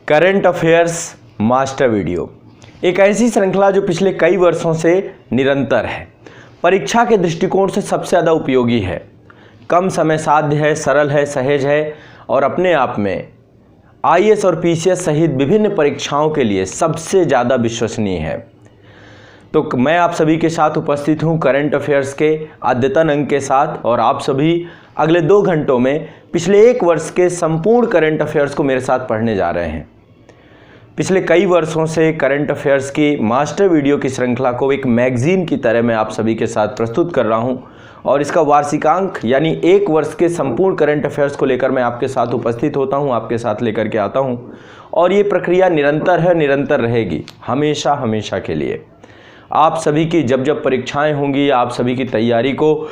Current affairs master video एक ऐसी श्रृंखला जो पिछले कई वर्षों से निरंतर है, परीक्षा के दृष्टिकोण से सबसे ज़्यादा उपयोगी है, कम समय साध्य है, सरल है, सहज है और अपने आप में आईएएस और पीसीएस सहित विभिन्न परीक्षाओं के लिए सबसे ज़्यादा विश्वसनीय है। तो मैं आप सभी के साथ उपस्थित हूं करंट अफेयर्स के अद्यतन अंक के साथ और आप सभी अगले 2 घंटों में पिछले 1 वर्ष के संपूर्ण करंट अफेयर्स को मेरे साथ पढ़ने जा रहे हैं। पिछले कई वर्षों से करंट अफेयर्स की मास्टर वीडियो की श्रृंखला को एक मैगजीन की तरह मैं आप सभी के साथ प्रस्तुत कर रहा हूं और इसका वार्षिकांक यानी 1 वर्ष के संपूर्ण करंट अफेयर्स को लेकर मैं आपके साथ उपस्थित होता हूं, आपके साथ लेकर के आता हूं और ये प्रक्रिया निरंतर है, निरंतर रहेगी, हमेशा हमेशा के लिए। आप सभी की जब जब परीक्षाएं होंगी, आप सभी की तैयारी को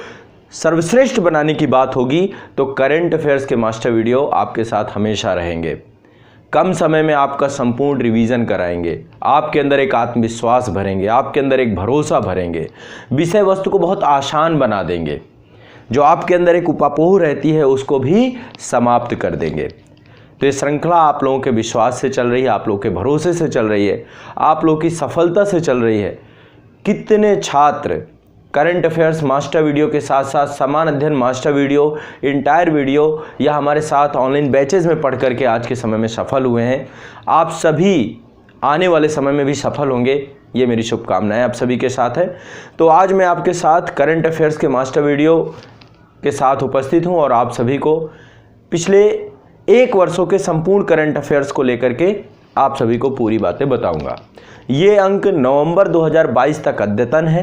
सर्वश्रेष्ठ बनाने की बात होगी तो करंट अफेयर्स के मास्टर वीडियो आपके साथ हमेशा रहेंगे। कम समय में आपका संपूर्ण रिवीजन कराएंगे, आपके अंदर एक आत्मविश्वास भरेंगे, आपके अंदर एक भरोसा भरेंगे, विषय वस्तु को बहुत आसान बना देंगे, जो आपके अंदर एक उपापोह रहती है उसको भी समाप्त कर देंगे। तो ये श्रृंखला आप लोगों के विश्वास से चल रही है, आप लोगों के भरोसे से चल रही है, आप लोगों की सफलता से चल रही है। कितने छात्र करंट अफेयर्स मास्टर वीडियो के साथ साथ समान अध्ययन मास्टर वीडियो, इंटायर वीडियो या हमारे साथ ऑनलाइन बैचेज में पढ़ करके आज के समय में सफल हुए हैं। आप सभी आने वाले समय में भी सफल होंगे, ये मेरी शुभकामनाएं आप सभी के साथ है। तो आज मैं आपके साथ करंट अफेयर्स के मास्टर वीडियो के साथ उपस्थित हूँ और आप सभी को पिछले 1 वर्षों के संपूर्ण करंट अफेयर्स को लेकर के आप सभी को पूरी बातें बताऊंगा। ये अंक नवंबर 2022 तक अद्यतन है।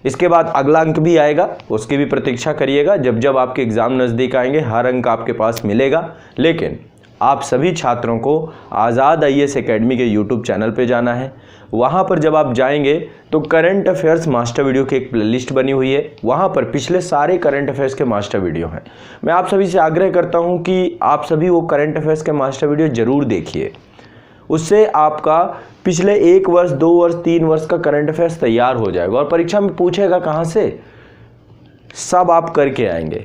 इसके बाद अगला अंक भी आएगा, उसकी भी प्रतीक्षा करिएगा। जब जब आपके एग्ज़ाम नज़दीक आएंगे हर अंक आपके पास मिलेगा। लेकिन आप सभी छात्रों को आज़ाद आईएएस एकेडमी के यूट्यूब चैनल पे जाना है। वहाँ पर जब आप जाएंगे तो करंट अफेयर्स मास्टर वीडियो की एक प्लेलिस्ट बनी हुई है, वहाँ पर पिछले सारे करंट अफेयर्स के मास्टर वीडियो हैं। मैं आप सभी से आग्रह करता हूँ कि आप सभी वो करंट अफेयर्स के मास्टर वीडियो ज़रूर देखिए। उससे आपका पिछले 1 वर्ष, 2 वर्ष, 3 वर्ष का करंट अफेयर्स तैयार हो जाएगा और परीक्षा में पूछेगा कहाँ से, सब आप करके आएंगे।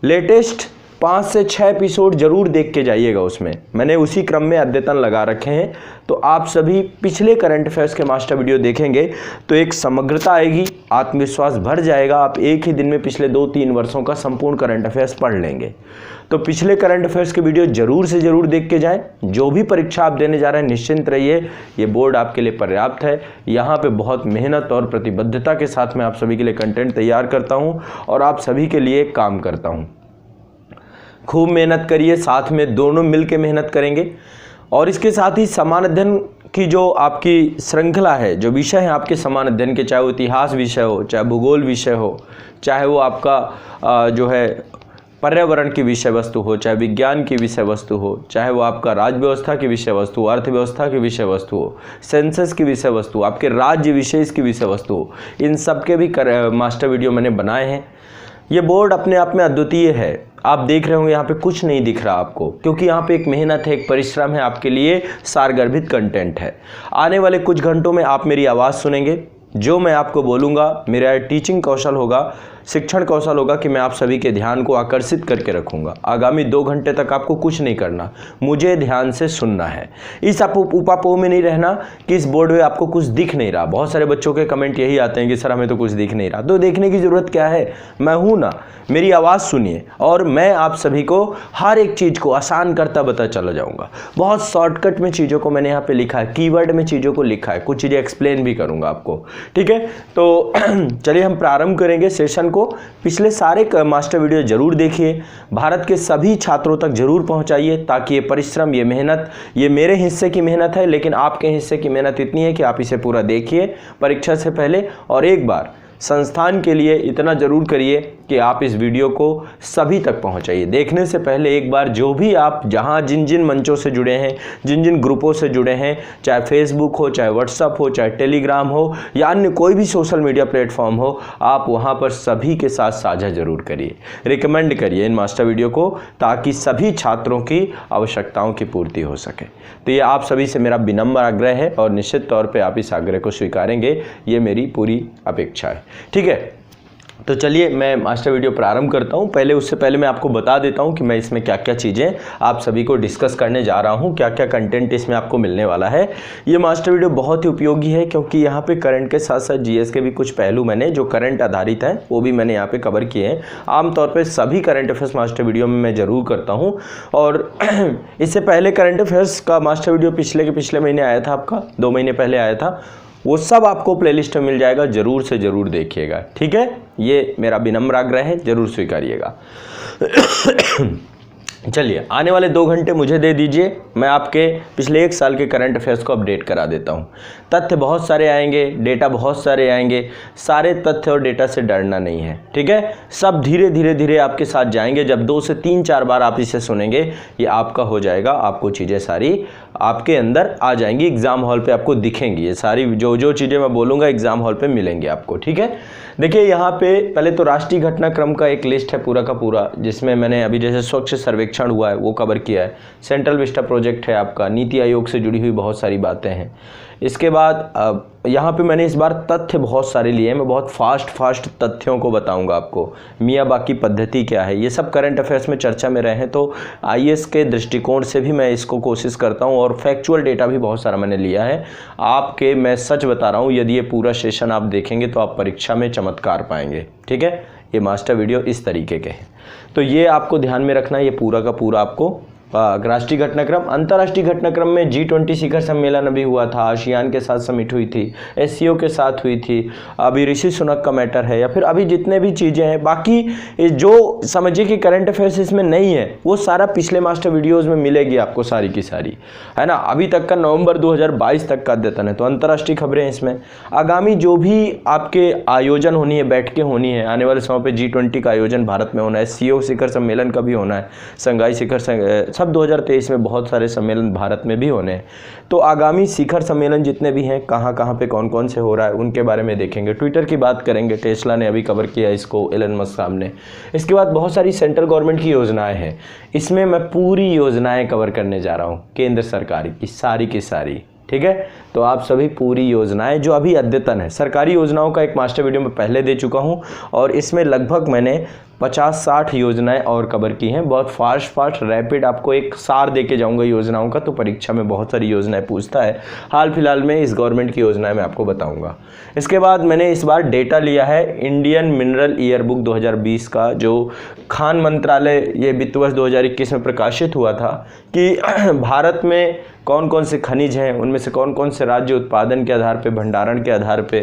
लेटेस्ट 5 से 6 एपिसोड जरूर देख के जाइएगा, उसमें मैंने उसी क्रम में अद्यतन लगा रखे हैं। तो आप सभी पिछले करंट अफेयर्स के मास्टर वीडियो देखेंगे तो एक समग्रता आएगी, आत्मविश्वास भर जाएगा, आप एक ही दिन में पिछले 2-3 वर्षों का संपूर्ण करंट अफेयर्स पढ़ लेंगे। तो पिछले करंट अफेयर्स के वीडियो जरूर से जरूर देख के जाएं। जो भी परीक्षा आप देने जा रहे हैं निश्चिंत रहिए, ये बोर्ड आपके लिए पर्याप्त है। यहाँ पे बहुत मेहनत और प्रतिबद्धता के साथ मैं आप सभी के लिए कंटेंट तैयार करता हूँ और आप सभी के लिए काम करता हूँ। खूब मेहनत करिए, साथ में दोनों मिल के मेहनत करेंगे। और इसके साथ ही समान अध्ययन की जो आपकी श्रृंखला है, जो विषय है आपके समान अध्ययन के, चाहे वो इतिहास विषय हो, चाहे भूगोल विषय हो, चाहे वो आपका जो है पर्यावरण की विषय वस्तु हो, चाहे विज्ञान की विषय वस्तु हो, चाहे वो आपका राज्य व्यवस्था की विषय वस्तु, अर्थव्यवस्था की विषय वस्तु हो, सेंसस की विषय वस्तु, आपके राज्य विशेष की विषय वस्तु हो, इन सब के भी मास्टर वीडियो मैंने बनाए हैं। ये बोर्ड अपने आप में अद्वितीय है। आप देख रहे होंगे यहाँ पे कुछ नहीं दिख रहा आपको, क्योंकि यहाँ पे एक मेहनत है, एक परिश्रम है, आपके लिए सारगर्भित कंटेंट है। आने वाले कुछ घंटों में आप मेरी आवाज़ सुनेंगे, जो मैं आपको बोलूँगा मेरा टीचिंग कौशल होगा, शिक्षण कौशल होगा कि मैं आप सभी के ध्यान को आकर्षित करके रखूँगा। आगामी 2 घंटे तक आपको कुछ नहीं करना, मुझे ध्यान से सुनना है। इस उपापोह में नहीं रहना कि इस बोर्ड में आपको कुछ दिख नहीं रहा। बहुत सारे बच्चों के कमेंट यही आते हैं कि सर हमें तो कुछ दिख नहीं रहा। तो देखने की ज़रूरत क्या है, मैं हूँ ना, मेरी आवाज़ सुनिए और मैं आप सभी को हर एक चीज़ को आसान करता बता चला जाऊँगा। बहुत शॉर्टकट में चीज़ों को मैंने यहाँ पे लिखा है, कीवर्ड में चीज़ों को लिखा है, कुछ चीज़ें एक्सप्लेन भी करूँगा आपको, ठीक है। तो चलिए हम प्रारंभ करेंगे सेशन को। पिछले सारे मास्टर वीडियो जरूर देखिए, भारत के सभी छात्रों तक जरूर पहुंचाइए, ताकि ये परिश्रम, ये मेहनत, ये मेरे हिस्से की मेहनत है, लेकिन आपके हिस्से की मेहनत इतनी है कि आप इसे पूरा देखिए परीक्षा से पहले और एक बार संस्थान के लिए इतना ज़रूर करिए कि आप इस वीडियो को सभी तक पहुंचाइए। देखने से पहले एक बार जो भी आप जहां जिन जिन मंचों से जुड़े हैं, जिन जिन ग्रुपों से जुड़े हैं, चाहे फेसबुक हो, चाहे व्हाट्सअप हो, चाहे टेलीग्राम हो या अन्य कोई भी सोशल मीडिया प्लेटफॉर्म हो, आप वहां पर सभी के साथ साझा जरूर करिए, रिकमेंड करिए इन मास्टर वीडियो को, ताकि सभी छात्रों की आवश्यकताओं की पूर्ति हो सके। तो ये आप सभी से मेरा विनम्र आग्रह है और निश्चित तौर पर आप इस आग्रह को स्वीकारेंगे, ये मेरी पूरी अपेक्षा है, ठीक है। तो चलिए मैं मास्टर वीडियो प्रारंभ करता हूं। उससे पहले मैं आपको बता देता हूं कि मैं इसमें क्या क्या चीज़ें आप सभी को डिस्कस करने जा रहा हूं, क्या क्या कंटेंट इसमें आपको मिलने वाला है। ये मास्टर वीडियो बहुत ही उपयोगी है क्योंकि यहाँ पे करंट के साथ साथ जीएस के भी कुछ पहलू मैंने जो करंट आधारित हैं वो भी मैंने यहाँ पे कवर किए हैं। आमतौर पर सभी करंट अफेयर्स मास्टर वीडियो में मैं ज़रूर करता हूँ। और इससे पहले करंट अफेयर्स का मास्टर वीडियो पिछले महीने आया था, आपका 2 महीने पहले आया था, वो सब आपको प्लेलिस्ट में मिल जाएगा, ज़रूर से ज़रूर देखिएगा। ठीक है, ये मेरा विनम्र आग्रह है, ज़रूर स्वीकारिएगा। चलिए आने वाले 2 घंटे मुझे दे दीजिए, मैं आपके पिछले 1 साल के करंट अफेयर्स को अपडेट करा देता हूँ। तथ्य बहुत सारे आएंगे, डेटा बहुत सारे आएंगे, सारे तथ्य और डेटा से डरना नहीं है। ठीक है, सब धीरे धीरे आपके साथ जाएंगे। जब 2 से 3-4 बार आप इसे सुनेंगे ये आपका हो जाएगा, आपको चीज़ें सारी आपके अंदर आ जाएंगी, एग्ज़ाम हॉल पे आपको दिखेंगी। ये सारी जो चीज़ें मैं बोलूँगा एग्ज़ाम हॉल पे मिलेंगी आपको। ठीक है, देखिए यहाँ पे पहले तो राष्ट्रीय घटनाक्रम का एक लिस्ट है पूरा का पूरा, जिसमें मैंने अभी जैसे स्वच्छ सर्वेक्षण हुआ है वो कवर किया है, सेंट्रल विस्टा प्रोजेक्ट है आपका, नीति आयोग से जुड़ी हुई बहुत सारी बातें हैं। इसके बाद यहाँ पे मैंने इस बार तथ्य बहुत सारे लिए हैं, मैं बहुत फास्ट तथ्यों को बताऊंगा आपको। मियावाकी पद्धति क्या है, ये सब करंट अफेयर्स में चर्चा में रहे हैं, तो आईएएस के दृष्टिकोण से भी मैं इसको कोशिश करता हूँ। और फैक्चुअल डेटा भी बहुत सारा मैंने लिया है आपके, मैं सच बता रहा हूँ, यदि ये पूरा सेशन आप देखेंगे तो आप परीक्षा में चमत्कार पाएंगे। ठीक है, ये मास्टर वीडियो इस तरीके के हैं, तो ये आपको ध्यान में रखना है। ये पूरा का पूरा आपको राष्ट्रीय घटनाक्रम, अंतर्राष्ट्रीय घटनाक्रम में G20 शिखर सम्मेलन अभी हुआ था, आसियान के साथ समिट हुई थी, एससीओ के साथ हुई थी, अभी ऋषि सुनक का मैटर है, या फिर अभी जितने भी चीज़ें हैं। बाकी जो समझिए कि करंट अफेयर्स इसमें नहीं है वो सारा पिछले मास्टर वीडियोज़ में मिलेगी आपको, सारी की सारी, है ना। अभी तक का नवंबर 2022 तक का अद्यतन है, तो अंतर्राष्ट्रीय खबरें हैं इसमें। आगामी जो भी आपके आयोजन होनी है, बैठकें होनी है, आने वाले समय पर G20 का आयोजन भारत में होना है, एससीओ शिखर सम्मेलन का भी होना है, संघाई शिखर, सब 2023 में बहुत सारे सम्मेलन भारत में भी होने हैं। तो आगामी शिखर सम्मेलन जितने भी हैं, कहाँ पे कौन से हो रहा है उनके बारे में देखेंगे। ट्विटर की बात करेंगे, टेस्ला ने अभी कवर किया इसको, एलन मस्क साहब ने। इसके बाद बहुत सारी सेंट्रल गवर्नमेंट की योजनाएं हैं, इसमें मैं पूरी योजनाएं कवर करने जा रहा हूँ, केंद्र सरकार की सारी। ठीक है, तो आप सभी पूरी योजनाएं जो अभी अद्यतन है, सरकारी योजनाओं का एक मास्टर वीडियो में पहले दे चुका हूं, और इसमें लगभग मैंने 50-60 योजनाएं और कवर की हैं। बहुत फास्ट रैपिड आपको एक सार दे के जाऊँगा योजनाओं का, तो परीक्षा में बहुत सारी योजनाएं पूछता है। हाल फिलहाल में इस गवर्नमेंट की योजनाएं मैं आपको बताऊँगा। इसके बाद मैंने इस बार डेटा लिया है इंडियन मिनरल ईयर बुक 2020 का, जो खान मंत्रालय ये वित्त वर्ष 2021 में प्रकाशित हुआ था, कि भारत में कौन से खनिज हैं, उनमें से कौन से राज्य उत्पादन के आधार पे, भंडारण के आधार पे,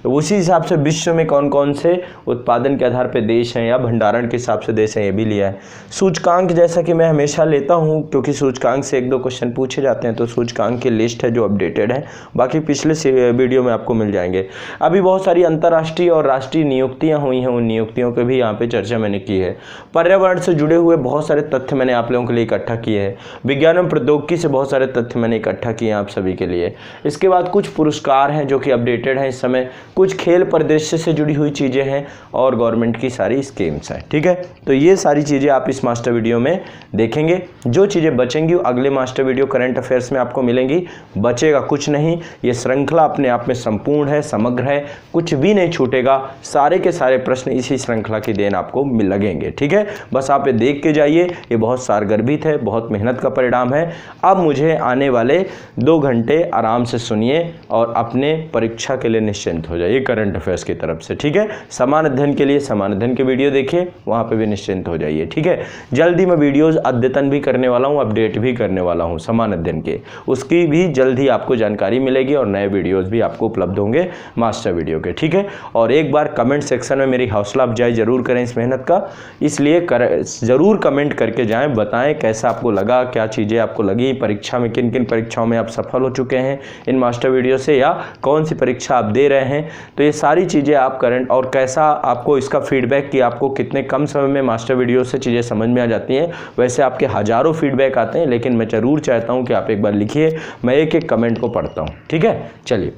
उसी हिसाब से विश्व में कौन से उत्पादन के आधार पे देश हैं या भंडारण के हिसाब से देश हैं, ये भी लिया है। सूचकांक जैसा कि मैं हमेशा लेता हूं, क्योंकि सूचकांक से 1-2 क्वेश्चन पूछे जाते हैं, तो सूचकांक की लिस्ट है जो अपडेटेड है, बाकी पिछले वीडियो में आपको मिल जाएंगे। अभी बहुत सारी अंतर्राष्ट्रीय और राष्ट्रीय नियुक्तियाँ हुई हैं, उन नियुक्तियों पर भी यहाँ पर चर्चा मैंने की है। पर्यावरण से जुड़े हुए बहुत सारे तथ्य मैंने आप लोगों के लिए इकट्ठा किए हैं। विज्ञान एवं प्रौद्योगिकी से बहुत सारे तथ्य मैंने इकट्ठा किए आप सभी के लिए। इसके बाद कुछ पुरस्कार हैं जो कि अपडेटेड हैं इस समय, कुछ खेल परिदृश्य से जुड़ी हुई चीज़ें हैं, और गवर्नमेंट की सारी स्कीम्स हैं। ठीक है, तो ये सारी चीज़ें आप इस मास्टर वीडियो में देखेंगे। जो चीज़ें बचेंगी वो अगले मास्टर वीडियो करंट अफेयर्स में आपको मिलेंगी, बचेगा कुछ नहीं। ये श्रृंखला अपने आप में संपूर्ण है, समग्र है, कुछ भी नहीं छूटेगा। सारे के सारे प्रश्न इसी श्रृंखला की देन आपको लगेंगे। ठीक है, बस आप ये देख के जाइए, ये बहुत सारगर्भित है, बहुत मेहनत का परिणाम है। अब मुझे आने वाले 2 घंटे आराम से सुनिए और अपने परीक्षा के लिए निश्चिंत हो जाइए करंट अफेयर्स की तरफ से। ठीक है, समान अध्ययन के लिए समान अध्ययन के वीडियो देखिए, वहाँ पे भी निश्चिंत हो जाइए। ठीक है, जल्दी मैं वीडियोस अद्यतन भी करने वाला हूँ, अपडेट भी करने वाला हूँ समान अध्ययन के, उसकी भी जल्दी आपको जानकारी मिलेगी, और नए वीडियोज़ भी आपको उपलब्ध होंगे मास्टर वीडियो के। ठीक है, और एक बार कमेंट सेक्शन में मेरी हौसला अफजाई जरूर करें इस मेहनत का, इसलिए ज़रूर कमेंट करके जाएँ, बताएँ कैसा आपको लगा, क्या चीज़ें आपको लगी, परीक्षा में किन परीक्षाओं में आप सफल हो चुके हैं इन मास्टर वीडियो से, या कौन सी परीक्षा आप दे रहे हैं। तो ये सारी चीज़ें आप करंट, और कैसा आपको इसका फीडबैक कि आपको कितने कम समय में मास्टर वीडियो से चीज़ें समझ में आ जाती हैं। वैसे आपके हज़ारों फीडबैक आते हैं, लेकिन मैं ज़रूर चाहता हूँ कि आप एक बार लिखिए, मैं एक कमेंट को पढ़ता हूँ। ठीक है, चलिए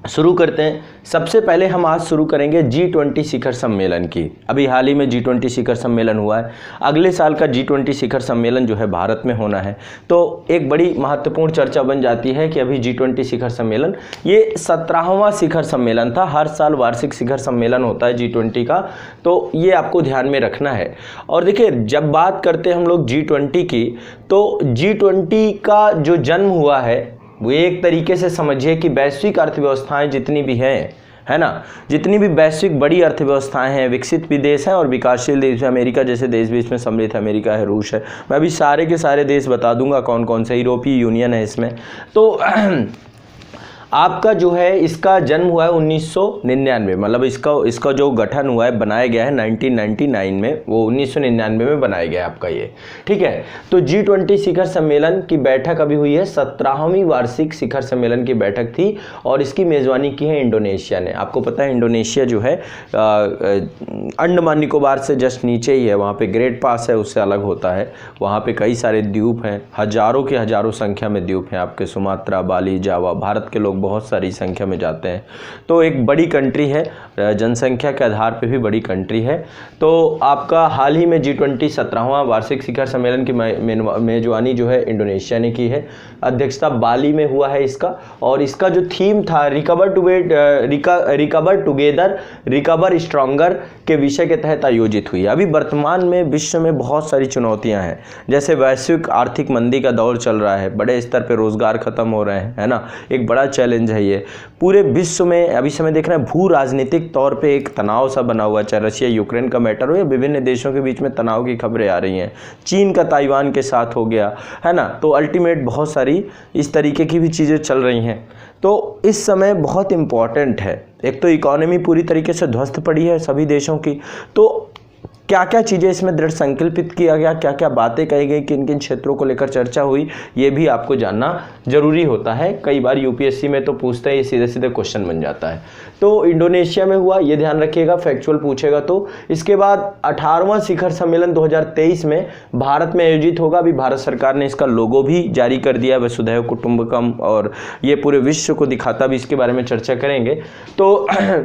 शुरू करते हैं। सबसे पहले हम आज शुरू करेंगे G20 शिखर सम्मेलन की। अभी हाल ही में G20 शिखर सम्मेलन हुआ है। अगले साल का G20 शिखर सम्मेलन जो है भारत में होना है। तो एक बड़ी महत्वपूर्ण चर्चा बन जाती है कि अभी G20 शिखर सम्मेलन, ये 17वां शिखर सम्मेलन था। हर साल वार्षिक शिखर सम्मेलन होता है G20 का, तो ये आपको ध्यान में रखना है। और देखिए, जब बात करते हैं हम लोग G20 की, तो G20 का जो जन्म हुआ है वो एक तरीके से समझिए कि वैश्विक अर्थव्यवस्थाएं जितनी भी हैं, है ना, जितनी भी वैश्विक बड़ी अर्थव्यवस्थाएं हैं, विकसित भी देश हैं और विकासशील देश है, अमेरिका जैसे देश भी इसमें सम्मिलित है, अमेरिका है, रूस है, मैं अभी सारे के सारे देश बता दूंगा कौन कौन से, यूरोपीय यूनियन है इसमें। तो आपका जो है इसका जन्म हुआ है 1999, मतलब इसका जो गठन हुआ है, बनाया गया है 1999 में, वो 1999 में बनाया गया है आपका ये, ठीक है। तो G20 शिखर सम्मेलन की बैठक अभी हुई है, 17वीं वार्षिक शिखर सम्मेलन की बैठक थी और इसकी मेज़बानी की है इंडोनेशिया ने। आपको पता है इंडोनेशिया जो है अंडमान निकोबार से जस्ट नीचे ही है, वहाँ पे ग्रेट पास है, उससे अलग होता है। वहाँ पे कई सारे द्वीप हैं, हज़ारों के हज़ारों संख्या में द्वीप हैं आपके, सुमात्रा, बाली, जावा। भारत के लोग बहुत सारी संख्या में जाते हैं। तो एक बड़ी कंट्री है, जनसंख्या के आधार पे भी बड़ी कंट्री है। तो आपका हाल ही में G20 17वां वार्षिक शिखर सम्मेलन की मेजबानी जो है इंडोनेशिया ने की है। अध्यक्षता बाली में हुआ है इसका, और इसका जो थीम था रिकवर टुगेदर रिकवर स्ट्रॉन्गर के विषय के तहत आयोजित हुई है। अभी वर्तमान में विश्व में बहुत सारी चुनौतियां हैं, जैसे वैश्विक आर्थिक मंदी का दौर चल रहा है, बड़े स्तर पे रोजगार खत्म हो रहे हैं, है ना, एक बड़ा चैलेंज है ये पूरे विश्व में। अभी समय देख रहे हैं भू राजनीतिक तौर पे एक तनाव सा बना हुआ है, चाहे रशिया यूक्रेन का मैटर हो या विभिन्न देशों के बीच में तनाव की खबरें आ रही हैं, चीन का ताइवान के साथ हो गया, है ना। तो अल्टीमेट बहुत सारी इस तरीके की भी चीज़ें चल रही हैं। तो इस समय बहुत इम्पॉर्टेंट है, एक तो इकोनॉमी पूरी तरीके से ध्वस्त पड़ी है सभी देशों की, तो क्या क्या चीज़ें इसमें दृढ़ संकल्पित किया गया, क्या क्या बातें कही गई, किन किन क्षेत्रों को लेकर चर्चा हुई, ये भी आपको जानना जरूरी होता है। कई बार यूपीएससी में तो पूछते हैं, ये सीधे सीधे क्वेश्चन बन जाता है। तो इंडोनेशिया में हुआ, ये ध्यान रखिएगा, फैक्चुअल पूछेगा तो। इसके बाद 18वां शिखर सम्मेलन 2023 में भारत में आयोजित होगा। अभी भारत सरकार ने इसका लोगो भी जारी कर दिया, वसुधैव कुटुंबकम, और ये पूरे विश्व को दिखाता भी, इसके बारे में चर्चा करेंगे। तो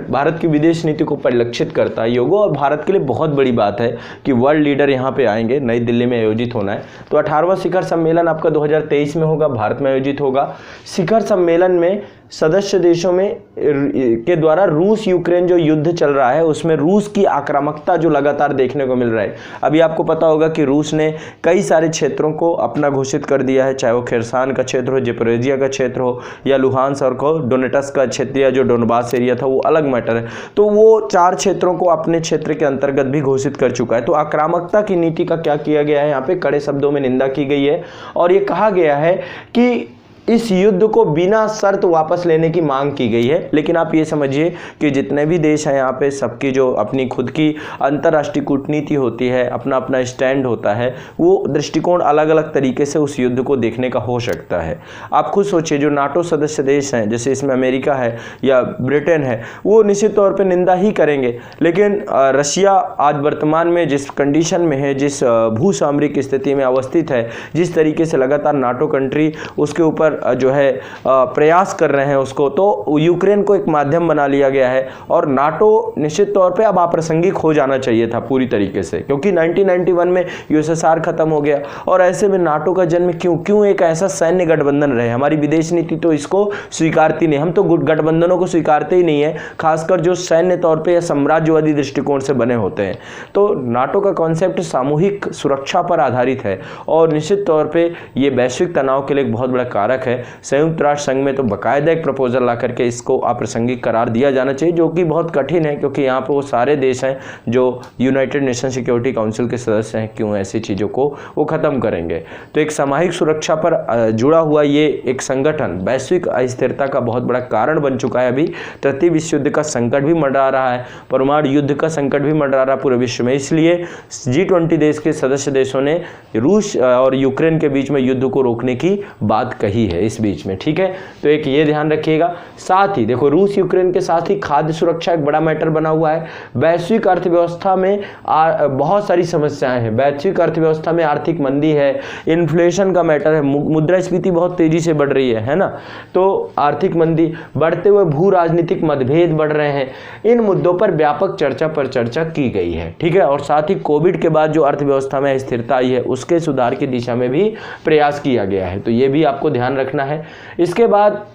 भारत की विदेश नीति को परिलक्षित करता है योगो, और भारत के लिए बहुत बड़ी बात है कि वर्ल्ड लीडर यहाँ पे आएंगे, नई दिल्ली में आयोजित होना है। तो 18वां शिखर सम्मेलन आपका 2023 में होगा, भारत में आयोजित होगा। शिखर सम्मेलन में सदस्य देशों में के द्वारा रूस यूक्रेन जो युद्ध चल रहा है उसमें रूस की आक्रामकता जो लगातार देखने को मिल रहा है। अभी आपको पता होगा कि रूस ने कई सारे क्षेत्रों को अपना घोषित कर दिया है, चाहे वो खेरसान का क्षेत्र हो, जेपोरेजिया का क्षेत्र हो, या लुहांस और डोनेटस्क का क्षेत्र, या जो डोनबास एरिया था वो अलग मैटर है। तो वो 4 क्षेत्रों को अपने क्षेत्र के अंतर्गत भी घोषित कर चुका है। तो आक्रामकता की नीति का क्या किया गया है, यहाँ पे कड़े शब्दों में निंदा की गई है, और ये कहा गया है कि इस युद्ध को बिना शर्त वापस लेने की मांग की गई है। लेकिन आप ये समझिए कि जितने भी देश हैं यहाँ पे, सबकी जो अपनी खुद की अंतर्राष्ट्रीय कूटनीति होती है, अपना अपना स्टैंड होता है, वो दृष्टिकोण अलग अलग तरीके से उस युद्ध को देखने का हो सकता है। आप खुद सोचिए, जो नाटो सदस्य देश हैं, जैसे इसमें अमेरिका है या ब्रिटेन है, वो निश्चित तौर पर निंदा ही करेंगे। लेकिन रशिया आज वर्तमान में जिस कंडीशन में है, जिस भू सामरिक स्थिति में अवस्थित है, जिस तरीके से लगातार नाटो कंट्री उसके ऊपर जो है प्रयास कर रहे हैं उसको, तो यूक्रेन को एक माध्यम बना लिया गया है। और नाटो निश्चित तौर पे अब अप्रासंगिक हो जाना चाहिए था पूरी तरीके से, क्योंकि 1991 में यूएसएसआर खत्म हो गया, और ऐसे में नाटो का जन्म क्यों एक ऐसा सैन्य गठबंधन रहे। हमारी विदेश नीति तो इसको स्वीकारती नहीं, हम तो गठबंधनों को स्वीकारते ही नहीं है, खासकर जो सैन्य तौर पर या साम्राज्यवादी दृष्टिकोण से बने होते हैं। तो नाटो का कॉन्सेप्ट सामूहिक सुरक्षा पर आधारित है, और निश्चित तौर पर यह वैश्विक तनाव के लिए एक बहुत बड़ा कारक है। संयुक्त राष्ट्र संघ में तो बाकायदा एक प्रपोजल ला करके इसको अप्रासंगिक करार दिया जाना चाहिए, जो कि बहुत कठिन है, क्योंकि यहाँ पे वो सारे देश हैं जो यूनाइटेड नेशन सिक्योरिटी काउंसिल के सदस्य हैं। क्यों ऐसी चीज़ों को वो ख़त्म करेंगे। तो एक सामूहिक सुरक्षा पर जुड़ा हुआ ये एक संगठन वैश्विक अस्थिरता का बहुत बड़ा कारण बन चुका है। अभी तृतीय विश्व युद्ध का संकट भी मंडरा रहा है, परमाणु युद्ध का संकट भी मंडरा रहा है पूरे विश्व में। इसलिए G20 देश के सदस्य देशों ने रूस और यूक्रेन के बीच में युद्ध को रोकने की बात कही है। है इस बीच में, ठीक है। तो एक ये ध्यान रखिएगा। साथ ही देखो रूस यूक्रेन के साथ ही खाद्य सुरक्षा एक बड़ा मैटर बना हुआ है। वैश्विक अर्थव्यवस्था में बहुत सारी समस्याएं हैं। वैश्विक अर्थव्यवस्था में आर्थिक मंदी है, इन्फ्लेशन का मैटर है, मुद्रास्फीति बहुत तेजी से बढ़ रही है ना, तो आर्थिक मंदी, बढ़ते हुए भू राजनीतिक मतभेद बढ़ रहे हैं। इन मुद्दों पर व्यापक चर्चा की गई है, ठीक है। और साथ ही कोविड के बाद जो अर्थव्यवस्था में स्थिरता आई है उसके सुधार की दिशा में भी प्रयास किया गया है, तो ये भी आपको ध्यान रखना है। इसके बाद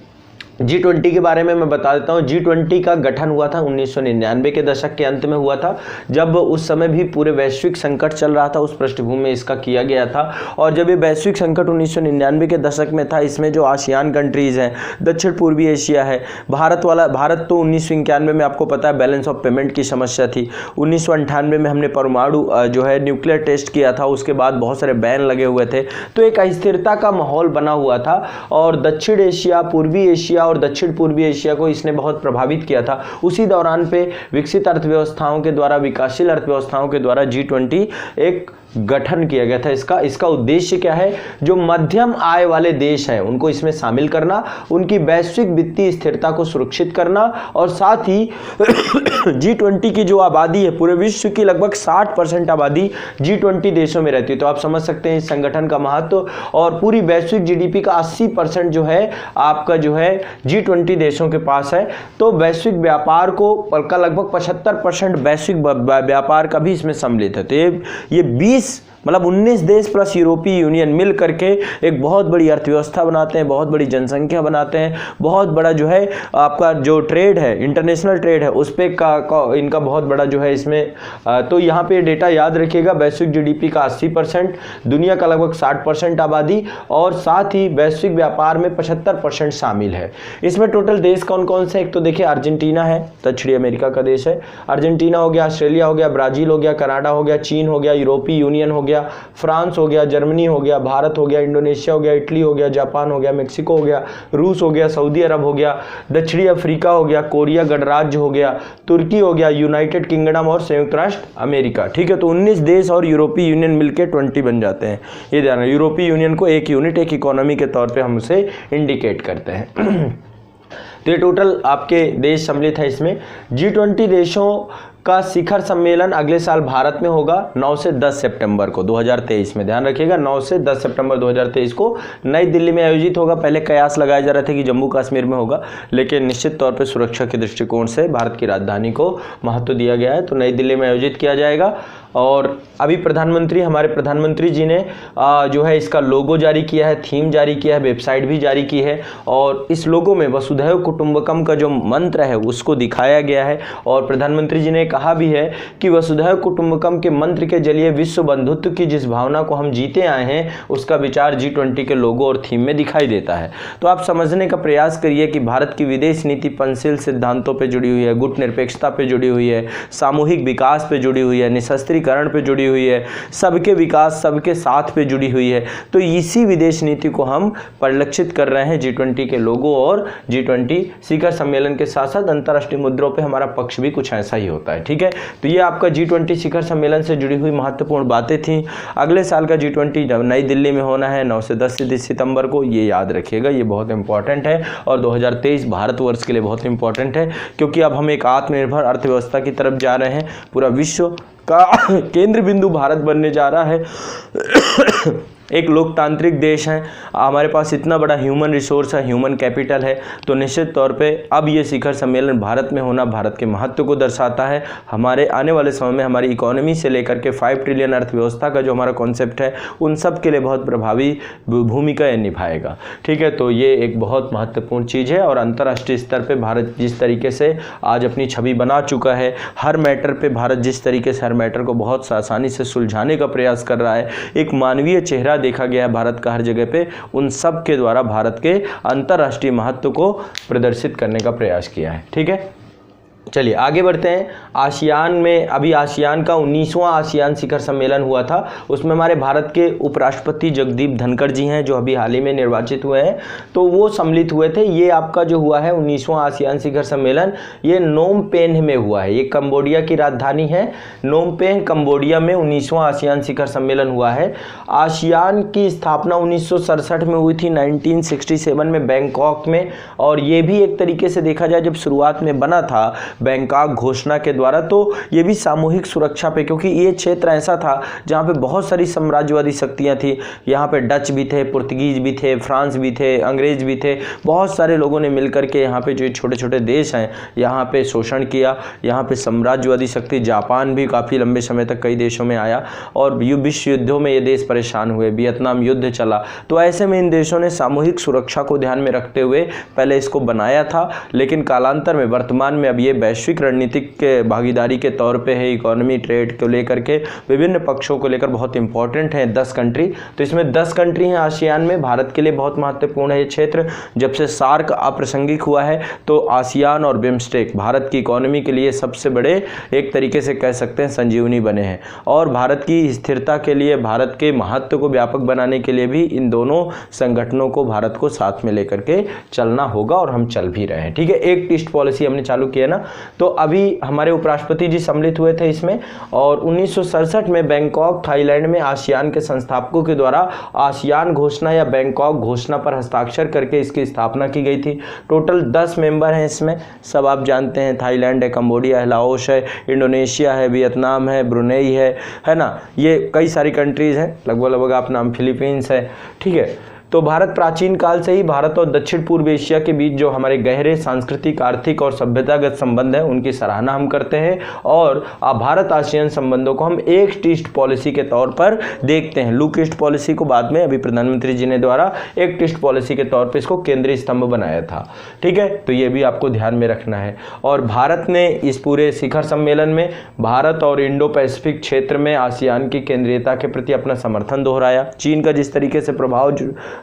G20 के बारे में मैं बता देता हूँ। G20 का गठन हुआ था 1999 के दशक के अंत में हुआ था, जब उस समय भी पूरे वैश्विक संकट चल रहा था, उस पृष्ठभूमि में इसका किया गया था। और जब ये वैश्विक संकट 1999 के दशक में था, इसमें जो आसियान कंट्रीज़ हैं, दक्षिण पूर्वी एशिया है, भारत तो 1991 में आपको पता है बैलेंस ऑफ पेमेंट की समस्या थी। 1998 में हमने परमाणु जो है न्यूक्लियर टेस्ट किया था, उसके बाद बहुत सारे बैन लगे हुए थे, तो एक अस्थिरता का माहौल बना हुआ था। और दक्षिण एशिया, पूर्वी एशिया और दक्षिण पूर्वी एशिया को इसने बहुत प्रभावित किया था। उसी दौरान पे विकसित अर्थव्यवस्थाओं के द्वारा, विकासशील अर्थव्यवस्थाओं के द्वारा G20 एक गठन किया गया था। इसका उद्देश्य क्या है? जो मध्यम आय वाले देश हैं उनको इसमें शामिल करना, उनकी वैश्विक वित्तीय स्थिरता को सुरक्षित करना, और साथ ही G20 की जो आबादी है, पूरे विश्व की लगभग 60% आबादी G20 देशों में रहती है। तो आप समझ सकते हैं इस संगठन का महत्व। और पूरी वैश्विक GDP का 80% जो है आपका जो है G20 देशों के पास है। तो वैश्विक व्यापार का लगभग 75% वैश्विक व्यापार का भी इसमें सम्मिलित है। तो ये 19 देश प्लस यूरोपीय यूनियन मिल करके एक बहुत बड़ी अर्थव्यवस्था बनाते हैं, बहुत बड़ी जनसंख्या बनाते हैं, बहुत बड़ा जो है आपका जो ट्रेड है, इंटरनेशनल ट्रेड है, उस पर इनका बहुत बड़ा जो है इसमें। तो यहाँ पे डेटा याद रखिएगा, वैश्विक GDP का 80%, दुनिया का लगभग 60% आबादी, और साथ ही वैश्विक व्यापार में 75% शामिल है। इसमें टोटल देश कौन कौन से? एक तो देखिए अर्जेंटीना है, दक्षिणी अमेरिका का देश है। अर्जेंटीना हो गया, ऑस्ट्रेलिया हो गया, ब्राजील हो गया, कनाडा हो गया, चीन हो गया, यूरोपीय यूनियन हो गया, फ्रांस हो गया, जर्मनी हो गया, भारत हो गया, इंडोनेशिया हो गया, इटली हो गया, जापान हो गया, मेक्सिको हो गया, रूस हो गया, सऊदी अरब हो गया, दक्षिणी अफ्रीका हो गया, कोरिया गणराज्य हो गया, तुर्की हो गया, यूनाइटेड किंगडम और संयुक्त राष्ट्र अमेरिका, ठीक है। तो 19 देश और यूरोपीय यूनियन मिलकर 20 बन जाते हैं। ये ध्यान है, यूरोपीय यूनियन को एक यूनिट, एक इकोनॉमी के तौर पर हम उसे इंडिकेट करते हैं। तो ये टोटल आपके देश सम्मिलित है इसमें। G20 देशों का शिखर सम्मेलन अगले साल भारत में होगा 9 से 10 सितंबर को 2023 में। ध्यान रखिएगा 9 से 10 सितंबर 2023 को नई दिल्ली में आयोजित होगा। पहले कयास लगाए जा रहे थे कि जम्मू कश्मीर में होगा, लेकिन निश्चित तौर पर सुरक्षा के दृष्टिकोण से भारत की राजधानी को महत्व दिया गया है, तो नई दिल्ली में आयोजित किया जाएगा। और अभी हमारे प्रधानमंत्री जी ने जो है इसका लोगो जारी किया है, थीम जारी किया है, वेबसाइट भी जारी की है, और इस लोगो में वसुधैव कुटुंबकम का जो मंत्र है उसको दिखाया गया है। और प्रधानमंत्री जी ने कहा भी है कि वसुधैव कुटुंबकम के मंत्र के जरिए विश्व बंधुत्व की जिस भावना को हम जीते आए हैं उसका विचार G20 के लोगो और थीम में दिखाई देता है। तो आप समझने का प्रयास करिए कि भारत की विदेश नीति पंचशील सिद्धांतों पर जुड़ी हुई है, गुट निरपेक्षता पर जुड़ी हुई है, सामूहिक विकास पर जुड़ी हुई है, निशस्त्रीकरण पे जुड़ी हुई है, सबके विकास, सबके साथ पे जुड़ी हुई है। तो इसी विदेश नीति को हम परिलक्षित कर रहे हैं G20 के लोगो और G20 शिखर सम्मेलन के साथ साथ अंतर्राष्ट्रीय मुद्रों पे हमारा पक्ष भी कुछ ऐसा ही होता है, ठीक है। तो ये आपका G20 शिखर सम्मेलन से जुड़ी हुई महत्वपूर्ण बातें थी। अगले साल का G20 जब नई दिल्ली में होना है 9 से 10 सितंबर को, ये याद रखिएगा, ये बहुत इंपॉर्टेंट है। और 2023 भारतवर्ष के लिए बहुत इंपॉर्टेंट है, क्योंकि अब हम एक आत्मनिर्भर अर्थव्यवस्था की तरफ जा रहे हैं। पूरा विश्व का केंद्र बिंदु भारत बनने जा रहा है। एक लोकतांत्रिक देश है, हमारे पास इतना बड़ा ह्यूमन रिसोर्स है, ह्यूमन कैपिटल है। तो निश्चित तौर पे अब ये शिखर सम्मेलन भारत में होना भारत के महत्व को दर्शाता है। हमारे आने वाले समय में हमारी इकोनॉमी से लेकर के 5 ट्रिलियन अर्थव्यवस्था का जो हमारा कॉन्सेप्ट है उन सब के लिए बहुत प्रभावी भूमिका निभाएगा, ठीक है। तो ये एक बहुत महत्वपूर्ण चीज़ है। और अंतर्राष्ट्रीय स्तर पर भारत जिस तरीके से आज अपनी छवि बना चुका है, हर मैटर पर भारत जिस तरीके से हर मैटर को बहुत आसानी से सुलझाने का प्रयास कर रहा है, एक मानवीय चेहरा देखा गया है भारत का हर जगह पे, उन सब के द्वारा भारत के अंतर्राष्ट्रीय महत्व को प्रदर्शित करने का प्रयास किया है, ठीक है। चलिए आगे बढ़ते हैं। आसियान में अभी आसियान का 19वां आसियान शिखर सम्मेलन हुआ था, उसमें हमारे भारत के उपराष्ट्रपति जगदीप धनखड़ जी हैं जो अभी हाल ही में निर्वाचित हुए हैं, तो वो सम्मिलित हुए थे। ये आपका जो हुआ है 19वां आसियान शिखर सम्मेलन, ये नोम पेन्ह में हुआ है। ये कंबोडिया की राजधानी है नोम पेन्ह, कंबोडिया में 19वां आसियान शिखर सम्मेलन हुआ है। आसियान की स्थापना 1967 में हुई थी, 1967 में बैंकॉक में, और ये भी एक तरीके से देखा जाए जब शुरुआत में बना था बैंकॉक घोषणा के द्वारा, तो ये भी सामूहिक सुरक्षा पे, क्योंकि ये क्षेत्र ऐसा था जहाँ पे बहुत सारी साम्राज्यवादी शक्तियाँ थी। यहाँ पे डच भी थे, पुर्तगीज भी थे, फ्रांस भी थे, अंग्रेज भी थे, बहुत सारे लोगों ने मिलकर के यहाँ पे जो छोटे छोटे देश हैं यहाँ पे शोषण किया। यहाँ पे साम्राज्यवादी शक्ति, जापान भी काफ़ी लंबे समय तक कई देशों में आया और विश्व युद्धों में ये देश परेशान हुए, वियतनाम युद्ध चला। तो ऐसे में इन देशों ने सामूहिक सुरक्षा को ध्यान में रखते हुए पहले इसको बनाया था, लेकिन कालांतर में वर्तमान में अब ये वैश्विक रणनीतिक के भागीदारी के तौर पे है। इकोनॉमी, ट्रेड को लेकर के विभिन्न पक्षों को लेकर बहुत इंपॉर्टेंट है 10 कंट्री। तो इसमें 10 कंट्री हैं आसियान में। भारत के लिए बहुत महत्वपूर्ण है ये क्षेत्र। जब से सार्क अप्रासंगिक हुआ है तो आसियान और बिम्स्टेक भारत की इकोनॉमी के लिए सबसे बड़े, एक तरीके से कह सकते हैं, संजीवनी बने हैं। और भारत की स्थिरता के लिए, भारत के महत्व को व्यापक बनाने के लिए भी इन दोनों संगठनों को भारत को साथ में लेकर के चलना होगा, और हम चल भी रहे हैं। ठीक है, एक ईस्ट पॉलिसी हमने चालू किया ना, तो अभी हमारे उपराष्ट्रपति जी सम्मिलित हुए थे इसमें, और 1967 में बैंकॉक थाईलैंड में आसियान के संस्थापकों के द्वारा आसियान घोषणा या बैंकॉक घोषणा पर हस्ताक्षर करके इसकी स्थापना की गई थी। टोटल 10 मेंबर हैं इसमें, सब आप जानते हैं, थाईलैंड है, कंबोडिया है, लाओस है, इंडोनेशिया है, वियतनाम है, ब्रुनेई है ना, ये कई सारी कंट्रीज़ हैं, लगभग आप नाम, फिलीपींस है। ठीक है, तो भारत प्राचीन काल से ही भारत और दक्षिण पूर्व एशिया के बीच जो हमारे गहरे सांस्कृतिक, आर्थिक और सभ्यतागत संबंध हैं उनकी सराहना हम करते हैं, और भारत आसियान संबंधों को हम एक ईस्ट पॉलिसी के तौर पर देखते हैं। लुक ईस्ट पॉलिसी को बाद में अभी प्रधानमंत्री जी ने द्वारा एक ईस्ट पॉलिसी के तौर पर इसको केंद्रीय स्तंभ बनाया था। ठीक है, तो ये भी आपको ध्यान में रखना है। और भारत ने इस पूरे शिखर सम्मेलन में भारत और इंडो पैसिफिक क्षेत्र में आसियान की केंद्रीयता के प्रति अपना समर्थन दोहराया। चीन का जिस तरीके से प्रभाव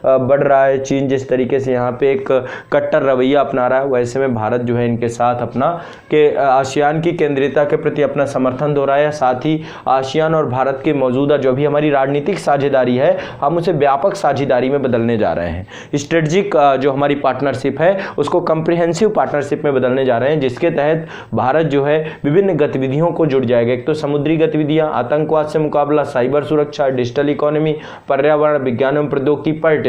बढ़ रहा है, चीन जिस तरीके से यहाँ पे एक कट्टर रवैया अपना रहा है, वैसे में भारत जो है इनके साथ अपना के आसियान की केंद्रीयता के प्रति अपना समर्थन दोहराया। साथ ही आसियान और भारत के मौजूदा जो भी हमारी राजनीतिक साझेदारी है, हम उसे व्यापक साझेदारी में बदलने जा रहे हैं। स्ट्रेटजिक जो हमारी पार्टनरशिप है उसको कम्प्रिहेंसिव पार्टनरशिप में बदलने जा रहे हैं, जिसके तहत भारत जो है विभिन्न गतिविधियों को जुड़ जाएगा। एक तो समुद्री गतिविधियाँ, आतंकवाद से मुकाबला, साइबर सुरक्षा, डिजिटल इकोनॉमी, पर्यावरण, विज्ञान एवं प्रौद्योगिकी, पर्यटन।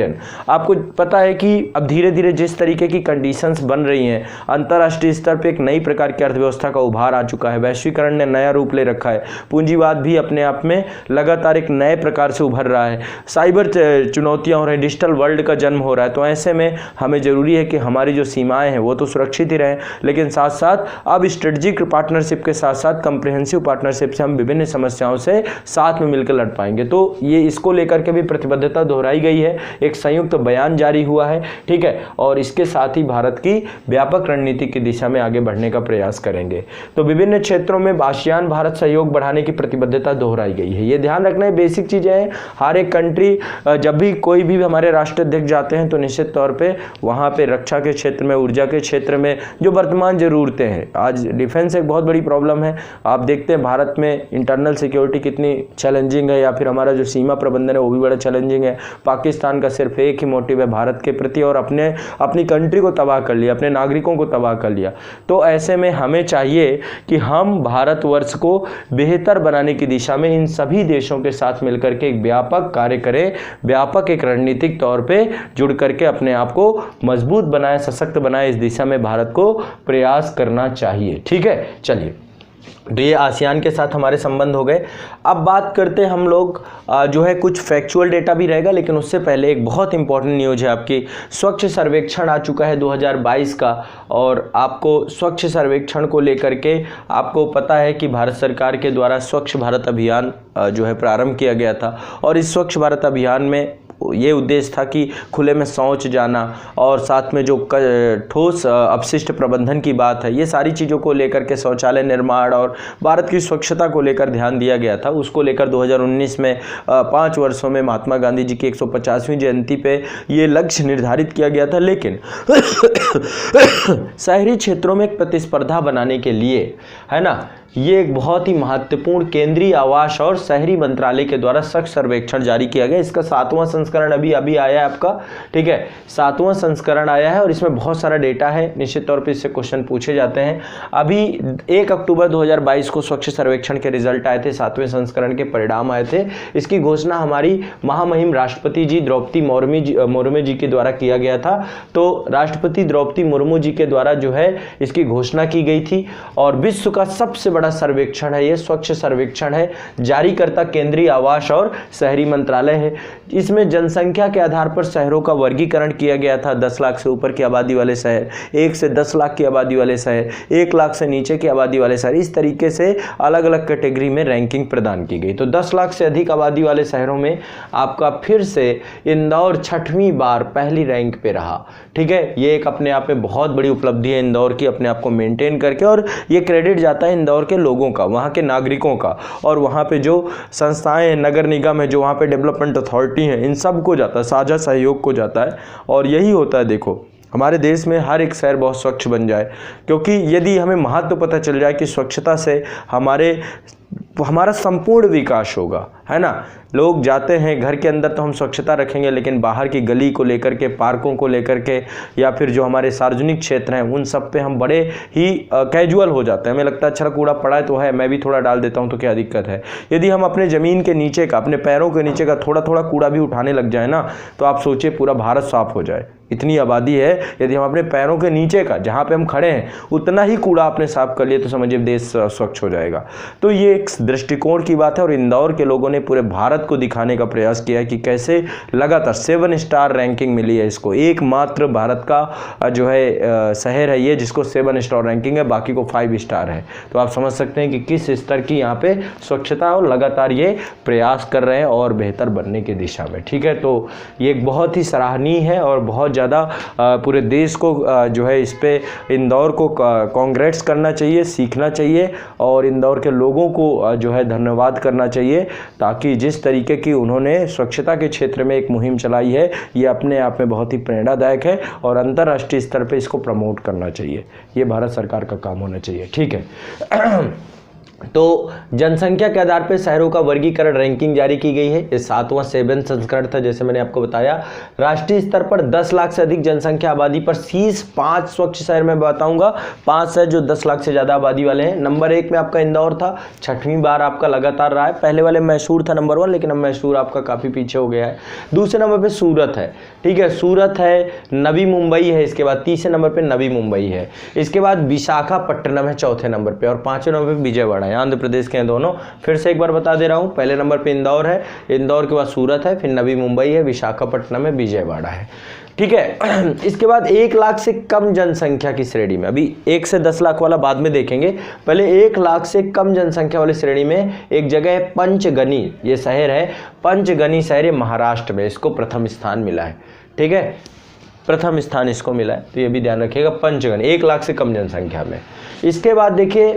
आपको पता है कि अब धीरे धीरे जिस तरीके की कंडीशंस बन रही हैं, अंतर्राष्ट्रीय स्तर पर एक नई प्रकार की अर्थव्यवस्था का उभार आ चुका है, वैश्वीकरण ने नया रूप ले रखा है, पूंजीवाद भी अपने आप में लगातार एक नए प्रकार से उभर रहा है, साइबर चुनौतियां हो रही हैं, डिजिटल वर्ल्ड का जन्म हो रहा है। तो ऐसे में हमें जरूरी है कि हमारी जो सीमाएं हैं वो तो सुरक्षित ही रहें, लेकिन साथ साथ अब स्ट्रेटेजिक पार्टनरशिप के साथ साथ कम्प्रिहेंसिव पार्टनरशिप से हम विभिन्न समस्याओं से साथ में मिलकर लड़ पाएंगे। तो ये इसको लेकर के भी प्रतिबद्धता दोहराई गई है, एक संयुक्त बयान जारी हुआ है। ठीक है, और इसके साथ ही भारत की व्यापक रणनीति की दिशा में आगे बढ़ने का प्रयास करेंगे। तो विभिन्न क्षेत्रों में आसियान भारत सहयोग बढ़ाने की प्रतिबद्धता दोहराई गई है। ये ध्यान रखना है, बेसिक चीजें हैं। हर एक कंट्री जब भी कोई भी हमारे राष्ट्राध्यक्ष जाते हैं तो निश्चित तौर पे वहाँ पे रक्षा के क्षेत्र में, ऊर्जा के क्षेत्र में जो वर्तमान जरूरतें हैं, आज डिफेंस एक बहुत बड़ी प्रॉब्लम है। आप देखते हैं भारत में इंटरनल सिक्योरिटी कितनी चैलेंजिंग है, या फिर हमारा जो सीमा प्रबंधन है वो भी बड़ा चैलेंजिंग है। पाकिस्तान का सिर्फ एक ही मोटिव है भारत के प्रति, और अपनी कंट्री को तबाह कर लिया, अपने नागरिकों को तबाह कर लिया। तो ऐसे में हमें चाहिए कि हम भारतवर्ष को बेहतर बनाने की दिशा में इन सभी देशों के साथ मिलकर के एक व्यापक कार्य करें, व्यापक एक रणनीतिक तौर पे जुड़ करके अपने आप को मजबूत बनाए, सशक्त बनाए। इस दिशा में भारत को प्रयास करना चाहिए। ठीक है, चलिए, तो ये आसियान के साथ हमारे संबंध हो गए। अब बात करते हैं हम लोग जो है कुछ फैक्चुअल डेटा भी रहेगा, लेकिन उससे पहले एक बहुत इंपॉर्टेंट न्यूज़ है। आपकी स्वच्छ सर्वेक्षण आ चुका है 2022 का, और आपको स्वच्छ सर्वेक्षण को लेकर के आपको पता है कि भारत सरकार के द्वारा स्वच्छ भारत अभियान जो है प्रारंभ किया गया था, और इस स्वच्छ भारत अभियान में ये उद्देश्य था कि खुले में शौच जाना और साथ में जो ठोस अपशिष्ट प्रबंधन की बात है, ये सारी चीज़ों को लेकर के शौचालय निर्माण और भारत की स्वच्छता को लेकर ध्यान दिया गया था। उसको लेकर 2019 में 5 वर्षों में महात्मा गांधी जी की 150वीं जयंती पे ये लक्ष्य निर्धारित किया गया था। लेकिन शहरी क्षेत्रों में एक प्रतिस्पर्धा बनाने के लिए, है ना, ये एक बहुत ही महत्वपूर्ण केंद्रीय आवास और शहरी मंत्रालय के द्वारा स्वच्छ सर्वेक्षण जारी किया गया। इसका 7वां संस्करण अभी आया है आपका, ठीक है, 7वां संस्करण आया है और इसमें बहुत सारा डेटा है। निश्चित तौर पे इससे क्वेश्चन पूछे जाते हैं। अभी 1 अक्टूबर 2022 को स्वच्छ सर्वेक्षण के रिजल्ट आए थे, 7वें संस्करण के परिणाम आए थे। इसकी घोषणा हमारी महामहिम राष्ट्रपति जी द्रौपदी मुर्मू जी के द्वारा किया गया था। तो राष्ट्रपति द्रौपदी मुर्मू जी के द्वारा जो है इसकी घोषणा की गई थी और विश्व का सबसे बड़ा सर्वेक्षण है ये, स्वच्छ सर्वेक्षण है। जारीकर्ता केंद्रीय आवास और शहरी मंत्रालय है। इसमें जनसंख्या के आधार पर शहरों का वर्गीकरण किया गया था। 10 लाख से ऊपर की आबादी वाले शहर, 1 से 10 लाख की आबादी वाले शहर, 1 लाख से नीचे की आबादी वाले शहर, इस तरीके से अलग अलग कैटेगरी में रैंकिंग प्रदान की गई। तो 10 लाख से अधिक आबादी वाले शहरों में आपका फिर से इंदौर 6वीं बार पहली रैंक पे रहा, ठीक है। ये एक अपने आप में बहुत बड़ी उपलब्धि है इंदौर की, अपने आप को मेंटेन करके, और ये क्रेडिट जाता है इंदौर के लोगों का, वहाँ के नागरिकों का, और वहाँ पे जो संस्थाएं हैं, नगर निगम है, जो वहाँ पे डेवलपमेंट अथॉरिटी है, इन सब को जाता है, साझा सहयोग को जाता है। और यही होता है, देखो हमारे देश में हर एक शहर बहुत स्वच्छ बन जाए, क्योंकि यदि हमें महत्व पता चल जाए कि स्वच्छता से हमारा संपूर्ण विकास होगा, है ना। लोग जाते हैं घर के अंदर तो हम स्वच्छता रखेंगे, लेकिन बाहर की गली को लेकर के, पार्कों को लेकर के, या फिर जो हमारे सार्वजनिक क्षेत्र हैं उन सब पे हम बड़े ही कैजुअल हो जाते हैं। हमें लगता है अच्छा कूड़ा पड़ा है तो है, मैं भी थोड़ा डाल देता हूँ तो क्या दिक्कत है। यदि हम अपने ज़मीन के नीचे का, अपने पैरों के नीचे का थोड़ा थोड़ा कूड़ा भी उठाने लग जाए ना, तो आप सोचिए पूरा भारत साफ हो जाए। इतनी आबादी है, यदि हम अपने पैरों के नीचे का, जहाँ पे हम खड़े हैं, उतना ही कूड़ा आपने साफ कर लिया तो समझिए देश स्वच्छ हो जाएगा। तो ये एक दृष्टिकोण की बात है और इंदौर के लोगों ने पूरे भारत को दिखाने का प्रयास किया है कि कैसे लगातार 7 स्टार रैंकिंग मिली है इसको। एकमात्र भारत का जो है शहर है ये जिसको 7 स्टार रैंकिंग है, बाकी को 5 स्टार है। तो आप समझ सकते हैं कि किस स्तर की यहाँ पे स्वच्छता, और लगातार ये प्रयास कर रहे हैं और बेहतर बनने की दिशा में, ठीक है। तो ये एक बहुत ही सराहनीय है और बहुत ज़्यादा पूरे देश को जो है इस पे इंदौर को कांग्रेट्स करना चाहिए, सीखना चाहिए, और इंदौर के लोगों को जो है धन्यवाद करना चाहिए, ताकि जिस तरीके की उन्होंने स्वच्छता के क्षेत्र में एक मुहिम चलाई है, ये अपने आप में बहुत ही प्रेरणादायक है और अंतर्राष्ट्रीय स्तर पे इसको प्रमोट करना चाहिए। ये भारत सरकार का काम होना चाहिए, ठीक है। तो जनसंख्या के आधार पर शहरों का वर्गीकरण रैंकिंग जारी की गई है। ये 7वां संस्करण था, जैसे मैंने आपको बताया। राष्ट्रीय स्तर पर 10 लाख से अधिक जनसंख्या आबादी पर शीर्ष 5 स्वच्छ शहर में बताऊंगा। 5 शहर जो 10 लाख से ज़्यादा आबादी वाले हैं। नंबर 1 में आपका इंदौर था, 6वीं बार आपका लगातार रहा है। पहले वाले मैसूर था नंबर 1, लेकिन अब मैसूर आपका काफ़ी पीछे हो गया है। दूसरे नंबर पर सूरत है, ठीक है, सूरत है। नवी मुंबई है इसके बाद, तीसरे नंबर पर नवी मुंबई है। इसके बाद विशाखापट्टनम है चौथे नंबर पर, और 5वें नंबर पर विजयवाड़ा, आंध्र प्रदेश के हैं दोनों। फिर से एक बार बता दे रहा हूं, पहले नंबर पे इंदौर है, इंदौर के बाद सूरत है, फिर नवी मुंबई है, विशाखापट्टनम है, विजयवाड़ा है, ठीक है। इसके बाद 1 लाख से कम जनसंख्या की श्रेणी में, अभी 1 से 10 लाख वाला बाद में देखेंगे, पहले 1 लाख से कम जनसंख्या वाली श्रेणी में एक जगह है पंचगनी, ये शहर है पंचगनी शहर, महाराष्ट्र में, इसको प्रथम स्थान मिला है, ठीक है, प्रथम स्थान इसको मिला है। तो ये भी ध्यान रखिएगा, पंचगनी 1 लाख से कम जनसंख्या में। इसके बाद देखिए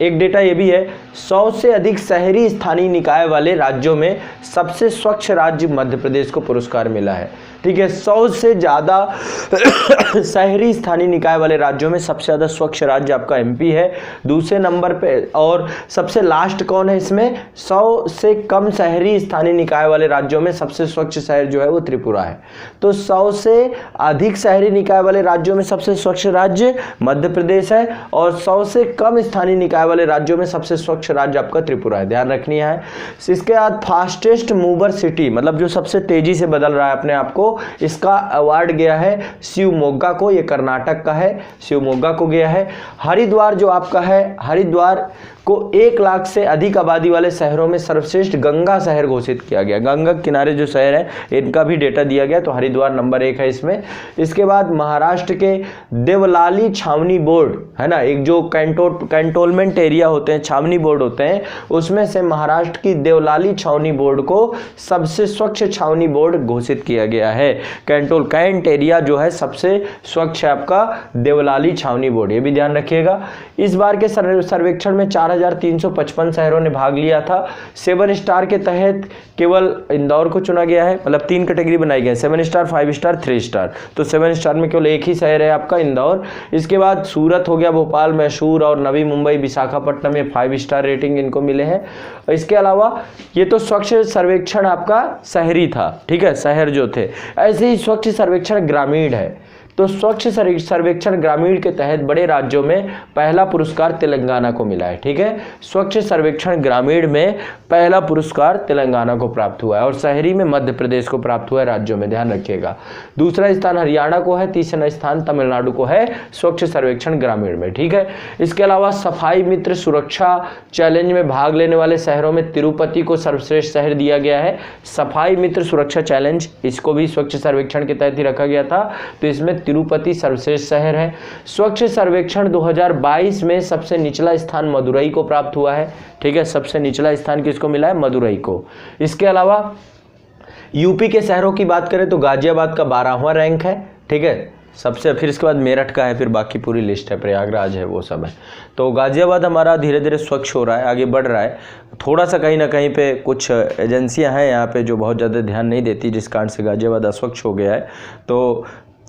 एक डेटा ये भी है, 100 से अधिक शहरी स्थानीय निकाय वाले राज्यों में सबसे स्वच्छ राज्य मध्य प्रदेश को पुरस्कार मिला है, ठीक है। 100 से ज़्यादा शहरी स्थानीय निकाय वाले राज्यों में सबसे ज़्यादा स्वच्छ राज्य आपका एमपी है, दूसरे नंबर पे। और सबसे लास्ट कौन है इसमें, 100 से कम शहरी स्थानीय निकाय वाले राज्यों में सबसे स्वच्छ शहर जो है वो त्रिपुरा है। तो 100 से अधिक शहरी निकाय वाले राज्यों में सबसे स्वच्छ राज्य मध्य प्रदेश है, और 100 से कम स्थानीय निकाय वाले राज्यों में सबसे स्वच्छ राज्य आपका त्रिपुरा है, ध्यान रखनी है। इसके बाद फास्टेस्ट मूवर सिटी, मतलब जो सबसे तेजी से बदल रहा है अपने आप को, इसका अवार्ड गया है शिवमोगा को, ये कर्नाटक का है, शिवमोगा को गया है। हरिद्वार जो आपका है, हरिद्वार को 1 लाख से अधिक आबादी वाले शहरों में सर्वश्रेष्ठ गंगा शहर घोषित किया गया। गंगा किनारे जो शहर है इनका भी डेटा दिया गया, तो हरिद्वार नंबर 1 है इसमें। इसके बाद महाराष्ट्र के देवलाली छावनी बोर्ड है ना, एक जो कैंटोनमेंट एरिया होते हैं, छावनी बोर्ड होते हैं, उसमें से महाराष्ट्र की देवलाली छावनी बोर्ड को सबसे स्वच्छ छावनी बोर्ड घोषित किया गया है। कैंट एरिया जो है सबसे स्वच्छ है आपका देवलाली छावनी बोर्ड, ये भी ध्यान रखिएगा। इस बार के सर्वेक्षण में 4355 शहरों ने भाग लिया था। 7 स्टार के तहत केवल इंदौर को चुना गया है, मतलब 3 कैटेगरी बनाई गई है, 7 स्टार, 5 स्टार, 3 स्टार। तो 7 स्टार में केवल एक ही शहर है आपका इंदौर। इसके बाद सूरत हो गया, भोपाल, मैसूर और नवी मुंबई, विशाखापट्टनम में 5 स्टार रेटिंग इनको मिले हैं। इसके अलावा ये तो स्वच्छ सर्वेक्षण आपका शहरी था, ठीक है, शहर जो थे। ऐसे ही स्वच्छ सर्वेक्षण ग्रामीण है, तो स्वच्छ सर्वेक्षण ग्रामीण के तहत बड़े राज्यों में पहला पुरस्कार तेलंगाना को मिला है, ठीक है। स्वच्छ सर्वेक्षण ग्रामीण में पहला पुरस्कार तेलंगाना को प्राप्त हुआ है और शहरी में मध्य प्रदेश को प्राप्त हुआ है राज्यों में, ध्यान रखिएगा। दूसरा स्थान हरियाणा को है, तीसरा स्थान तमिलनाडु को है स्वच्छ सर्वेक्षण ग्रामीण में, ठीक है। इसके अलावा सफाई मित्र सुरक्षा चैलेंज में भाग लेने वाले शहरों में तिरुपति को सर्वश्रेष्ठ शहर दिया गया है। सफाई मित्र सुरक्षा चैलेंज इसको भी स्वच्छ सर्वेक्षण के तहत ही रखा गया था, तो इसमें तिरुपति सर्वश्रेष्ठ शहर है। स्वच्छ सर्वेक्षण 2022 में सबसे निचला स्थान मदुरई को प्राप्त हुआ है, ठीक है, सबसे निचला स्थान किसको मिला है, मदुरई को। इसके अलावा यूपी के शहरों की बात करें तो गाजियाबाद का 12वां रैंक है, ठीक है, सबसे। फिर इसके बाद मेरठ का है, फिर बाकी पूरी लिस्ट है, प्रयागराज है, वो सब है। तो गाजियाबाद हमारा धीरे धीरे स्वच्छ हो रहा है, आगे बढ़ रहा है। थोड़ा सा कहीं ना कहीं पे कुछ एजेंसियां हैं यहाँ पे जो बहुत ज़्यादा ध्यान नहीं देती, जिस कारण से गाजियाबाद अस्वच्छ हो गया है। तो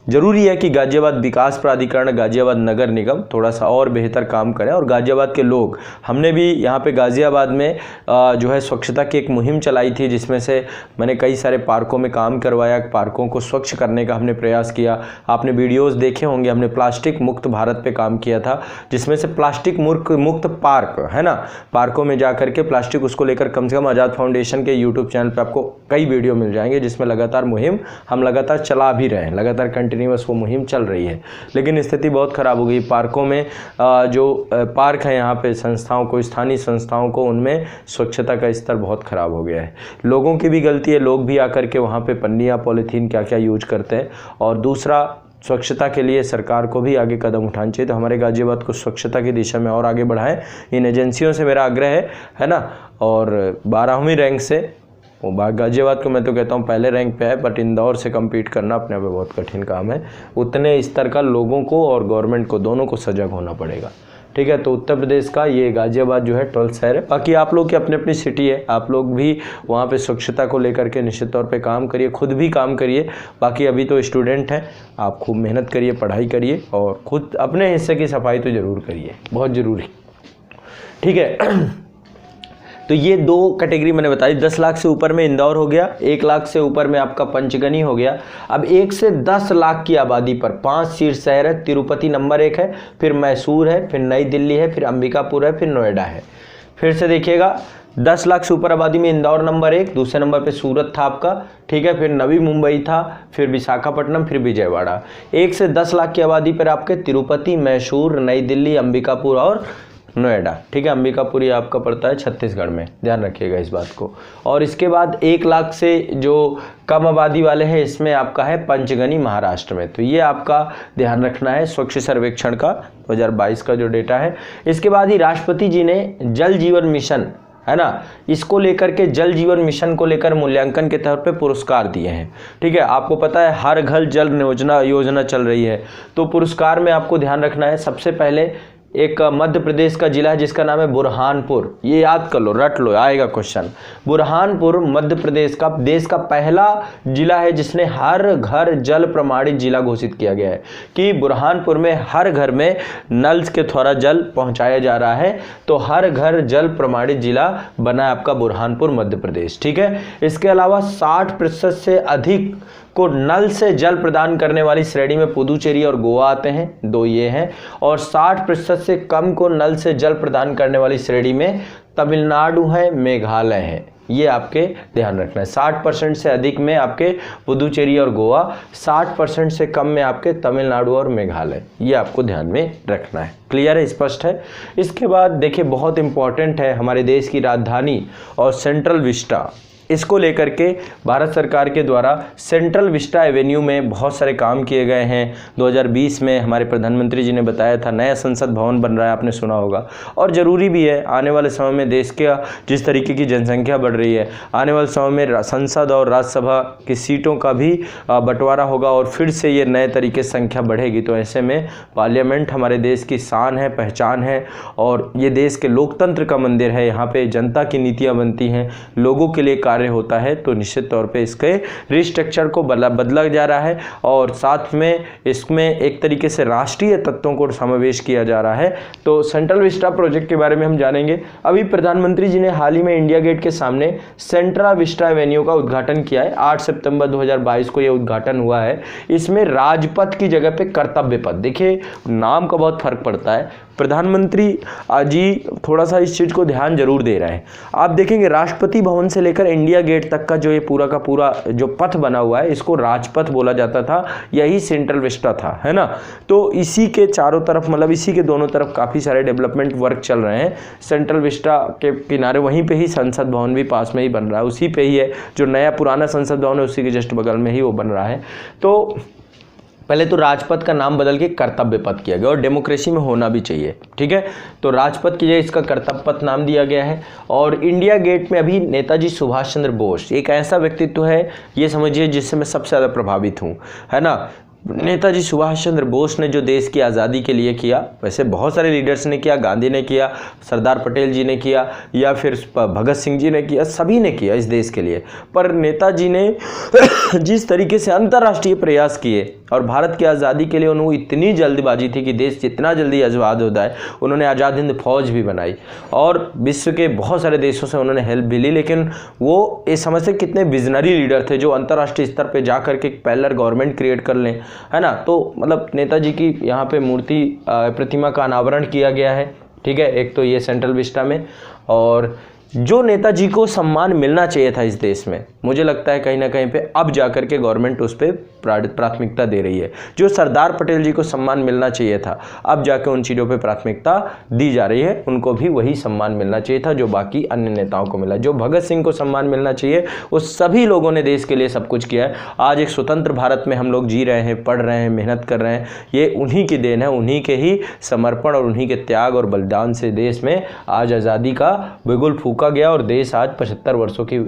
जरूरी है कि गाजियाबाद विकास प्राधिकरण, गाजियाबाद नगर निगम थोड़ा सा और बेहतर काम करें। और गाजियाबाद के लोग, हमने भी यहाँ पे गाजियाबाद में जो है स्वच्छता की एक मुहिम चलाई थी, जिसमें से मैंने कई सारे पार्कों में काम करवाया, पार्कों को स्वच्छ करने का हमने प्रयास किया। आपने वीडियोस देखे होंगे, हमने प्लास्टिक मुक्त भारत पे काम किया था, जिसमें से प्लास्टिक मुक्त पार्क है ना, पार्कों में जा करके प्लास्टिक उसको लेकर कम से कम आज़ाद फाउंडेशन के यूट्यूब चैनल पर आपको कई वीडियो मिल जाएंगे, जिसमें लगातार मुहिम हम लगातार चला भी रहे हैं, लगातार कंटिन्यूअस वो मुहिम चल रही है। लेकिन स्थिति बहुत ख़राब हो गई पार्कों में। जो पार्क है यहाँ पे संस्थाओं को, स्थानीय संस्थाओं को, उनमें स्वच्छता का स्तर बहुत ख़राब हो गया है। लोगों की भी गलती है, लोग भी आकर के वहाँ पे पन्नियाँ, पॉलीथीन क्या क्या यूज करते हैं। और दूसरा, स्वच्छता के लिए सरकार को भी आगे कदम उठाना चाहिए। तो हमारे गाजियाबाद को स्वच्छता की दिशा में और आगे बढ़ाएं, इन एजेंसियों से मेरा आग्रह है ना। और 12वीं रैंक से वो गाजियाबाद को मैं तो कहता हूँ पहले रैंक पे है, बट इंदौर से कम्पीट करना अपने आप में बहुत कठिन काम है। उतने स्तर का लोगों को और गवर्नमेंट को, दोनों को सजग होना पड़ेगा, ठीक है। तो उत्तर प्रदेश का ये गाजियाबाद जो है 12th शहर है। बाकी आप लोग की अपनी अपनी सिटी है, आप लोग भी वहाँ पे स्वच्छता को लेकर के निश्चित तौर पे काम करिए, खुद भी काम करिए। बाकी अभी तो स्टूडेंट हैं, आप खूब मेहनत करिए, पढ़ाई करिए और खुद अपने हिस्से की सफाई तो ज़रूर करिए, बहुत ज़रूरी, ठीक है। तो ये 2 कैटेगरी मैंने बताई। 10 लाख से ऊपर में इंदौर हो गया, 1 लाख से ऊपर में आपका पंचगनी हो गया। अब 1 से 10 लाख की आबादी पर 5 शीर्ष शहर है। तिरुपति नंबर 1 है, फिर मैसूर है, फिर नई दिल्ली है, फिर अंबिकापुर है, फिर नोएडा है। फिर से देखिएगा, 10 लाख से ऊपर आबादी में इंदौर नंबर 1, दूसरे नंबर पे सूरत था आपका, ठीक है, फिर नवी मुंबई था, फिर विशाखापट्टनम, फिर विजयवाड़ा। 1 से 10 लाख की आबादी पर आपके तिरुपति, मैसूर, नई दिल्ली, अंबिकापुर और नोएडा, ठीक है। अंबिकापुर ये आपका पड़ता है छत्तीसगढ़ में, ध्यान रखिएगा इस बात को। और इसके बाद 1 लाख से जो कम आबादी वाले हैं, इसमें आपका है पंचगनी महाराष्ट्र में। तो ये आपका ध्यान रखना है स्वच्छ सर्वेक्षण का 2022 का जो डेटा है। इसके बाद ही राष्ट्रपति जी ने जल जीवन मिशन है ना, इसको लेकर के, जल जीवन मिशन को लेकर मूल्यांकन के तौर पे पुरस्कार दिए हैं, ठीक है। आपको पता है हर घर जल योजना चल रही है, तो पुरस्कार में आपको ध्यान रखना है। सबसे पहले एक मध्य प्रदेश का जिला है जिसका नाम है बुरहानपुर, ये याद कर लो, रट लो, आएगा क्वेश्चन। बुरहानपुर मध्य प्रदेश का, देश का पहला जिला है जिसने हर घर जल प्रमाणित जिला घोषित किया गया है, कि बुरहानपुर में हर घर में नल के द्वारा जल पहुंचाया जा रहा है। तो हर घर जल प्रमाणित जिला बना है आपका बुरहानपुर मध्य प्रदेश, ठीक है। इसके अलावा 60% से अधिक को नल से जल प्रदान करने वाली श्रेणी में पुदुचेरी और गोवा आते हैं, 2 ये हैं। और 60% से कम को नल से जल प्रदान करने वाली श्रेणी में तमिलनाडु है, मेघालय है। ये आपके ध्यान रखना है। 60% से अधिक में आपके पुदुचेरी और गोवा, 60% से कम में आपके तमिलनाडु और मेघालय, ये आपको ध्यान में रखना है। क्लियर है, स्पष्ट है। इसके बाद देखिए बहुत इंपॉर्टेंट है हमारे देश की राजधानी और सेंट्रल विस्टा, इसको लेकर के भारत सरकार के द्वारा सेंट्रल विस्टा एवेन्यू में बहुत सारे काम किए गए हैं। 2020 में हमारे प्रधानमंत्री जी ने बताया था नया संसद भवन बन रहा है, आपने सुना होगा, और ज़रूरी भी है। आने वाले समय में देश के जिस तरीके की जनसंख्या बढ़ रही है, आने वाले समय में संसद और राज्यसभा की सीटों का भी बंटवारा होगा और फिर से ये नए तरीके से संख्या बढ़ेगी। तो ऐसे में पार्लियामेंट हमारे देश की शान है, पहचान है, और ये देश के लोकतंत्र का मंदिर है। यहाँ पे जनता की नीतियाँ बनती हैं, लोगों के लिए कार्य होता है। तो निश्चित तौर पे इसके रिस्ट्रक्चर को बदला जा रहा है और साथ में इसमें एक तरीके से राष्ट्रीय तत्वों को समावेश किया जा रहा है। तो सेंट्रल विस्टा प्रोजेक्ट के बारे में हम जानेंगे। अभी प्रधानमंत्री जी ने हाल ही में इंडिया गेट के सामने सेंट्रल विस्टा एवेन्यू का उद्घाटन किया है। 8 सितंबर 2022 को यह उद्घाटन हुआ है। इसमें राजपथ की जगह पे कर्तव्य पथ, देखिए नाम का बहुत फर्क पड़ता है। प्रधानमंत्री जी थोड़ा सा इस चीज़ को ध्यान जरूर दे रहे हैं। आप देखेंगे राष्ट्रपति भवन से लेकर इंडिया गेट तक का जो ये पूरा का पूरा जो पथ बना हुआ है, इसको राजपथ बोला जाता था, यही सेंट्रल विस्टा था, है ना। तो इसी के चारों तरफ, मतलब इसी के दोनों तरफ काफ़ी सारे डेवलपमेंट वर्क चल रहे हैं। सेंट्रल विस्टा के किनारे वहीं पे ही संसद भवन भी पास में ही बन रहा है, उसी पे ही है। जो नया पुराना संसद भवन है उसी के जस्ट बगल में ही वो बन रहा है। तो पहले तो राजपथ का नाम बदल के कर्तव्य पथ किया गया, और डेमोक्रेसी में होना भी चाहिए, ठीक है। तो राजपथ की जगह इसका कर्तव्य पथ नाम दिया गया है। और इंडिया गेट में अभी नेताजी सुभाष चंद्र बोस एक ऐसा व्यक्तित्व है, ये समझिए जिससे मैं सबसे ज़्यादा प्रभावित हूँ, है ना। नेताजी सुभाष चंद्र बोस ने जो देश की आज़ादी के लिए किया, वैसे बहुत सारे लीडर्स ने किया, गांधी ने किया, सरदार पटेल जी ने किया, या फिर भगत सिंह जी ने किया, सभी ने किया इस देश के लिए। पर नेताजी ने जिस तरीके से अंतर्राष्ट्रीय प्रयास किए और भारत की आज़ादी के लिए उन्होंने इतनी जल्दबाजी थी कि देश जितना जल्दी आज़ाद होता है, उन्होंने आज़ाद हिंद फौज भी बनाई और विश्व के बहुत सारे देशों से उन्होंने हेल्प भी ली। लेकिन वो ये समझते कितने विजनरी लीडर थे जो अंतर्राष्ट्रीय स्तर पे जा करके एक पैरेलल गवर्नमेंट क्रिएट कर लें, है ना। तो मतलब नेताजी की यहाँ पे मूर्ति प्रतिमा का अनावरण किया गया है, ठीक है। एक तो ये सेंट्रल विस्टा में, और जो नेताजी को सम्मान मिलना चाहिए था इस देश में, मुझे लगता है कहीं ना कहीं पे अब जाकर के गवर्नमेंट उस पर प्राथमिकता दे रही है। जो सरदार पटेल जी को सम्मान मिलना चाहिए था, अब जाके उन चीज़ों पे प्राथमिकता दी जा रही है। उनको भी वही सम्मान मिलना चाहिए था जो बाकी अन्य नेताओं को मिला। जो भगत सिंह को सम्मान मिलना चाहिए, वो सभी लोगों ने देश के लिए सब कुछ किया है। आज एक स्वतंत्र भारत में हम लोग जी रहे हैं, पढ़ रहे हैं, मेहनत कर रहे हैं, ये उन्हीं की देन है, उन्हीं के ही समर्पण और उन्हीं के त्याग और बलिदान से देश में आज आज़ादी का बिगुल फूका गया और देश आज 75 वर्षों की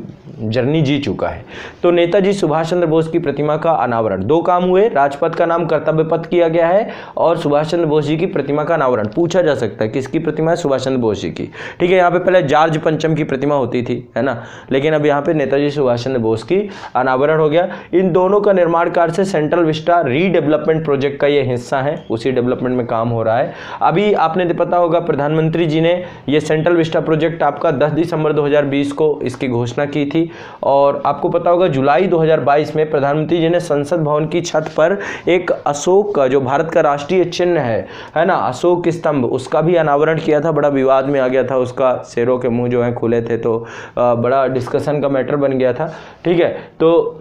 जर्नी जी चुका है। तो नेताजी सुभाष चंद्र बोस की प्रतिमा का अनावरण, दो काम हुए, राजपथ का नाम कर्तव्य पथ किया गया है और सुभाष चंद्र बोस जी की प्रतिमा का अनावरण। पूछा जा सकता है किसकी प्रतिमा है? सुभाष चंद्र बोस जी की, ठीक है। यहाँ पे पहले जॉर्ज पंचम की प्रतिमा होती थी, है ना, लेकिन अब यहाँ पे नेताजी सुभाष चंद्र बोस की अनावरण हो गया। इन दोनों का निर्माण कार्य से सेंट्रल विस्टा रीडेवलपमेंट प्रोजेक्ट का ये हिस्सा है, उसी डेवलपमेंट में काम हो रहा है। अभी आपने पता होगा प्रधानमंत्री जी ने ये सेंट्रल विस्टा प्रोजेक्ट आपका 10 दिसंबर 2020 को इसकी घोषणा की थी, और आपको पता होगा जुलाई 2022 में प्रधानमंत्री जी ने संसद भवन की छत पर एक अशोक का, जो भारत का राष्ट्रीय चिन्ह है ना, अशोक स्तंभ, उसका भी अनावरण किया था। बड़ा विवाद में आ गया था, उसका शेरों के मुंह जो है खुले थे, तो बड़ा डिस्कशन का मैटर बन गया था, ठीक है। तो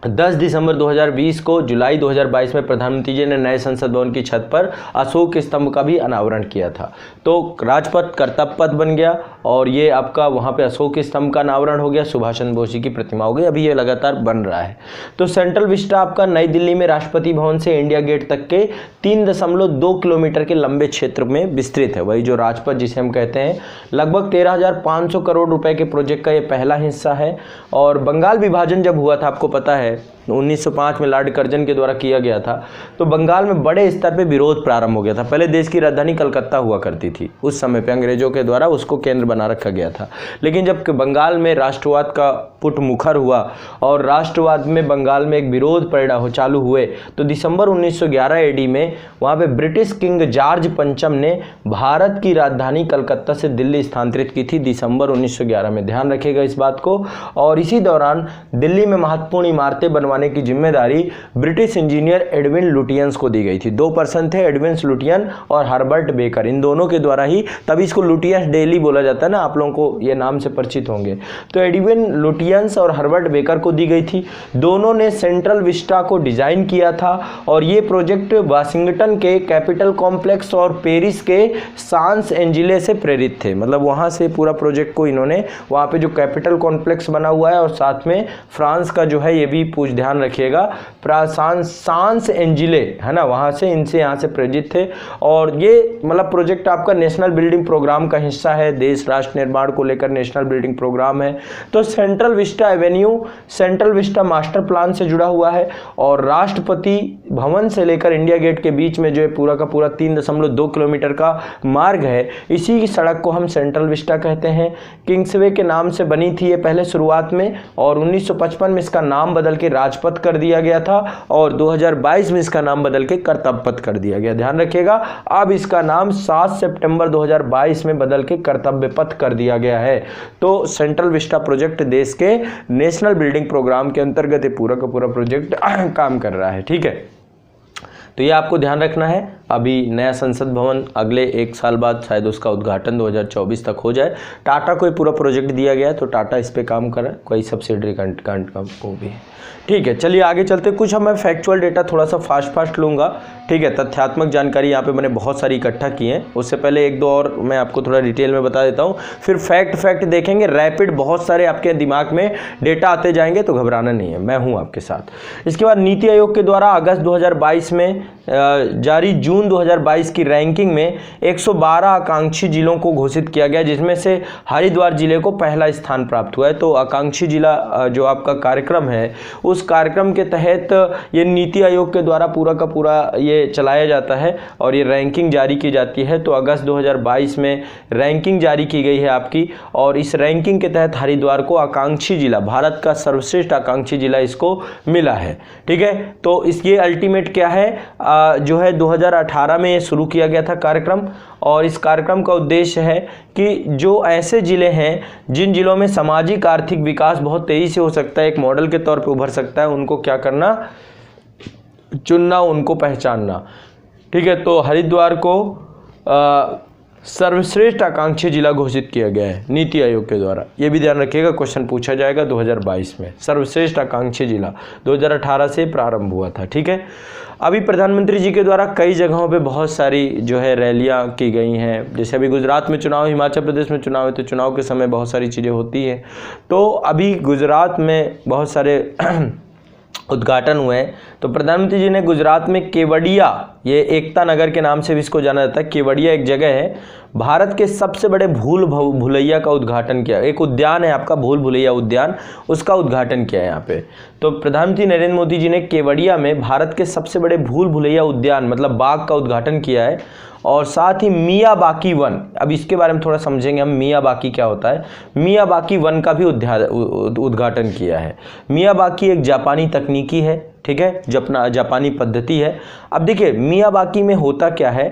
10 दिसंबर 2020 को जुलाई 2022 में प्रधानमंत्री जी ने नए संसद भवन की छत पर अशोक स्तंभ का भी अनावरण किया था। तो राजपथ कर्तव्य पथ बन गया और ये आपका वहाँ पे अशोक स्तंभ का अनावरण हो गया, सुभाष चंद्र बोस जी की प्रतिमा हो गई। अभी ये लगातार बन रहा है। तो सेंट्रल विस्टा आपका नई दिल्ली में राष्ट्रपति भवन से इंडिया गेट तक के 3.2 किलोमीटर के लंबे क्षेत्र में विस्तृत है। वही जो राजपथ जिसे हम कहते हैं, लगभग 13,500 करोड़ रुपए के प्रोजेक्ट का ये पहला हिस्सा है। और बंगाल विभाजन जब हुआ था, आपको पता है 1905 में लॉर्ड कर्जन के द्वारा किया गया था, तो बंगाल में बड़े स्तर पे विरोध प्रारंभ हो गया था। पहले देश की राजधानी कलकत्ता हुआ करती थी, उस समय पे अंग्रेजों के द्वारा उसको केंद्र बना रखा गया था। लेकिन जब बंगाल में राष्ट्रवाद का पुट मुखर हुआ और राष्ट्रवाद में बंगाल में एक विरोध परिणाम चालू हुए, तो दिसंबर 1911 एडी में वहाँ पे ब्रिटिश किंग जॉर्ज पंचम ने भारत की राजधानी कलकत्ता से दिल्ली स्थानांतरित की थी दिसंबर 1911 में। ध्यान रखिएगा इस बात को। और इसी दौरान दिल्ली में महत्वपूर्ण इमारतें बनवाने बनवाने की जिम्मेदारी ब्रिटिश इंजीनियर एडविन लुटियंस को दी गई थी। 2 पर्सन थे, एडविन लुटियन और हर्बर्ट बेकर, इन दोनों के द्वारा ही, तभी इसको लुटियंस डेली बोला जाता है ना, आप लोगों को ये नाम से परिचित होंगे। तो एडविन लुटियंस और हर्बर्ट बेकर को दी गई थी। दोनों ने सेंट्रल विस्टा को डिजाइन किया था और ये प्रोजेक्ट वाशिंगटन के कैपिटल कॉम्प्लेक्स और पेरिस के सांस एंजिले से प्रेरित थे। मतलब वहाँ से पूरा प्रोजेक्ट को इन्होंने, वहाँ पे जो कैपिटल कॉम्प्लेक्स बना हुआ है और साथ में फ्रांस का जो है, ये भी पूछ ध्यान रखिएगा, सांस एंजिले है ना, वहाँ से इनसे यहाँ से प्रेरित थे। और ये मतलब प्रोजेक्ट आपका नेशनल बिल्डिंग प्रोग्राम का हिस्सा है, देश राष्ट्र निर्माण को लेकर नेशनल बिल्डिंग प्रोग्राम है। तो central Vista Avenue central Vista master plan से जुड़ा हुआ है और राष्ट्रपति भवन से लेकर इंडिया गेट के बीच में जो है पूरा का पूरा 3.2 किलोमीटर का मार्ग है, इसी की सड़क को हम सेंट्रल विस्टा कहते हैं। किंग्सवे के नाम से बनी थी ये पहले शुरुआत में, और 1955 में इसका नाम बदल के राजपथ कर दिया गया था और 2022 में इसका नाम बदल के कर्तव्य पथ कर दिया गया। ध्यान रखिएगा, अब इसका नाम 7 सितंबर 2022 में बदल के कर्तव्य पथ कर दिया गया है। तो सेंट्रल विस्टा प्रोजेक्ट देश के नेशनल बिल्डिंग प्रोग्राम के अंतर्गत ये पूरा का पूरा प्रोजेक्ट काम कर रहा है। ठीक है, तो ये आपको ध्यान रखना है। अभी नया संसद भवन अगले 1 साल बाद शायद उसका उद्घाटन 2024 तक हो जाए। टाटा को ये पूरा प्रोजेक्ट दिया गया है, तो टाटा इस पे काम कर रहा है, कोई सब्सिडरी वो भी है। ठीक है, चलिए आगे चलते। कुछ मैं फैक्चुअल डेटा थोड़ा सा फास्ट लूँगा। ठीक है, तथ्यात्मक जानकारी यहाँ पे मैंने बहुत सारी इकट्ठा की है। उससे पहले 1-2 और मैं आपको थोड़ा डिटेल में बता देता हूँ, फिर फैक्ट देखेंगे। रैपिड बहुत सारे आपके दिमाग में डेटा आते जाएंगे, तो घबराना नहीं है, मैं हूँ आपके साथ। इसके बाद नीति आयोग के द्वारा अगस्त 2022 में जारी जून 2022 की रैंकिंग में 112 आकांक्षी जिलों को घोषित किया गया, जिसमें से हरिद्वार जिले को पहला स्थान प्राप्त हुआ है। तो आकांक्षी जिला जो आपका कार्यक्रम है, उस कार्यक्रम के तहत ये नीति आयोग के द्वारा पूरा का पूरा ये चलाया जाता है और ये रैंकिंग जारी की जाती है। तो अगस्त 2022 में रैंकिंग जारी की गई है आपकी, और इस रैंकिंग के तहत हरिद्वार को आकांक्षी जिला, भारत का सर्वश्रेष्ठ आकांक्षी जिला इसको मिला है। ठीक है, तो इसके अल्टीमेट क्या है, जो है 2018 में ये शुरू किया गया था कार्यक्रम, और इस कार्यक्रम का उद्देश्य है कि जो ऐसे ज़िले हैं जिन जिलों में सामाजिक आर्थिक विकास बहुत तेज़ी से हो सकता है, एक मॉडल के तौर पे उभर सकता है, उनको क्या करना, चुनना, उनको पहचानना। ठीक है, तो हरिद्वार को सर्वश्रेष्ठ आकांक्षी जिला घोषित किया गया है नीति आयोग के द्वारा। ये भी ध्यान रखिएगा, क्वेश्चन पूछा जाएगा 2022 में। सर्वश्रेष्ठ आकांक्षी जिला 2018 से प्रारंभ हुआ था। ठीक है, अभी प्रधानमंत्री जी के द्वारा कई जगहों पे बहुत सारी जो है रैलियां की गई हैं। जैसे अभी गुजरात में चुनाव, हिमाचल प्रदेश में चुनाव है, तो चुनाव के समय बहुत सारी चीज़ें होती हैं। तो अभी गुजरात में बहुत सारे उद्घाटन हुए हैं। तो प्रधानमंत्री जी ने गुजरात में केवड़िया, ये एकता नगर के नाम से भी इसको जाना जाता है, केवड़िया एक जगह है, भारत के सबसे बड़े भूल भुलैया का उद्घाटन किया। एक उद्यान है आपका भूल भुलैया उद्यान, उसका उद्घाटन किया है यहाँ पे। तो प्रधानमंत्री नरेंद्र मोदी जी ने केवड़िया में भारत के सबसे बड़े भूल भुलैया उद्यान मतलब बाग का उद्घाटन किया है, और साथ ही मियावाकी वन, अब इसके बारे में थोड़ा समझेंगे हम, मियावाकी क्या होता है। मियावाकी वन का भी उद्घाटन किया है। मियावाकी एक जापानी तकनीकी है, ठीक है, जापानी पद्धति है। अब देखिए मियावाकी में होता क्या है,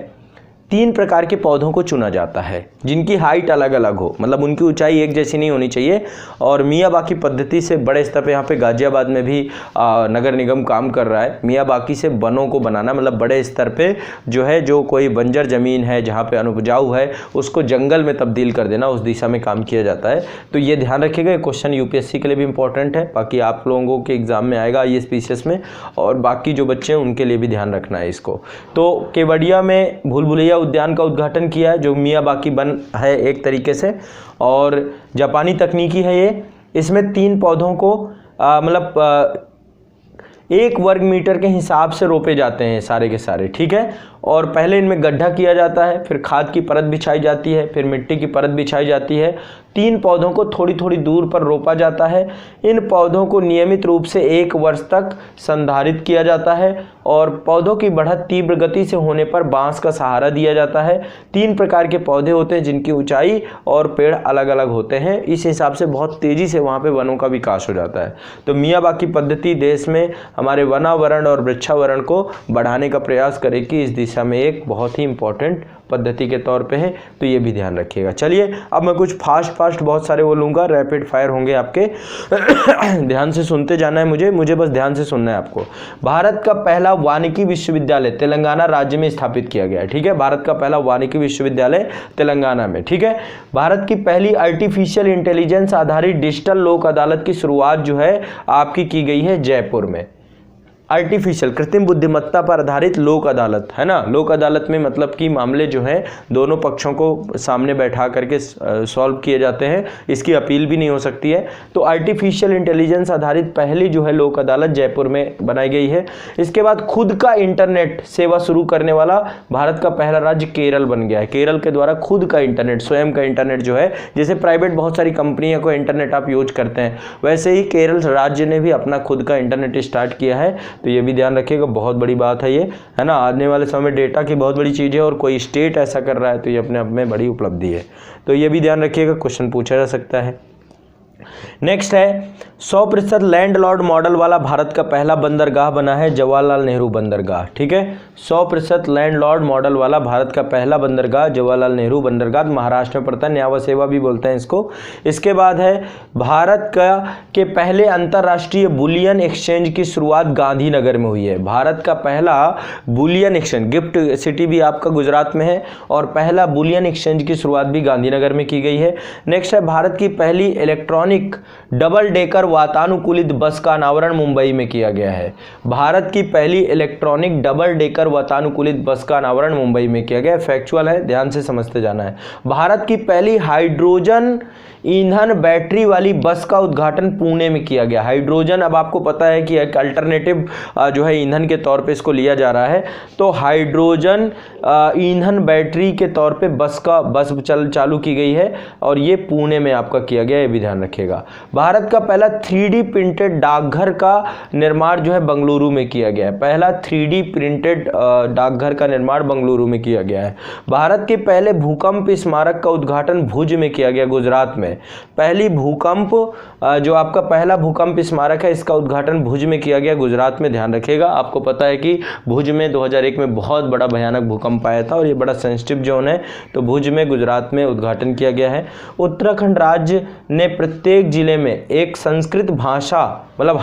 3 प्रकार के पौधों को चुना जाता है जिनकी हाइट अलग अलग हो, मतलब उनकी ऊंचाई एक जैसी नहीं होनी चाहिए। और मियावाकी पद्धति से बड़े स्तर पे यहाँ पे गाजियाबाद में भी नगर निगम काम कर रहा है। मियावाकी से वनों को बनाना, मतलब बड़े स्तर पे जो है, जो कोई बंजर ज़मीन है जहाँ पे अनुपजाऊ है उसको जंगल में तब्दील कर देना, उस दिशा में काम किया जाता है। तो ये ध्यान रखिएगा, ये क्वेश्चन यूपीएससी के लिए भी इंपॉर्टेंट है, बाकी आप लोगों के एग्जाम में आएगा ये स्पीसीएस में, और बाकी जो बच्चे हैं उनके लिए भी ध्यान रखना है इसको। तो केवड़िया में भूल भुलैया उद्यान का उद्घाटन किया है जो मियावाकी वन है एक तरीके से, और जापानी तकनीकी है ये। इसमें 3 पौधों को मतलब 1 वर्ग मीटर के हिसाब से रोपे जाते हैं सारे के सारे, ठीक है। और पहले इनमें गड्ढा किया जाता है, फिर खाद की परत बिछाई जाती है, फिर मिट्टी की परत बिछाई जाती है। 3 पौधों को थोड़ी थोड़ी दूर पर रोपा जाता है। इन पौधों को नियमित रूप से 1 वर्ष तक संधारित किया जाता है, और पौधों की बढ़त तीव्र गति से होने पर बांस का सहारा दिया जाता है। 3 प्रकार के पौधे होते हैं जिनकी ऊंचाई और पेड़ अलग अलग होते हैं, इस हिसाब से बहुत तेज़ी से वहाँ पे वनों का विकास हो जाता है। तो मियावाकी पद्धति देश में हमारे वनावरण और वृक्षावरण को बढ़ाने का प्रयास करेगी, इस दिशा में एक बहुत ही इंपॉर्टेंट पद्धति के तौर पे है, तो ये भी ध्यान रखिएगा। चलिए अब मैं कुछ फास्ट बहुत सारे वो लूँगा, रैपिड फायर होंगे आपके ध्यान से सुनते जाना है मुझे बस ध्यान से सुनना है आपको। भारत का पहला वानिकी विश्वविद्यालय तेलंगाना राज्य में स्थापित किया गया है, ठीक है। भारत का पहला वानिकी विश्वविद्यालय तेलंगाना में, ठीक है। भारत की पहली आर्टिफिशियल इंटेलिजेंस आधारित डिजिटल लोक अदालत की शुरुआत जो है आपकी की गई है जयपुर में। आर्टिफिशियल कृत्रिम बुद्धिमत्ता पर आधारित लोक अदालत है ना। लोक अदालत में मतलब कि मामले जो हैं दोनों पक्षों को सामने बैठा करके सॉल्व किए जाते हैं, इसकी अपील भी नहीं हो सकती है। तो आर्टिफिशियल इंटेलिजेंस आधारित पहली जो है लोक अदालत जयपुर में बनाई गई है। इसके बाद खुद का इंटरनेट सेवा शुरू करने वाला भारत का पहला राज्य केरल बन गया है। केरल के द्वारा खुद का इंटरनेट, स्वयं का इंटरनेट जो है, जैसे प्राइवेट बहुत सारी कंपनियों को इंटरनेट आप यूज करते हैं, वैसे ही केरल राज्य ने भी अपना खुद का इंटरनेट स्टार्ट किया है। तो ये भी ध्यान रखिएगा, बहुत बड़ी बात है ये, है ना। आने वाले समय में डेटा की बहुत बड़ी चीज़ है और कोई स्टेट ऐसा कर रहा है तो ये अपने आप में बड़ी उपलब्धि है। तो ये भी ध्यान रखिएगा, क्वेश्चन पूछा जा सकता है। नेक्स्ट है 100% लैंडलॉर्ड मॉडल वाला भारत का पहला बंदरगाह बना है जवाहरलाल नेहरू बंदरगाह, ठीक है। 100% लैंडलॉर्ड मॉडल वाला भारत का पहला बंदरगाह जवाहरलाल नेहरू बंदरगाह महाराष्ट्र में पड़ता है, न्यावा सेवा भी बोलते हैं इसको। इसके बाद है भारत के पहले अंतर्राष्ट्रीय बुलियन एक्सचेंज की शुरुआत गांधीनगर में हुई है। भारत का पहला बुलियन एक्सचेंज, गिफ्ट सिटी भी आपका गुजरात में है, और पहला बुलियन एक्सचेंज की शुरुआत भी गांधीनगर में की गई है। नेक्स्ट है भारत की पहली इलेक्ट्रॉनिक डबल डेकर वातानुकूलित बस का अनावरण मुंबई में किया गया है। भारत की पहली इलेक्ट्रॉनिक डबल डेकर वातानुकूलित बस का अनावरण मुंबई में किया गया है। फैक्चुअल है, ध्यान से समझते जाना है। भारत की पहली हाइड्रोजन ईंधन बैटरी वाली बस का उद्घाटन पुणे में किया गया। हाइड्रोजन अब आपको पता है कि एक अल्टरनेटिव जो है ईंधन के तौर पे इसको लिया जा रहा है, तो हाइड्रोजन ईंधन बैटरी के तौर पे बस चालू की गई है और ये पुणे में आपका किया गया, ये भी ध्यान रखिएगा। भारत का पहला 3D प्रिंटेड डाकघर का निर्माण जो है बेंगलुरु में किया गया है। पहला 3D प्रिंटेड डाकघर का निर्माण बेंगलुरु में किया गया है। भारत के पहले भूकंप स्मारक का उद्घाटन भुज में किया गया, गुजरात में। पहली भूकंप जो आपका पहला भूकंप स्मारक है, इसका उद्घाटन भुज में किया गया, गुजरात में। ध्यान रखिएगा, आपको पता है कि भुज में 2001 में बहुत बड़ा भयानक भूकंप आया था और ये बड़ा सेंसिटिव जोन है, तो भुज में गुजरात में उद्घाटन किया गया है। उत्तराखंड राज्य ने प्रत्येक जिले में एक संस्कृत भाषा, मतलब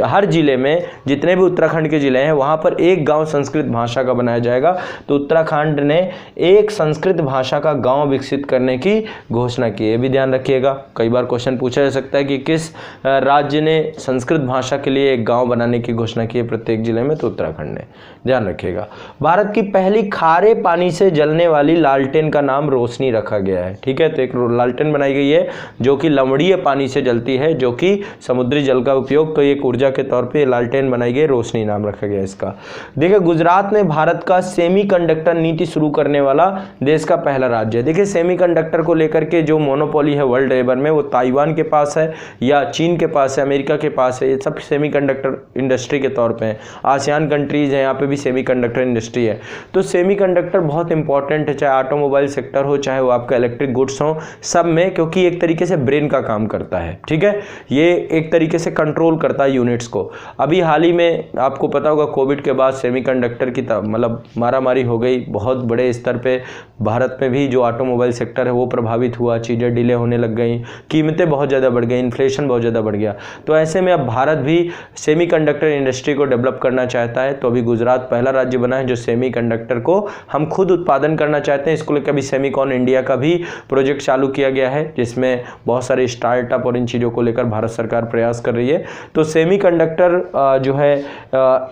हर जिले में जितने भी उत्तराखंड के जिले हैं वहां पर एक गांव संस्कृत भाषा का बनाया जाएगा। तो उत्तराखंड ने एक संस्कृत भाषा का गांव विकसित करने की घोषणा की है, भी ध्यान रखिएगा। कई बार क्वेश्चन पूछा जा सकता है कि किस राज्य ने संस्कृत भाषा के लिए एक गांव बनाने की घोषणा की है प्रत्येक जिले में, तो उत्तराखंड ने, ध्यान रखिएगा। भारत की पहली खारे पानी से जलने वाली लालटेन का नाम रोशनी रखा गया है, ठीक है। तो एक लालटेन बनाई गई है जो कि लवणीय पानी से जलती है, जो कि समुद्री जल का उपयोग, तो एक ऊर्जा के तौर पे लालटेन बनाई गई, रोशनी नाम रखा गया इसका। देखिए गुजरात में भारत का सेमीकंडक्टर नीति शुरू करने वाला देश का पहला राज्य है। देखिए सेमीकंडक्टर को लेकर के जो मोनोपोली है वर्ल्ड लेवल में, वो ताइवान के पास है या चीन के पास है, अमेरिका के पास है, ये सब सेमीकंडक्टर इंडस्ट्री के तौर पे हैं। आसियान कंट्रीज हैं, यहाँ पे भी सेमीकंडक्टर इंडस्ट्री है। तो सेमीकंडक्टर बहुत इंपॉर्टेंट है, चाहे ऑटोमोबाइल सेक्टर हो, चाहे वो आपका इलेक्ट्रिक गुड्स हो, सब में, क्योंकि एक तरीके से ब्रेन का काम करता है, ठीक है। ये एक तरीके से कंट्रोल करता है यूनिट्स को। अभी हाल ही में आपको पता होगा कोविड के बाद सेमीकंडक्टर की मतलब मारामारी हो गई बहुत बड़े स्तर पे। भारत में भी जो ऑटोमोबाइल सेक्टर है वो प्रभावित हुआ, चीज़ें डिले होने लग गई, कीमतें बहुत ज़्यादा बढ़ गई, इन्फ्लेशन बहुत ज़्यादा बढ़ गया। तो ऐसे में अब भारत भी सेमीकंडक्टर इंडस्ट्री को डेवलप करना चाहता है। तो अभी गुजरात पहला राज्य बना है जो सेमीकंडक्टर को हम खुद उत्पादन करना चाहते हैं। इसको लेकर अभी सेमीकॉन इंडिया का भी प्रोजेक्ट चालू किया गया है, जिसमें बहुत सारे स्टार्टअप और इन चीज़ों को लेकर भारत सरकार प्रयास कर रही है। तो सेमीकंडक्टर जो है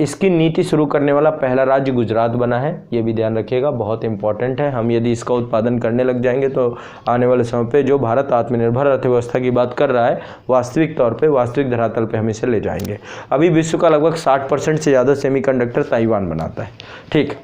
इसकी नीति शुरू करने वाला पहला राज्य गुजरात बना है, ये भी ध्यान रखिएगा, बहुत इंपॉर्टेंट है। हम यदि इसका उत्पादन करने लग जाएंगे तो आने वाले समय पे जो भारत आत्मनिर्भर अर्थव्यवस्था की बात कर रहा है, वास्तविक तौर पे, वास्तविक धरातल पे हम इसे ले जाएंगे। अभी विश्व का लगभग 60% से ज़्यादा सेमीकंडक्टर ताइवान बनाता है, ठीक।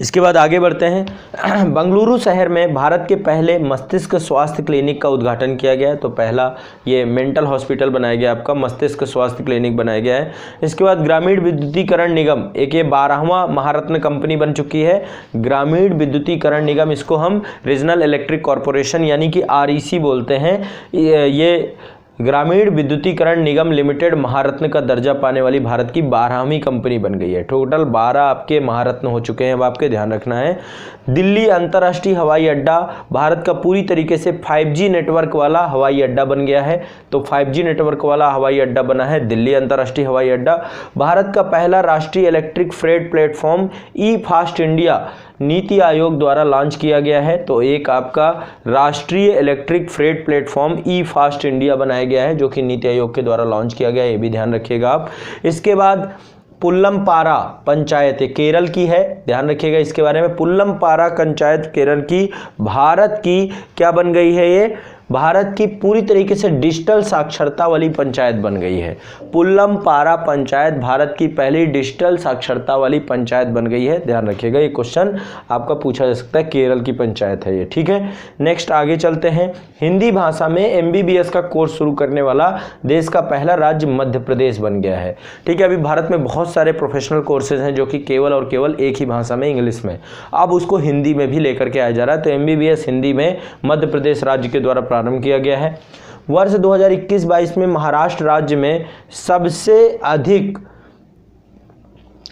इसके बाद आगे बढ़ते हैं। बेंगलुरु शहर में भारत के पहले मस्तिष्क स्वास्थ्य क्लिनिक का उद्घाटन किया गया है। तो पहला ये मेंटल हॉस्पिटल बनाया गया, आपका मस्तिष्क स्वास्थ्य क्लिनिक बनाया गया है। इसके बाद ग्रामीण विद्युतीकरण निगम, एक ये 12वां महारत्न कंपनी बन चुकी है, ग्रामीण विद्युतीकरण निगम। इसको हम रीजनल इलेक्ट्रिक कॉरपोरेशन यानी कि REC बोलते हैं। ये ग्रामीण विद्युतीकरण निगम लिमिटेड महारत्न का दर्जा पाने वाली भारत की 12वीं कंपनी बन गई है। टोटल 12 आपके महारत्न हो चुके हैं, अब आपके ध्यान रखना है। दिल्ली अंतर्राष्ट्रीय हवाई अड्डा भारत का पूरी तरीके से 5G नेटवर्क वाला हवाई अड्डा बन गया है। तो 5G नेटवर्क वाला हवाई अड्डा बना है दिल्ली अंतर्राष्ट्रीय हवाई अड्डा। भारत का पहला राष्ट्रीय इलेक्ट्रिक फ्रेट प्लेटफॉर्म ई फास्ट इंडिया नीति आयोग द्वारा लॉन्च किया गया है। तो एक आपका राष्ट्रीय इलेक्ट्रिक फ्रेट प्लेटफॉर्म ई फास्ट इंडिया बनाया गया है, जो कि नीति आयोग के द्वारा लॉन्च किया गया है, ये भी ध्यान रखिएगा आप। इसके बाद पुल्लमपारा पंचायत केरल की है, ध्यान रखिएगा इसके बारे में। पुल्लमपारा पंचायत केरल की भारत की क्या बन गई है, ये भारत की पूरी तरीके से डिजिटल साक्षरता वाली पंचायत बन गई है। पुल्लमपारा पंचायत भारत की पहली डिजिटल साक्षरता वाली पंचायत बन गई है, ध्यान रखिएगा। ये क्वेश्चन आपका पूछा जा सकता है, केरल की पंचायत है ये, ठीक है। नेक्स्ट आगे चलते हैं। हिंदी भाषा में MBBS का कोर्स शुरू करने वाला देश का पहला राज्य मध्य प्रदेश बन गया है, ठीक है। अभी भारत में बहुत सारे प्रोफेशनल कोर्सेज हैं जो कि केवल और केवल एक ही भाषा में, इंग्लिश में, अब उसको हिंदी में भी लेकर के आया जा रहा है। तो MBBS हिंदी में मध्य प्रदेश राज्य के द्वारा प्रारंभ किया गया है। वर्ष 2021-22 में महाराष्ट्र राज्य में सबसे अधिक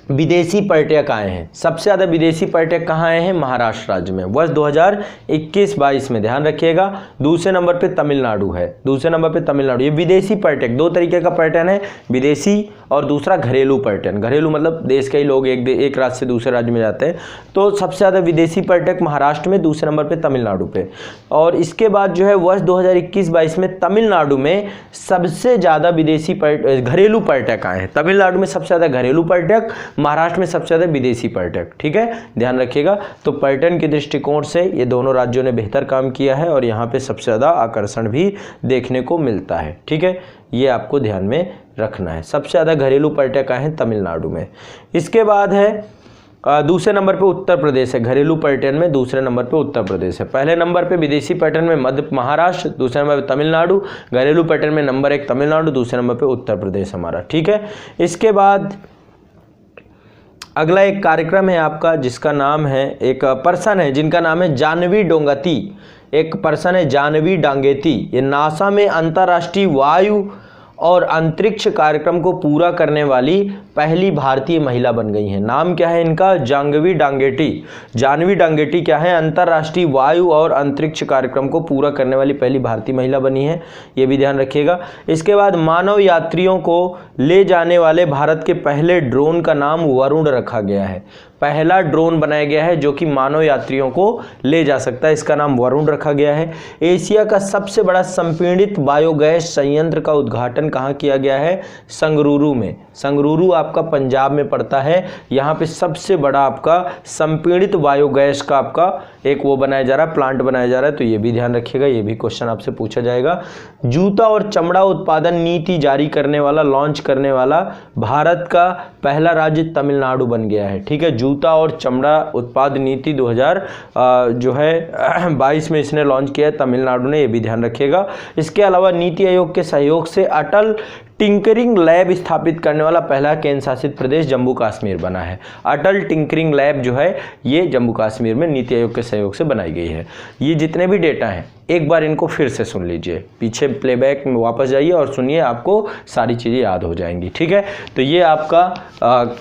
विदेशी पर्यटक आए हैं। सबसे ज़्यादा विदेशी पर्यटक कहाँ आए हैं, महाराष्ट्र राज्य में, वर्ष 2021-22 में, ध्यान रखिएगा। दूसरे नंबर पे तमिलनाडु है, दूसरे नंबर पे तमिलनाडु। ये विदेशी पर्यटक, दो तरीके का पर्यटन है, विदेशी और दूसरा घरेलू पर्यटन। घरेलू मतलब देश के ही लोग एक राज्य से दूसरे राज्य में जाते हैं। तो सबसे ज़्यादा विदेशी पर्यटक महाराष्ट्र में, दूसरे नंबर पर तमिलनाडु पे। और इसके बाद जो है वर्ष 2021-22 में तमिलनाडु में सबसे ज़्यादा विदेशी घरेलू पर्यटक आए हैं। तमिलनाडु में सबसे ज़्यादा घरेलू पर्यटक, महाराष्ट्र में सबसे ज़्यादा विदेशी पर्यटक, ठीक है, ध्यान रखिएगा। तो पर्यटन के दृष्टिकोण से ये दोनों राज्यों ने बेहतर काम किया है और यहाँ पे सबसे ज़्यादा आकर्षण भी देखने को मिलता है, ठीक है। ये आपको ध्यान में रखना है। सबसे ज़्यादा घरेलू पर्यटक आए हैं तमिलनाडु में। इसके बाद है दूसरे नंबर पे उत्तर प्रदेश है, घरेलू पर्यटन में दूसरे नंबर पे उत्तर प्रदेश है। पहले नंबर पे विदेशी पर्यटन में महाराष्ट्र, दूसरे नंबर पे तमिलनाडु, घरेलू पर्यटन में नंबर 1 तमिलनाडु, दूसरे नंबर पे उत्तर प्रदेश हमारा, ठीक है। इसके बाद अगला एक कार्यक्रम है आपका जिसका नाम है, एक पर्सन है जिनका नाम है जानवी डोंगती। एक पर्सन है जानवी डांगेती, ये नासा में अंतर्राष्ट्रीय वायु और अंतरिक्ष कार्यक्रम को पूरा करने वाली पहली भारतीय महिला बन गई हैं। नाम क्या है इनका, जानवी डांगेटी। जानवी डांगेटी क्या है, अंतर्राष्ट्रीय वायु और अंतरिक्ष कार्यक्रम को पूरा करने वाली पहली भारतीय महिला बनी है, ये भी ध्यान रखिएगा। इसके बाद मानव यात्रियों को ले जाने वाले भारत के पहले ड्रोन का नाम वरुण रखा गया है। पहला ड्रोन बनाया गया है जो कि मानव यात्रियों को ले जा सकता है, इसका नाम वरुण रखा गया है। एशिया का सबसे बड़ा संपीड़ित बायोगैस संयंत्र का उद्घाटन कहाँ किया गया है, संगरूरू में। संगरूरू आपका पंजाब में पड़ता है। यहाँ पे सबसे बड़ा आपका संपीड़ित बायोगैस का आपका एक वो बनाया जा रहा है, प्लांट बनाया जा रहा है, तो ये भी ध्यान रखिएगा, ये भी क्वेश्चन आपसे पूछा जाएगा। जूता और चमड़ा उत्पादन नीति जारी करने वाला, लॉन्च करने वाला भारत का पहला राज्य तमिलनाडु बन गया है, ठीक है। जूता और चमड़ा उत्पाद नीति 2022 में इसने लॉन्च किया है तमिलनाडु ने, ये भी ध्यान रखिएगा। इसके अलावा नीति आयोग के सहयोग से अटल टिंकरिंग लैब स्थापित करने वाला पहला केंद्र शासित प्रदेश जम्मू कश्मीर बना है। अटल टिंकरिंग लैब जो है ये जम्मू कश्मीर में नीति आयोग के सहयोग से बनाई गई है। ये जितने भी डेटा हैं एक बार इनको फिर से सुन लीजिए, पीछे प्लेबैक में वापस जाइए और सुनिए, आपको सारी चीज़ें याद हो जाएंगी, ठीक है। तो ये आपका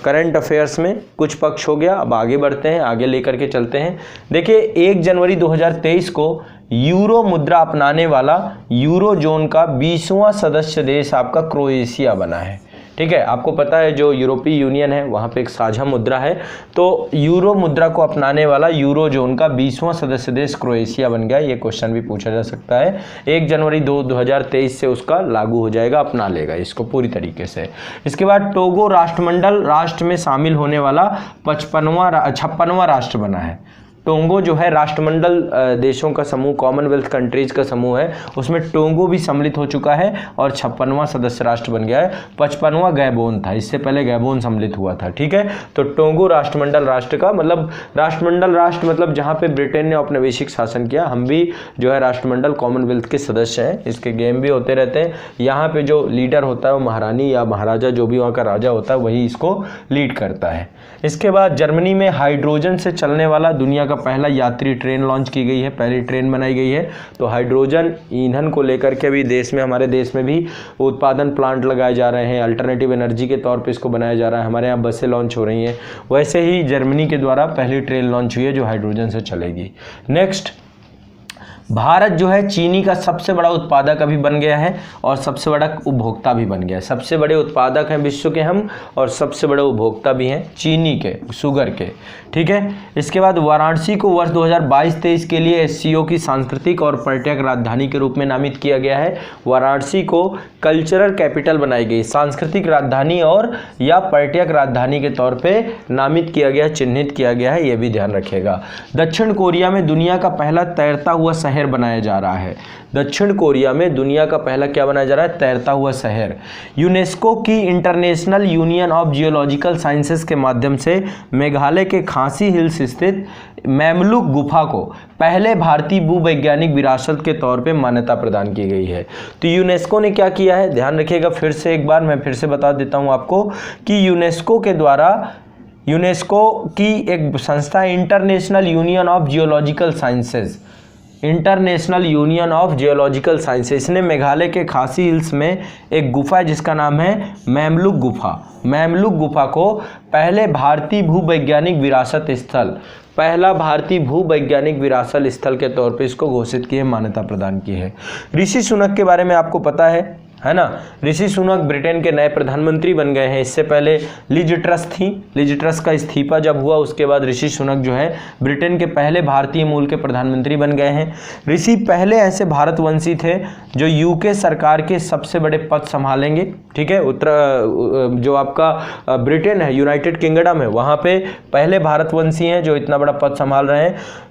करंट अफेयर्स में कुछ पक्ष हो गया। अब आगे बढ़ते हैं, आगे लेकर के चलते हैं। देखिए 1 जनवरी 2023 को यूरो मुद्रा अपनाने वाला यूरो जोन का 20वां सदस्य देश आपका क्रोएशिया बना है, ठीक है। आपको पता है जो यूरोपीय यूनियन है वहाँ पे एक साझा मुद्रा है, तो यूरो मुद्रा को अपनाने वाला यूरो जोन का 20वां सदस्य देश क्रोएशिया बन गया। ये क्वेश्चन भी पूछा जा सकता है। 1 जनवरी 2023 से उसका लागू हो जाएगा, अपना लेगा इसको पूरी तरीके से। इसके बाद टोगो राष्ट्रमंडल राष्ट्र में शामिल होने वाला 56वां राष्ट्र बना है। टोंगो जो है राष्ट्रमंडल देशों का समूह, कॉमनवेल्थ कंट्रीज का समूह है, उसमें टोंगो भी सम्मिलित हो चुका है और 56वां सदस्य राष्ट्र बन गया है। 55वां गैबोन था, इससे पहले गैबोन सम्मिलित हुआ था, ठीक है। तो टोंगो राष्ट्रमंडल राष्ट्र का मतलब, राष्ट्रमंडल राष्ट्र मतलब जहाँ पे ब्रिटेन ने औपनिवेशिक शासन किया, हम भी जो है राष्ट्रमंडल कॉमनवेल्थ के सदस्य हैं। इसके गेम भी होते रहते हैं। यहाँ पे जो लीडर होता है वो महारानी या महाराजा, जो भी वहाँ का राजा होता है वही इसको लीड करता है। इसके बाद जर्मनी में हाइड्रोजन से चलने वाला दुनिया का पहला यात्री ट्रेन लॉन्च की गई है, पहली ट्रेन बनाई गई है। तो हाइड्रोजन ईंधन को लेकर के भी देश में, हमारे देश में भी उत्पादन प्लांट लगाए जा रहे हैं, अल्टरनेटिव एनर्जी के तौर पे इसको बनाया जा रहा है। हमारे यहाँ बसें लॉन्च हो रही हैं। वैसे ही जर्मनी के द्वारा पहली ट्रेन लॉन्च हुई है जो हाइड्रोजन से चलेगी। नेक्स्ट, भारत जो है चीनी का सबसे बड़ा उत्पादक अभी बन गया है और सबसे बड़ा उपभोक्ता भी बन गया है। सबसे बड़े उत्पादक हैं विश्व के हम, और सबसे बड़े उपभोक्ता भी हैं चीनी के, शुगर के, ठीक है। इसके बाद वाराणसी को वर्ष 2022-23 के लिए एससीओ की सांस्कृतिक और पर्यटक राजधानी के रूप में नामित किया गया है। वाराणसी को कल्चरल कैपिटल बनाई गई, सांस्कृतिक राजधानी और या पर्यटक राजधानी के तौर पर नामित किया गया, चिन्हित किया गया है, ये भी ध्यान रखिएगा। दक्षिण कोरिया में दुनिया का पहला तैरता हुआ शहर बनाया जा रहा है। दक्षिण कोरिया में दुनिया का पहला क्या बनाया जा रहा है? तैरता हुआ शहर। यूनेस्को की international union of geological sciences के माध्यम से मेघालय के खासी हिल्स स्थित मैमलुक गुफा को पहले भारतीय भूवैज्ञानिक विरासत के तौर पे मान्यता प्रदान की गई है। तो यूनेस्को ने क्या किया है, ध्यान रखिएगा। फिर से एक बार मैं फिर से बता देता हूं आपको कि यूनेस्को के द्वारा, यूनेस्को की एक संस्था है international union of geological sciences, international union of geological sciences, इसने मेघालय के खासी हिल्स में एक गुफा है जिसका नाम है मैमलुक गुफा। मैमलुक गुफा को पहले भारतीय भूवैज्ञानिक विरासत स्थल, पहला भारतीय भूवैज्ञानिक विरासत स्थल के तौर पे इसको घोषित किए, मान्यता प्रदान की है। ऋषि सुनक के बारे में आपको पता है ना। ऋषि सुनक ब्रिटेन के नए प्रधानमंत्री बन गए हैं। इससे पहले लिज ट्रस थी, लिज ट्रस का इस्तीफा जब हुआ उसके बाद ऋषि सुनक जो है ब्रिटेन के पहले भारतीय मूल के प्रधानमंत्री बन गए हैं। ऋषि पहले ऐसे भारतवंशी थे जो यूके सरकार के सबसे बड़े पद संभालेंगे, ठीक है। जो आपका ब्रिटेन है, यूनाइटेड किंगडम है, वहाँ पे पहले भारतवंशी हैं जो इतना बड़ा पद संभाल रहे हैं।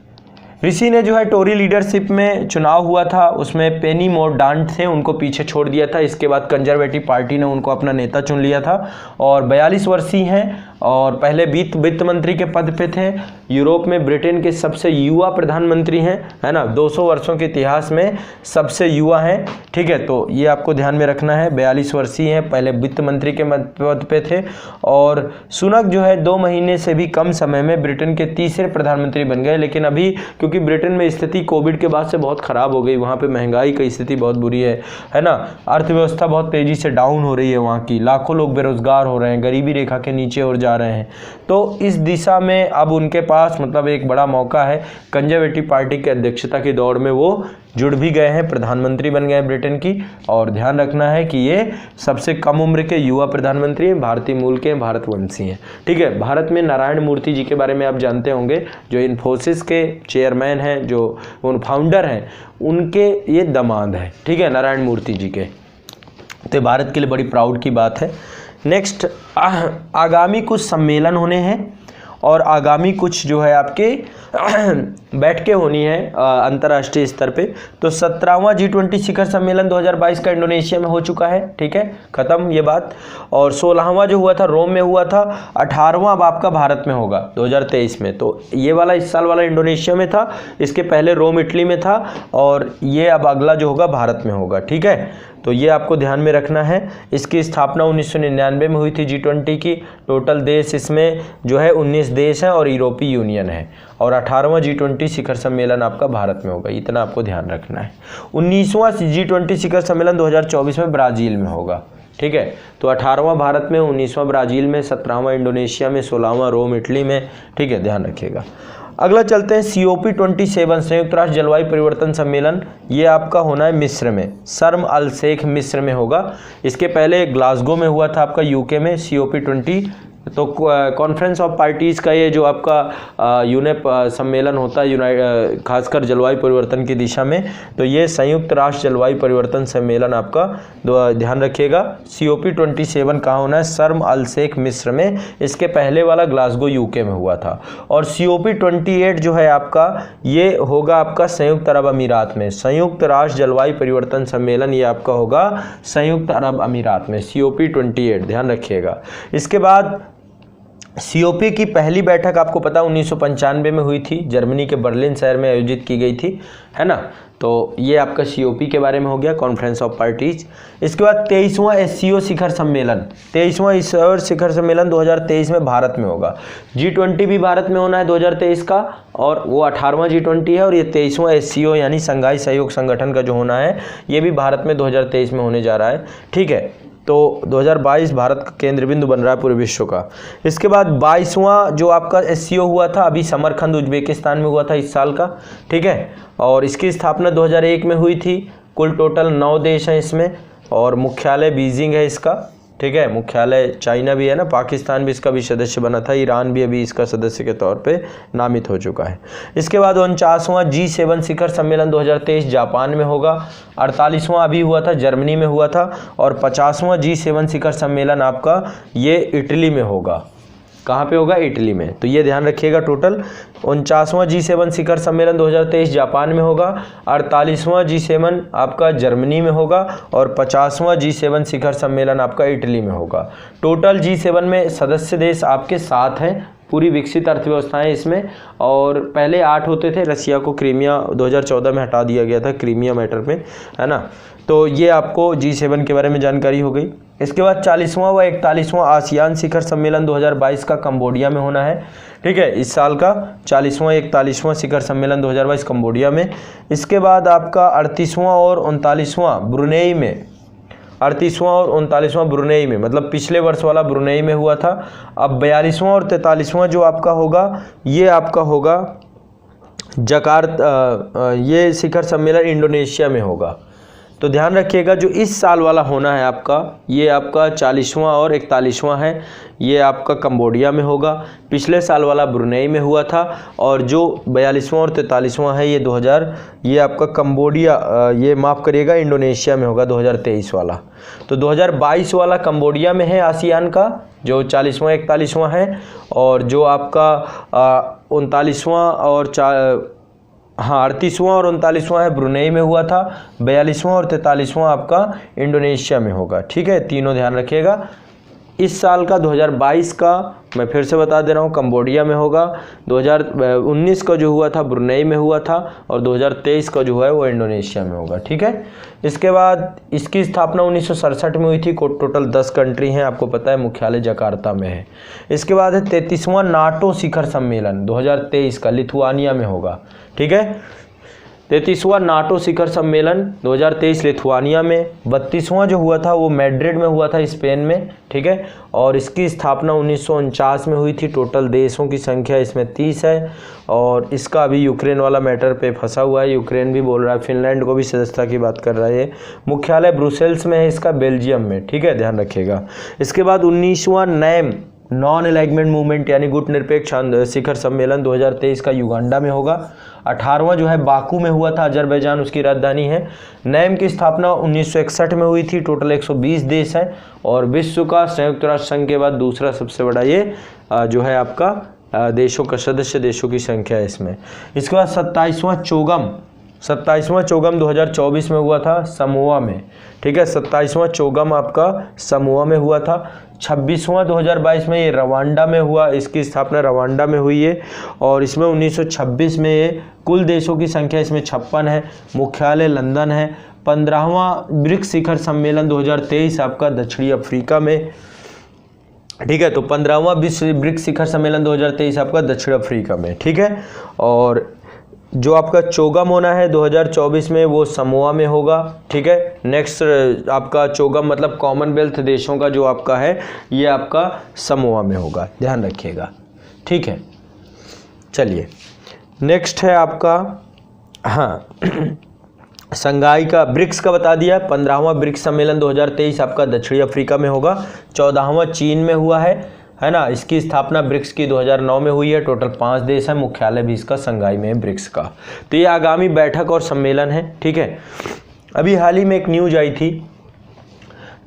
ऋषि ने जो है टोरी लीडरशिप में चुनाव हुआ था, उसमें पेनी मोरडांट थे, उनको पीछे छोड़ दिया था। इसके बाद कंजर्वेटिव पार्टी ने उनको अपना नेता चुन लिया था और 42 वर्षीय हैं और पहले वित्त मंत्री के पद पे थे। यूरोप में ब्रिटेन के सबसे युवा प्रधानमंत्री हैं, है ना। 200 वर्षों के इतिहास में सबसे युवा हैं, ठीक है। तो ये आपको ध्यान में रखना है। 42 वर्षीय हैं, पहले वित्त मंत्री के पद पे थे। और सुनक जो है 2 महीने से भी कम समय में ब्रिटेन के तीसरे प्रधानमंत्री बन गए। लेकिन अभी क्योंकि ब्रिटेन में स्थिति कोविड के बाद से बहुत ख़राब हो गई, वहाँ पे महंगाई की स्थिति बहुत बुरी है ना। अर्थव्यवस्था बहुत तेज़ी से डाउन हो रही है वहाँ की, लाखों लोग बेरोजगार हो रहे हैं, गरीबी रेखा के नीचे और जा रहे हैं। तो इस दिशा में अब उनके पास मतलब एक बड़ा मौका है। कंजर्वेटिव पार्टी की अध्यक्षता की दौड़ में वो जुड़ भी गए हैं, प्रधानमंत्री बन गए ब्रिटेन की। और ध्यान रखना है कि ये सबसे कम उम्र के युवा प्रधानमंत्री हैं, भारतीय मूल के, भारतवंशी हैं, ठीक है। भारत में नारायण मूर्ति जी के बारे में आप जानते होंगे, जो इन्फोसिस के चेयरमैन हैं, जो उन फाउंडर हैं, उनके ये दामाद हैं, ठीक है, नारायण मूर्ति जी के। तो भारत के लिए बड़ी प्राउड की बात है। नेक्स्ट, आगामी कुछ सम्मेलन होने हैं और आगामी कुछ जो है आपके बैठकें होनी है अंतर्राष्ट्रीय स्तर पे। तो 17वां G20 शिखर सम्मेलन 2022 का इंडोनेशिया में हो चुका है, ठीक है, ख़त्म ये बात। और 16वां जो हुआ था रोम में हुआ था। 18वां अब आपका भारत में होगा 2023 में। तो ये वाला इस साल वाला इंडोनेशिया में था, इसके पहले रोम इटली में था, और ये अब अगला जो होगा भारत में होगा, ठीक है। तो ये आपको ध्यान में रखना है। इसकी स्थापना 1999 में हुई थी G20 की। टोटल देश इसमें जो है 19 देश हैं और यूरोपीय यूनियन है। और 18वां G20 शिखर सम्मेलन आपका भारत में होगा, इतना आपको ध्यान रखना है। 19वां G20 शिखर सम्मेलन 2024 में ब्राज़ील में होगा, ठीक है। तो 18वां भारत में, 19वां ब्राज़ील में, 17वां इंडोनेशिया में, 16वां रोम इटली में, ठीक है, ध्यान रखिएगा। अगला चलते हैं COP27 संयुक्त राष्ट्र जलवायु परिवर्तन सम्मेलन। ये आपका होना है मिस्र में, शर्म अल शेख मिस्र में होगा। इसके पहले ग्लासगो में हुआ था आपका यूके में COP20। तो कॉन्फ्रेंस ऑफ पार्टीज़ का ये जो आपका यूनेप सम्मेलन होता है खासकर जलवायु परिवर्तन की दिशा में, तो ये संयुक्त राष्ट्र जलवायु परिवर्तन सम्मेलन आपका ध्यान रखिएगा। COP27 कहाँ होना है? शर्म अल शेख मिस्र में। इसके पहले वाला ग्लासगो यूके में हुआ था। और COP28 जो है आपका ये होगा आपका संयुक्त अरब अमीरात में। संयुक्त राष्ट्र जलवायु परिवर्तन सम्मेलन ये आपका होगा संयुक्त अरब अमीरात में, COP28 ध्यान रखिएगा। इसके बाद सीओपी की पहली बैठक आपको पता 1995 में हुई थी, जर्मनी के बर्लिन शहर में आयोजित की गई थी, है ना। तो ये आपका सीओपी के बारे में हो गया, कॉन्फ्रेंस ऑफ पार्टीज। इसके बाद 23वां एससीओ शिखर सम्मेलन, 23वां एससीओ शिखर सम्मेलन 2023 में भारत में होगा। G20 भी भारत में होना है 2023 का, और वो 18वां G20 है, और ये 23वां एससीओ यानी संघाई सहयोग संगठन का जो होना है ये भी भारत में 2023 में होने जा रहा है, ठीक है। तो 2022 भारत का केंद्र बिंदु बन रहा है पूरे विश्व का। इसके बाद 22वां जो आपका एससीओ हुआ था अभी समरखंद उज्बेकिस्तान में हुआ था इस साल का, ठीक है, और इसकी स्थापना 2001 में हुई थी। कुल टोटल 9 देश हैं इसमें, और मुख्यालय बीजिंग है इसका, ठीक है। मुख्यालय चाइना भी है ना, पाकिस्तान भी इसका भी सदस्य बना था, ईरान भी अभी इसका सदस्य के तौर पे नामित हो चुका है। इसके बाद 49वां G7 शिखर सम्मेलन 2023 जापान में होगा, 48वां अभी हुआ था जर्मनी में हुआ था, और 50वां G7 शिखर सम्मेलन आपका ये इटली में होगा। कहाँ पे होगा? इटली में। तो ये ध्यान रखिएगा, टोटल 49वां G7 शिखर सम्मेलन 2023 जापान में होगा, 48वां G7 आपका जर्मनी में होगा, और 50वां G7 शिखर सम्मेलन आपका इटली में होगा। टोटल G7 में सदस्य देश आपके 7 हैं, पूरी विकसित अर्थव्यवस्थाएं इसमें, और पहले 8 होते थे, रसिया को क्रीमिया 2014 में हटा दिया गया था क्रीमिया मैटर में, है ना। तो ये आपको G7 के बारे में जानकारी हो गई। इसके बाद 40वां व 41वां आसियान शिखर सम्मेलन 2022 का कंबोडिया में होना है, ठीक है। इस साल का 40वां 41वां शिखर सम्मेलन 2022 कंबोडिया में। इसके बाद आपका 38वां और 39वां ब्रुनेई में, 38वां और 39वां ब्रुनेई में, मतलब पिछले वर्ष वाला ब्रुनेई में हुआ था। अब 42वां और 43वां जो आपका होगा ये आपका होगा जकार्ता, ये शिखर सम्मेलन इंडोनेशिया में होगा। तो ध्यान रखिएगा, जो इस साल वाला होना है आपका, ये आपका 40वां और 41वां है, ये आपका कंबोडिया में होगा। पिछले साल वाला ब्रुनेई में हुआ था, और जो 42वां और 43वां है ये आपका कंबोडिया, ये माफ़ करिएगा इंडोनेशिया में होगा 2023 वाला। तो 2022 वाला कंबोडिया में है आसियान का, जो 40वां 41वां है, और जो आपका 39वां और 38वां और 39वां है ब्रुनेई में हुआ था, 42वां और 43वां आपका इंडोनेशिया में होगा, ठीक है। तीनों ध्यान रखिएगा। इस साल का 2022 का मैं फिर से बता दे रहा हूँ कंबोडिया में होगा, 2019 का जो हुआ था ब्रुनेई में हुआ था, और 2023 का जो है वो इंडोनेशिया में होगा, ठीक है। इसके बाद इसकी स्थापना 1967 में हुई थी। टोटल 10 कंट्री हैं, आपको पता है, मुख्यालय जकार्ता में है। इसके बाद है 33वां नाटो शिखर सम्मेलन 2023 का, लिथुआनिया में होगा, ठीक है। 33वां नाटो शिखर सम्मेलन 2023 लिथुआनिया में। 32वां जो हुआ था वो मैड्रिड में हुआ था, स्पेन में, ठीक है। और इसकी स्थापना 1949 में हुई थी। टोटल देशों की संख्या इसमें 30 है, और इसका अभी यूक्रेन वाला मैटर पे फंसा हुआ है। यूक्रेन भी बोल रहा है, फिनलैंड को भी सदस्यता की बात कर रहा है। मुख्यालय ब्रुसेल्स में है इसका, बेल्जियम में, ठीक है, ध्यान रखिएगा। इसके बाद 19वां नैम नॉन अलाइनमेंट मूवमेंट यानी गुट निरपेक्ष शिखर सम्मेलन 2023 का युगांडा में होगा। 18वां जो है बाकू में हुआ था, अजरबैजान उसकी राजधानी है। नैम की स्थापना 1961 में हुई थी। टोटल 120 देश हैं, और विश्व का संयुक्त राष्ट्र संघ के बाद दूसरा सबसे बड़ा ये जो है आपका देशों का, सदस्य देशों की संख्या है इसमें। इसके बाद 27वां चोगम 2024 में हुआ था समोआ में, ठीक है। 27वां चोगम आपका समोआ में हुआ था। 26वां 2022 में ये रवांडा में हुआ, इसकी स्थापना रवांडा में हुई है, और इसमें 1926 में ये कुल देशों की संख्या इसमें 56 है, मुख्यालय लंदन है। 15वां ब्रिक्स शिखर सम्मेलन 2023 आपका दक्षिणी अफ्रीका में, ठीक है। तो 15वां ब्रिक्स शिखर सम्मेलन 2023 आपका दक्षिण अफ्रीका में, ठीक है। और जो आपका चोगम होना है 2024 में वो समोआ में होगा, ठीक है। नेक्स्ट आपका चोगम मतलब कॉमनवेल्थ देशों का जो आपका है ये आपका समोआ में होगा, ध्यान रखिएगा, ठीक है। चलिए नेक्स्ट है आपका, हाँ संघाई का ब्रिक्स का बता दिया। 15वां ब्रिक्स सम्मेलन 2023 आपका दक्षिणी अफ्रीका में होगा। 14वां चीन में हुआ है ना। इसकी स्थापना ब्रिक्स की 2009 में हुई है। टोटल 5 देश हैं, मुख्यालय भी इसका संघाई में है ब्रिक्स का। तो ये आगामी बैठक और सम्मेलन है, ठीक है। अभी हाल ही में एक न्यूज आई थी,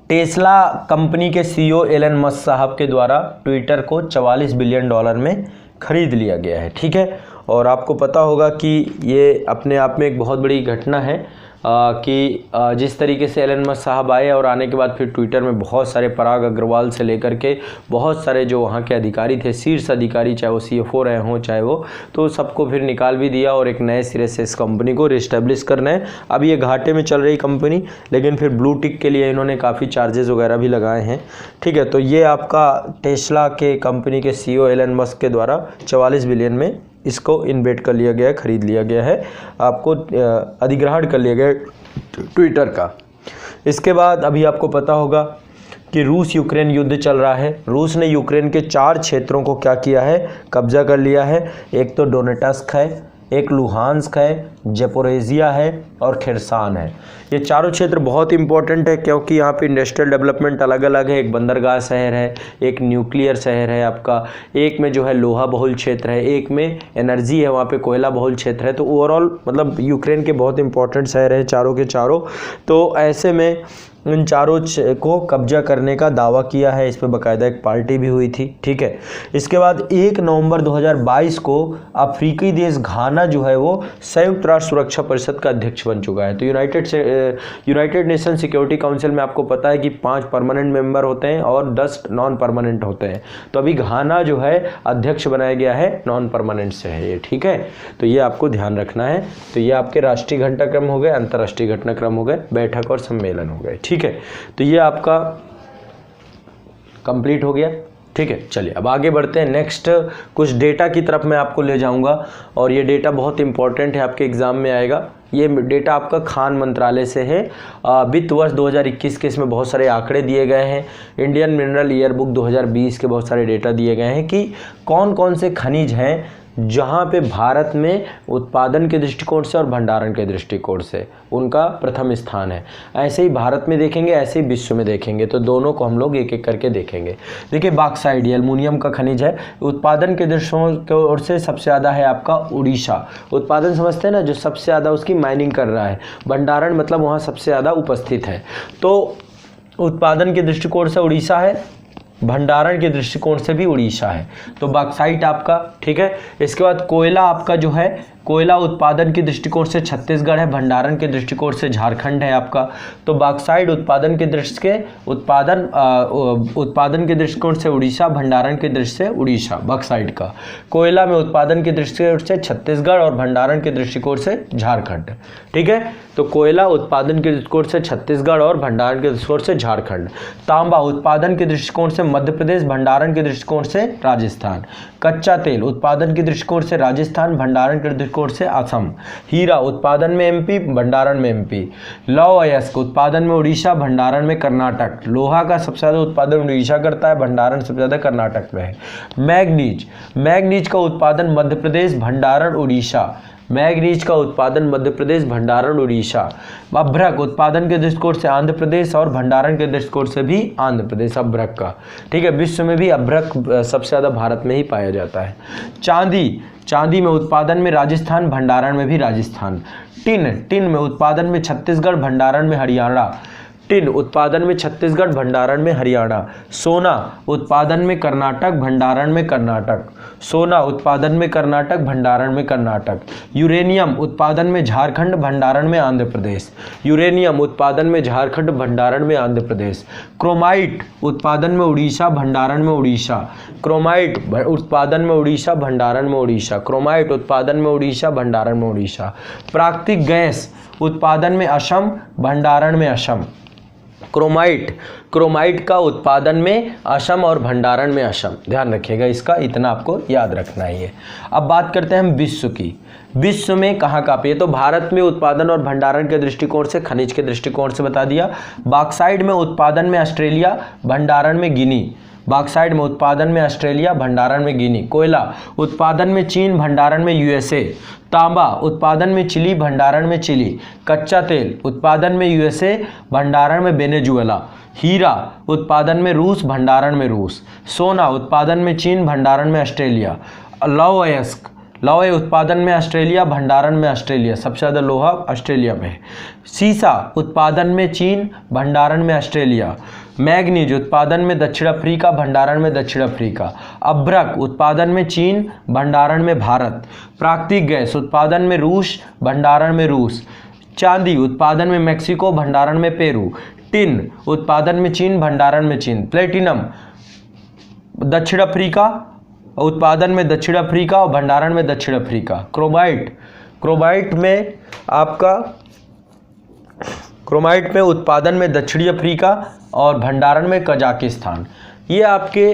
टेस्ला कंपनी के CEO एलन मस्क साहब के द्वारा ट्विटर को $44 बिलियन में खरीद लिया गया है, ठीक है। और आपको पता होगा कि ये अपने आप में एक बहुत बड़ी घटना है, कि जिस तरीके से एलन मस्क साहब आए और आने के बाद फिर ट्विटर में बहुत सारे पराग अग्रवाल से लेकर के बहुत सारे जो वहाँ के अधिकारी थे, शीर्ष अधिकारी, चाहे वो CFO रहे हों चाहे वो, तो सबको फिर निकाल भी दिया और एक नए सिरे से इस कंपनी को रिस्टेब्लिश करना है। अब ये घाटे में चल रही कंपनी, लेकिन फिर ब्लू टिक के लिए इन्होंने काफ़ी चार्जेस वगैरह भी लगाए हैं। ठीक है, तो ये आपका टेस्ला के कंपनी के CEO एलन मस्क के द्वारा 44 बिलियन में इसको इन्वेस्ट कर लिया गया है, खरीद लिया गया है, आपको अधिग्रहण कर लिया गया है ट्विटर का। इसके बाद अभी आपको पता होगा कि रूस यूक्रेन युद्ध चल रहा है। रूस ने यूक्रेन के 4 क्षेत्रों को क्या किया है, कब्जा कर लिया है। एक तो डोनेट्स्क है, एक लुहांस्क है, ज़पोरिज़िया है और खेरसान है। ये चारों क्षेत्र बहुत इंपॉर्टेंट है क्योंकि यहाँ पे इंडस्ट्रियल डेवलपमेंट अलग अलग है। एक बंदरगाह शहर है, एक न्यूक्लियर शहर है आपका, एक में जो है लोहा बहुल क्षेत्र है, एक में एनर्जी है, वहाँ पे कोयला बहुल क्षेत्र है। तो ओवरऑल मतलब यूक्रेन के बहुत इंपॉर्टेंट शहर हैं चारों के चारों। तो ऐसे में इन चारों को कब्जा करने का दावा किया है। इस पर बाकायदा एक पार्टी भी हुई थी। ठीक है, इसके बाद 1 नवंबर 2022 को अफ्रीकी देश घाना जो है वो संयुक्त राष्ट्र सुरक्षा परिषद का अध्यक्ष बन चुका है। तो यूनाइटेड नेशन सिक्योरिटी काउंसिल में आपको पता है कि 5 परमानेंट मेंबर होते हैं और 10 नॉन परमानेंट होते हैं। तो अभी घाना जो है अध्यक्ष बनाया गया है, नॉन परमानेंट से है ये। ठीक है, तो ये आपको ध्यान रखना है। तो ये आपके राष्ट्रीय घटनाक्रम हो गए, अंतर्राष्ट्रीय घटनाक्रम हो गए, बैठक और सम्मेलन हो गए। ठीक है, तो ये आपका कंप्लीट हो गया। ठीक है, चलिए अब आगे बढ़ते हैं। नेक्स्ट कुछ डेटा की तरफ मैं आपको ले जाऊंगा और ये डेटा बहुत इंपॉर्टेंट है, आपके एग्जाम में आएगा। ये डेटा आपका खान मंत्रालय से है, वित्त वर्ष 2021 के, इसमें बहुत सारे आंकड़े दिए गए हैं। इंडियन मिनरल ईयर बुक 2020 के बहुत सारे डेटा दिए गए हैं कि कौन कौन से खनिज हैं जहाँ पे भारत में उत्पादन के दृष्टिकोण से और भंडारण के दृष्टिकोण से उनका प्रथम स्थान है। ऐसे ही भारत में देखेंगे, ऐसे ही विश्व में देखेंगे, तो दोनों को हम लोग एक एक करके देखेंगे। देखिए, बॉक्साइट ये एल्युमिनियम का खनिज है। उत्पादन के दृष्टिकोण से सबसे ज़्यादा है आपका उड़ीसा। उत्पादन समझते हैं ना, जो सबसे ज़्यादा उसकी माइनिंग कर रहा है। भंडारण मतलब वहाँ सबसे ज़्यादा उपस्थित है। तो उत्पादन के दृष्टिकोण से उड़ीसा है, भंडारण के दृष्टिकोण से भी उड़ीसा है। तो बॉक्साइट आपका, ठीक है। इसके बाद कोयला आपका जो है, कोयला उत्पादन के दृष्टिकोण से छत्तीसगढ़ है, भंडारण के दृष्टिकोण से झारखंड है आपका। तो बॉक्साइट उत्पादन के उत्पादन के दृष्टिकोण से उड़ीसा, भंडारण के दृष्टि से उड़ीसा बॉक्साइट का। कोयला में उत्पादन के दृष्टिकोण से छत्तीसगढ़ और भंडारण के दृष्टिकोण से झारखंड। ठीक है, तो कोयला उत्पादन के दृष्टिकोण से छत्तीसगढ़ और भंडारण के दृष्टिकोण से झारखंड। तांबा उत्पादन के दृष्टिकोण से मध्य प्रदेश, भंडारण के दृष्टिकोण से राजस्थान। कच्चा तेल उत्पादन के दृष्टिकोण से राजस्थान, भंडारण के दृष्टिकोण से असम। हीरा उत्पादन में MP, भंडारण में MP। लौह अयस्क उत्पादन में उड़ीसा, भंडारण में कर्नाटक। लोहा का सबसे ज़्यादा उत्पादन उड़ीसा करता है, भंडारण सबसे ज़्यादा कर्नाटक में है। मैग्नीज का उत्पादन मध्य प्रदेश, भंडारण उड़ीसा। मैग्नीज का उत्पादन मध्य प्रदेश, भंडारण उड़ीसा। अभ्रक उत्पादन के दृष्टिकोण से आंध्र प्रदेश और भंडारण के दृष्टिकोण से भी आंध्र प्रदेश अभ्रक का। ठीक है, विश्व में भी अभ्रक सबसे ज़्यादा भारत में ही पाया जाता है। चांदी में उत्पादन में राजस्थान, भंडारण में भी राजस्थान। टिन में उत्पादन में छत्तीसगढ़, भंडारण में हरियाणा। टिन उत्पादन में छत्तीसगढ़, भंडारण में हरियाणा। सोना उत्पादन में कर्नाटक, भंडारण में कर्नाटक। सोना उत्पादन में कर्नाटक, भंडारण में कर्नाटक। यूरेनियम उत्पादन में झारखंड, भंडारण में आंध्र प्रदेश। यूरेनियम उत्पादन में झारखंड, भंडारण में आंध्र प्रदेश। क्रोमाइट उत्पादन में उड़ीसा, भंडारण में उड़ीसा। क्रोमाइट उत्पादन में उड़ीसा, भंडारण में उड़ीसा। क्रोमाइट उत्पादन में उड़ीसा, भंडारण में उड़ीसा। प्राकृतिक गैस उत्पादन में असम, भंडारण में असम। क्रोमाइट का उत्पादन में असम और भंडारण में असम। ध्यान रखिएगा, इसका इतना आपको याद रखना ही है। अब बात करते हैं हम विश्व की। विश्व में कहाँ कहाँ पे, तो भारत में उत्पादन और भंडारण के दृष्टिकोण से, खनिज के दृष्टिकोण से बता दिया। बॉक्साइट में उत्पादन में ऑस्ट्रेलिया, भंडारण में गिनी। बॉक्साइट में उत्पादन में ऑस्ट्रेलिया, भंडारण में गिनी। कोयला उत्पादन में चीन, भंडारण में USA। तांबा उत्पादन में चिली, भंडारण में चिली। कच्चा तेल उत्पादन में USA, भंडारण में वेनेजुएला। हीरा उत्पादन में रूस, भंडारण में रूस। सोना उत्पादन में चीन, भंडारण में ऑस्ट्रेलिया। लौह उत्पादन में ऑस्ट्रेलिया, भंडारण में ऑस्ट्रेलिया। सबसे ज़्यादा लोहा ऑस्ट्रेलिया में है। सीसा उत्पादन में चीन, भंडारण में ऑस्ट्रेलिया। मैग्नीज उत्पादन में दक्षिण अफ्रीका, भंडारण में दक्षिण अफ्रीका। अभ्रक उत्पादन में चीन, भंडारण में भारत। प्राकृतिक गैस उत्पादन में रूस, भंडारण में रूस। चांदी उत्पादन में मेक्सिको, भंडारण में पेरू। टिन उत्पादन में चीन, भंडारण में चीन। प्लेटिनम दक्षिण अफ्रीका, उत्पादन में दक्षिण अफ्रीका और भंडारण में दक्षिण अफ्रीका। क्रोमाइट में आपका क्रोमाइट में उत्पादन में दक्षिणी अफ्रीका और भंडारण में कजाकिस्तान। ये आपके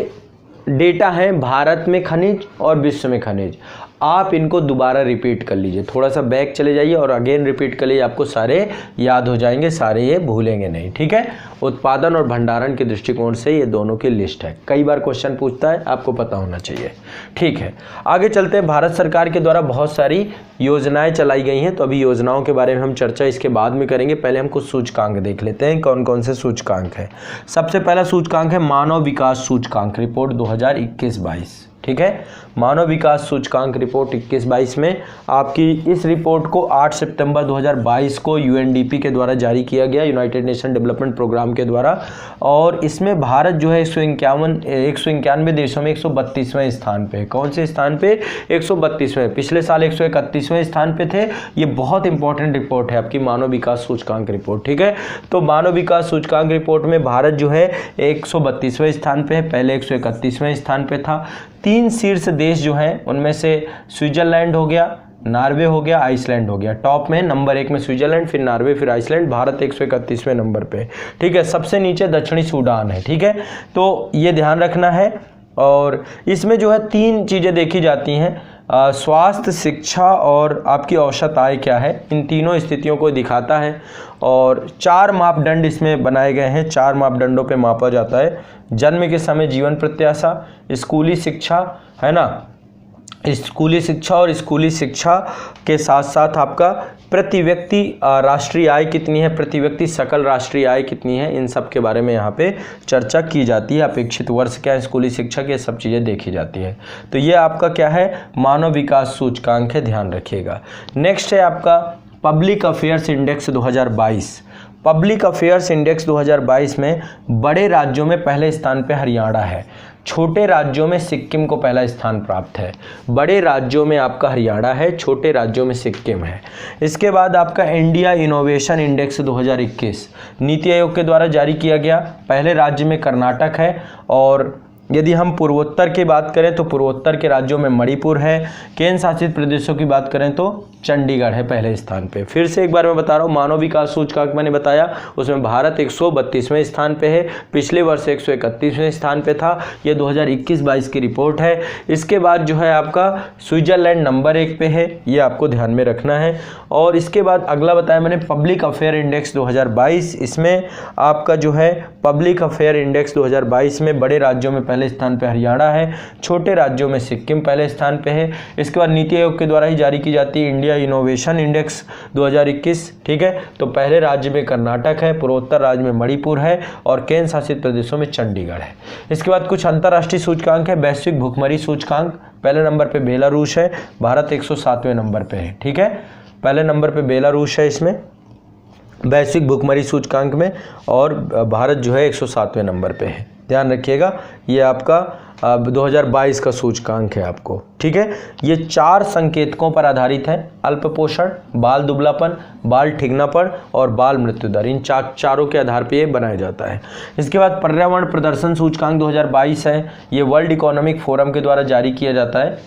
डेटा हैं भारत में खनिज और विश्व में खनिज। आप इनको दोबारा रिपीट कर लीजिए, थोड़ा सा बैक चले जाइए और अगेन रिपीट कर लीजिए, आपको सारे याद हो जाएंगे, सारे ये भूलेंगे नहीं, ठीक है। उत्पादन और भंडारण के दृष्टिकोण से ये दोनों की लिस्ट है, कई बार क्वेश्चन पूछता है, आपको पता होना चाहिए, ठीक है। आगे चलते हैं। भारत सरकार के द्वारा बहुत सारी योजनाएं चलाई गई हैं, तो अभी योजनाओं के बारे में हम चर्चा इसके बाद में करेंगे। पहले हम कुछ सूचकांक देख लेते हैं, कौन कौन से सूचकांक हैं। सबसे पहला सूचकांक है मानव विकास सूचकांक रिपोर्ट 2021-22, ठीक है। मानव विकास सूचकांक रिपोर्ट 21-22 में आपकी इस रिपोर्ट को 8 सितंबर 2022 को यूएनडीपी के द्वारा जारी किया गया, यूनाइटेड नेशन डेवलपमेंट प्रोग्राम के द्वारा। और इसमें भारत जो है 191 देशों में 132वें स्थान पे। कौन से स्थान पे? 132वें। पिछले साल 131वें स्थान पे थे। ये बहुत इंपॉर्टेंट रिपोर्ट है आपकी मानव विकास सूचकांक रिपोर्ट, ठीक है। तो मानव विकास सूचकांक रिपोर्ट में भारत जो है 132वें स्थान पे है, पहले 131वें स्थान पे था। 3 शीर्ष देश जो हैं उनमें से स्विट्जरलैंड हो गया, नॉर्वे हो गया, आइसलैंड हो गया। टॉप में नंबर 1 में स्विट्जरलैंड, फिर नॉर्वे, फिर आइसलैंड। भारत 131वें नंबर पे, ठीक है। सबसे नीचे दक्षिणी सूडान है, ठीक है। तो ये ध्यान रखना है। और इसमें जो है 3 चीज़ें देखी जाती हैं, स्वास्थ्य, शिक्षा और आपकी औसत आय क्या है, इन तीनों स्थितियों को दिखाता है। और 4 मापदंड इसमें बनाए गए हैं, 4 मापदंडों पे मापा जाता है। जन्म के समय जीवन प्रत्याशा, स्कूली शिक्षा, है ना, स्कूली शिक्षा, और स्कूली शिक्षा के साथ साथ आपका प्रति व्यक्ति राष्ट्रीय आय कितनी है, प्रति व्यक्ति सकल राष्ट्रीय आय कितनी है, इन सब के बारे में यहाँ पे चर्चा की जाती है। अपेक्षित वर्ष क्या है स्कूली शिक्षा की, ये सब चीज़ें देखी जाती है। तो ये आपका क्या है, मानव विकास सूचकांक है, ध्यान रखिएगा। नेक्स्ट है आपका public affairs index 2022। Public affairs index 2022 में बड़े राज्यों में पहले स्थान पे हरियाणा है, छोटे राज्यों में सिक्किम को पहला स्थान प्राप्त है। बड़े राज्यों में आपका हरियाणा है, छोटे राज्यों में सिक्किम है। इसके बाद आपका India innovation index 2021 NITI Aayog के द्वारा जारी किया गया। पहले राज्य में कर्नाटक है, और यदि हम पूर्वोत्तर की बात करें तो पूर्वोत्तर के राज्यों में मणिपुर है। केंद्र शासित प्रदेशों की बात करें तो चंडीगढ़ है पहले स्थान पे। फिर से एक बार मैं बता रहा हूँ, मानव विकास सूचकांक मैंने बताया, उसमें भारत 132वें स्थान पे है, पिछले वर्ष 131वें स्थान पे था। ये 2021-22 की रिपोर्ट है। इसके बाद जो है आपका स्विट्जरलैंड नंबर 1 पे है, ये आपको ध्यान में रखना है। और इसके बाद अगला बताया मैंने पब्लिक अफेयर इंडेक्स 2022, इसमें आपका जो है पब्लिक अफेयर इंडेक्स 2022 में बड़े राज्यों में पहले स्थान पे हरियाणा है, छोटे राज्यों में सिक्किम पहले स्थान पे है। इसके बाद नीति आयोग के द्वारा ही जारी की जाती है इंडिया इनोवेशन इंडेक्स 2021, ठीक है। तो पहले राज्य में कर्नाटक है, पूर्वोत्तर राज्य में मणिपुर है, और केंद्र शासित प्रदेशों में चंडीगढ़ है। इसके बाद कुछ अंतर्राष्ट्रीय सूचकांक है। वैश्विक भुखमरी सूचकांक पहले नंबर पे बेलारूस है, भारत 107वें नंबर पे है, ठीक है। पहले नंबर पे बेलारूस है इसमें वैश्विक भुखमरी सूचकांक में, और भारत जो है 107वें नंबर पे है, ध्यान रखिएगा। ये आपका 2022 का सूचकांक है आपको, ठीक है। ये 4 संकेतकों पर आधारित है, अल्प पोषण, बाल दुबलापन, बाल ठिगनापन और बाल मृत्यु दर। इन चारों के आधार पर ये बनाया जाता है। इसके बाद पर्यावरण प्रदर्शन सूचकांक 2022 है, ये वर्ल्ड इकोनॉमिक फोरम के द्वारा जारी किया जाता है,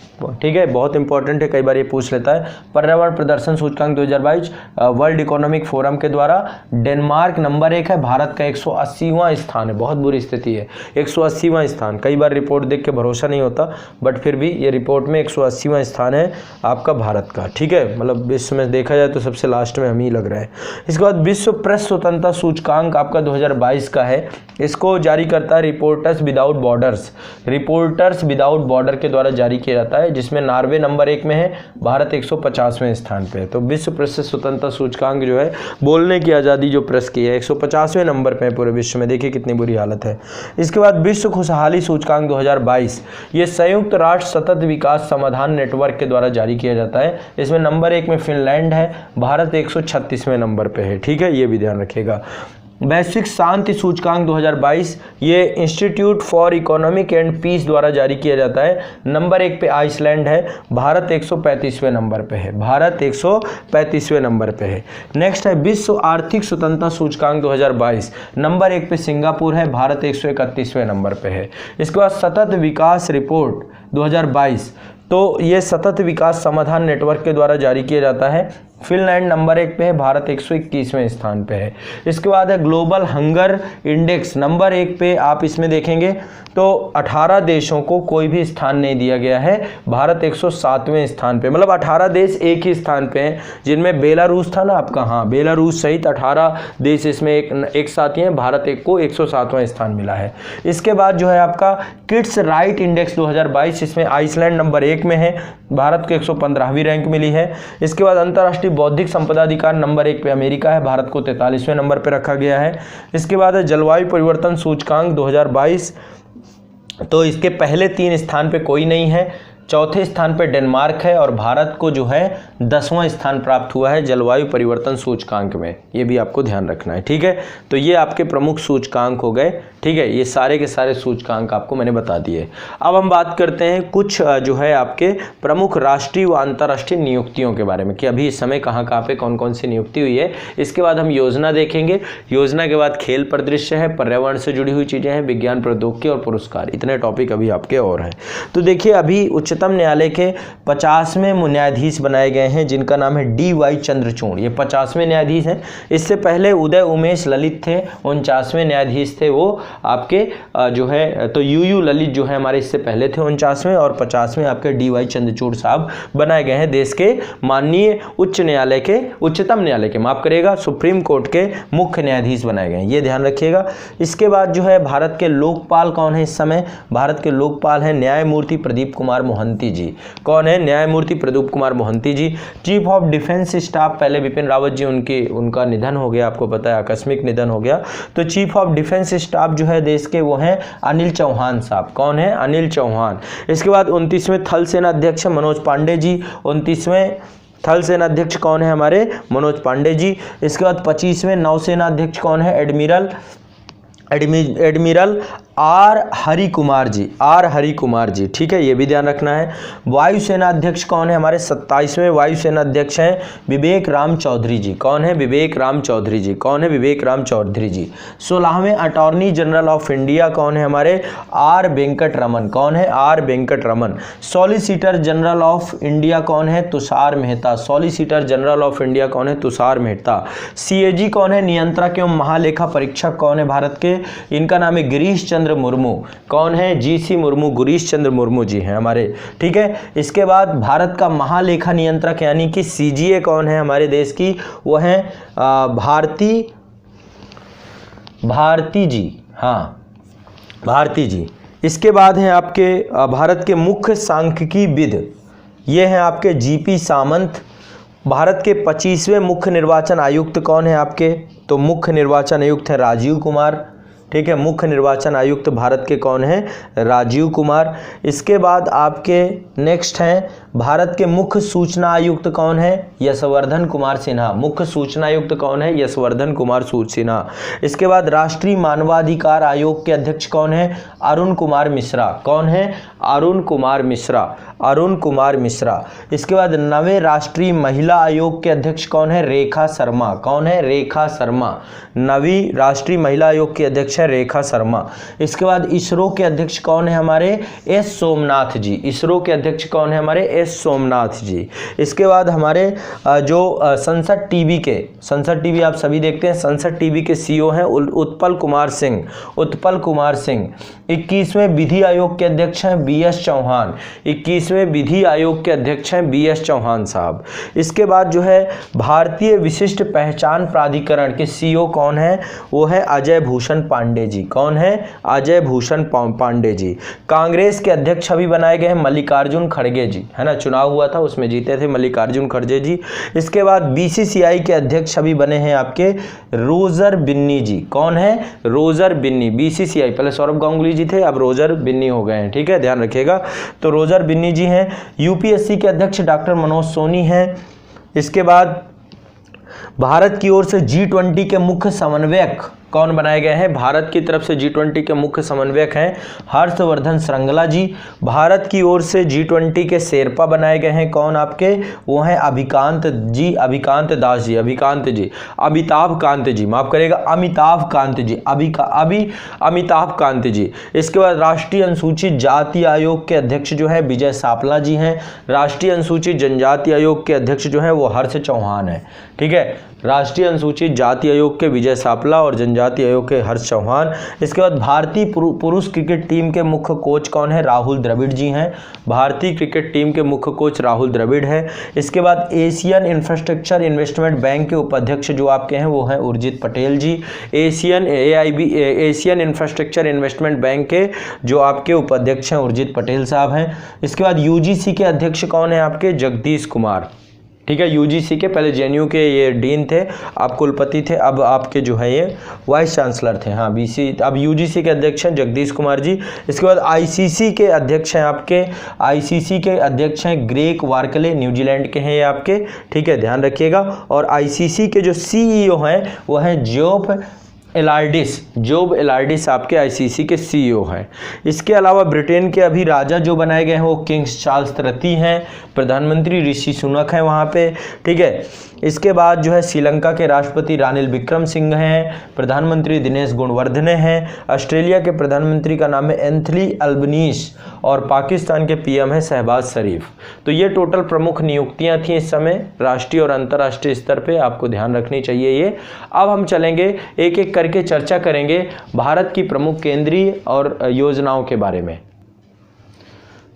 ठीक है। बहुत इंपॉर्टेंट है, कई बार ये पूछ लेता है। पर्यावरण प्रदर्शन सूचकांक 2022 वर्ल्ड इकोनॉमिक फोरम के द्वारा। डेनमार्क नंबर 1 है, भारत का 180वां स्थान है, बहुत बुरी स्थिति है, 180वां स्थान। कई बार रिपोर्ट देख के भरोसा नहीं होता, बट फिर भी ये रिपोर्ट में 180वां स्थान है आपका भारत का, ठीक है। मतलब विश्व में देखा जाए तो सबसे लास्ट में हम ही लग रहे हैं। इसके बाद विश्व प्रेस स्वतंत्रता सूचकांक आपका 2022 का है, इसको जारी करता है reporters without borders. Reporters without border के द्वारा जारी किया जाता है, जिसमें नॉर्वे नंबर 1 में है, भारत 150वें स्थान पे है। तो विश्व प्रेस स्वतंत्रता सूचकांक जो है, बोलने की आज़ादी जो प्रेस की है, 150वें नंबर पे है पूरे विश्व में। देखिए कितनी बुरी हालत है। इसके बाद विश्व खुशहाली सूचकांक 2022, ये संयुक्त राष्ट्र सतत विकास समाधान नेटवर्क के द्वारा जारी किया जाता है। इसमें नंबर 1 में फिनलैंड है, भारत 136वें नंबर पे है, ठीक है, ये भी ध्यान रखिएगा। वैश्विक शांति सूचकांक 2022 ये institute for economic and peace द्वारा जारी किया जाता है। नंबर 1 पे आइसलैंड है, भारत 135वें नंबर पे है, भारत 135वें नंबर पे है। नेक्स्ट है विश्व आर्थिक स्वतंत्रता सूचकांक 2022, नंबर 1 पे सिंगापुर है, भारत 131वें नंबर पे है। इसके बाद सतत विकास रिपोर्ट 2022, तो ये सतत विकास समाधान नेटवर्क के द्वारा जारी किया जाता है। फिनलैंड नंबर 1 पे है, भारत 121वें स्थान पे है। इसके बाद है ग्लोबल हंगर इंडेक्स, नंबर 1 पे आप इसमें देखेंगे तो 18 देशों को कोई भी स्थान नहीं दिया गया है, भारत 107वें स्थान पे, मतलब 18 देश एक ही स्थान पे हैं, जिनमें बेलारूस था ना आपका, हाँ बेलारूस सहित 18 देश इसमें एक साथ ही हैं, भारत एक को 107वां स्थान मिला है। इसके बाद जो है आपका किड्स राइट इंडेक्स 2022, इसमें आइसलैंड नंबर 1 में है, भारत को 115वीं रैंक मिली है। इसके बाद अंतर्राष्ट्रीय बौद्धिक संपदा अधिकार नंबर 1 पे अमेरिका है, भारत को 43वें नंबर पे रखा गया है। इसके बाद है जलवायु परिवर्तन सूचकांक 2022, तो इसके पहले 3 स्थान पे कोई नहीं है, चौथे स्थान पे डेनमार्क है और भारत को जो है 10वां स्थान प्राप्त हुआ है जलवायु परिवर्तन सूचकांक में, ये भी आपको ध्यान रखना है, ठीक है। तो ये आपके प्रमुख सूचकांक हो गए, ठीक है, ये सारे के सारे सूचकांक आपको मैंने बता दिए। अब हम बात करते हैं कुछ जो है आपके प्रमुख राष्ट्रीय व अंतर्राष्ट्रीय नियुक्तियों के बारे में कि अभी इस समय कहाँ कहाँ पे कौन कौन सी नियुक्ति हुई है। इसके बाद हम योजना देखेंगे, योजना के बाद खेल परिदृश्य है, पर्यावरण से जुड़ी हुई चीज़ें हैं, विज्ञान प्रौद्योगिकी और पुरस्कार, इतने टॉपिक अभी आपके और हैं। तो देखिए अभी उच्चतम न्यायालय के 50वें न्यायाधीश बनाए गए हैं, जिनका नाम है DY चंद्रचूड़, ये 50वें न्यायाधीश हैं। इससे पहले उदय उमेश ललित थे, 49वें न्यायाधीश थे वो आपके जो है, तो UU ललित जो है हमारे इससे पहले थे 49वें, और 50वें आपके DY चंद्रचूड़ साहब बनाए गए हैं देश के माननीय उच्च न्यायालय के, उच्चतम न्यायालय के माफ करिएगा, सुप्रीम कोर्ट के मुख्य न्यायाधीश बनाए गए हैं, ये ध्यान रखिएगा। इसके बाद जो है भारत के लोकपाल कौन है इस समय, भारत के लोकपाल हैं न्यायमूर्ति प्रदीप कुमार मोहंती जी। कौन है, न्यायमूर्ति प्रदीप कुमार मोहंती जी। चीफ ऑफ डिफेंस स्टाफ पहले बिपिन रावत जी, उनका निधन हो गया, आपको पता है आकस्मिक निधन हो गया, तो चीफ ऑफ डिफेंस स्टाफ जो है देश के वो हैं अनिल चौहान साहब। कौन है, अनिल चौहान। इसके बाद 29वें थल सेना अध्यक्ष मनोज पांडे जी, 29वें थल सेना अध्यक्ष कौन है हमारे, मनोज पांडे जी। इसके बाद 25वें नौसेना अध्यक्ष कौन है, एडमिरल आर हरि कुमार जी, ठीक है, ये भी ध्यान रखना है। वायुसेना अध्यक्ष कौन है हमारे, 27वें वायुसेना अध्यक्ष हैं विवेक राम चौधरी जी। कौन है, विवेक राम चौधरी जी। कौन है, विवेक राम चौधरी जी। 16वें अटॉर्नी जनरल ऑफ इंडिया कौन है हमारे, आर वेंकट रमन। कौन है, R Venkat Raman. Solicitor general of India कौन है, Tushar Mehta. Solicitor general of India कौन है, तुषार मेहता। CAG कौन है, नियंत्रक एवं महालेखा परीक्षक कौन है भारत के, इनका नाम है गिरीश चंद्र मुर्मू। कौन है, GC मुर्मू, गिरीश चंद्र मुर्मू जी हैं हमारे, ठीक है। इसके बाद भारत का महालेखा नियंत्रक यानी कि CGA कौन है हमारे देश की, वो है भारती जी, हाँ भारती जी। इसके बाद हैं आपके भारत के मुख्य सांख्यिकीविद, ये हैं आपके GP सामंत। भारत के 25वें मुख्य निर्वाचन आयुक्त कौन है आपके, तो मुख्य निर्वाचन आयुक्त है राजीव कुमार, ठीक है, मुख्य निर्वाचन आयुक्त भारत के कौन है, राजीव कुमार। इसके बाद आपके नेक्स्ट हैं भारत के मुख्य सूचना आयुक्त कौन है, यशवर्धन कुमार सिन्हा। मुख्य सूचना आयुक्त कौन है, यशवर्धन कुमार सिन्हा। इसके बाद राष्ट्रीय मानवाधिकार आयोग के अध्यक्ष कौन है, अरुण कुमार मिश्रा। कौन है, अरुण कुमार मिश्रा, अरुण कुमार मिश्रा। इसके बाद 9वें राष्ट्रीय महिला आयोग के अध्यक्ष कौन है, रेखा शर्मा। कौन है, रेखा शर्मा। 9वीं राष्ट्रीय महिला आयोग के अध्यक्ष है रेखा शर्मा। इसके बाद इसरो के अध्यक्ष कौन है हमारे, S सोमनाथ जी। इसरो के अध्यक्ष कौन है हमारे, S सोमनाथ जी। इसके बाद हमारे जो संसद टीवी आप सभी देखते हैं, संसद टीवी के CEO हैं उत्पल कुमार सिंह, उत्पल कुमार सिंह। 21वें विधि आयोग के अध्यक्ष हैं BS चौहान, 21वें विधि आयोग के अध्यक्ष हैं BS चौहान साहब। इसके बाद जो है भारतीय विशिष्ट पहचान प्राधिकरण के CEO कौन है, वो है अजय भूषण पांडे जी। कौन है, अजय भूषण पांडे जी। कांग्रेस के अध्यक्ष अभी बनाए गए हैं मल्लिकार्जुन खड़गे जी, है ना, चुनाव हुआ था उसमें जीते थे मल्लिकार्जुन खड़गे जी। इसके बाद BCCI के अध्यक्ष अभी बने हैं आपके रोजर बिन्नी जी। कौन है, रोजर बिन्नी। BCCI पहले सौरभ गांगुली जी थे, अब रोजर बिन्नी हो गए हैं, ठीक है, ध्यान रखिएगा। तो रोजर बिन्नी जी हैं। UPSC के अध्यक्ष डॉक्टर मनोज सोनी हैं। इसके बाद भारत की ओर से G20 के मुख्य समन्वयक कौन बनाए गए हैं? भारत की तरफ से G20 के मुख्य समन्वयक हैं हर्षवर्धन श्रृंगला जी। भारत की ओर से G20 के शेरपा बनाए गए हैं कौन आपके? वो हैं अभिकांत जी, अभिकांत दास जी, अमिताभ कांत जी, माफ करेगा, अमिताभ कांत जी, अमिताभ कांत जी। इसके बाद राष्ट्रीय अनुसूचित जाति आयोग के अध्यक्ष जो है विजय सापला जी हैं। राष्ट्रीय अनुसूचित जनजाति आयोग के अध्यक्ष जो है वो हर्ष चौहान है। ठीक है, राष्ट्रीय अनुसूचित जाति आयोग के विजय सापला और जनजाति आयोग के हर्ष चौहान। इसके बाद भारतीय पुरुष क्रिकेट टीम के मुख्य कोच कौन है? राहुल द्रविड़ जी हैं। भारतीय क्रिकेट टीम के मुख्य कोच राहुल द्रविड़ है। इसके बाद एशियन इंफ्रास्ट्रक्चर इन्वेस्टमेंट बैंक के उपाध्यक्ष जो आपके हैं वो हैं उर्जित पटेल जी। एशियन इंफ्रास्ट्रक्चर इन्वेस्टमेंट बैंक के जो आपके उपाध्यक्ष हैं उर्जित पटेल साहब हैं। इसके बाद यूजीसी के अध्यक्ष कौन है आपके? जगदीश कुमार। ठीक है, यूजीसी के पहले जेएनयू के ये डीन थे, आप कुलपति थे, अब आपके जो है ये वाइस चांसलर थे। हाँ, अब यूजीसी के अध्यक्ष हैं जगदीश कुमार जी। इसके बाद आईसीसी के अध्यक्ष हैं आपके, आईसीसी के अध्यक्ष हैं ग्रेग वार्कले, न्यूजीलैंड के हैं ये आपके। ठीक है, ध्यान रखिएगा। और आईसीसी के जो सीईओ हैं वो हैं जोब एलार्डिस आपके आईसीसी के सीईओ हैं। इसके अलावा ब्रिटेन के अभी राजा जो बनाए गए हैं वो किंग्स चार्ल्स तृतीय हैं। प्रधानमंत्री ऋषि सुनक हैं वहाँ पे। ठीक है, इसके बाद जो है श्रीलंका के राष्ट्रपति रानिल विक्रमसिंघे हैं। प्रधानमंत्री दिनेश गुणवर्धने हैं। ऑस्ट्रेलिया के प्रधानमंत्री का नाम है एंथनी अल्बनीस और पाकिस्तान के पीएम है शहबाज शरीफ। तो ये टोटल प्रमुख नियुक्तियां थी इस समय राष्ट्रीय और अंतर्राष्ट्रीय स्तर पे, आपको ध्यान रखनी चाहिए ये। अब हम चलेंगे एक एक करके चर्चा करेंगे भारत की प्रमुख केंद्रीय और योजनाओं के बारे में।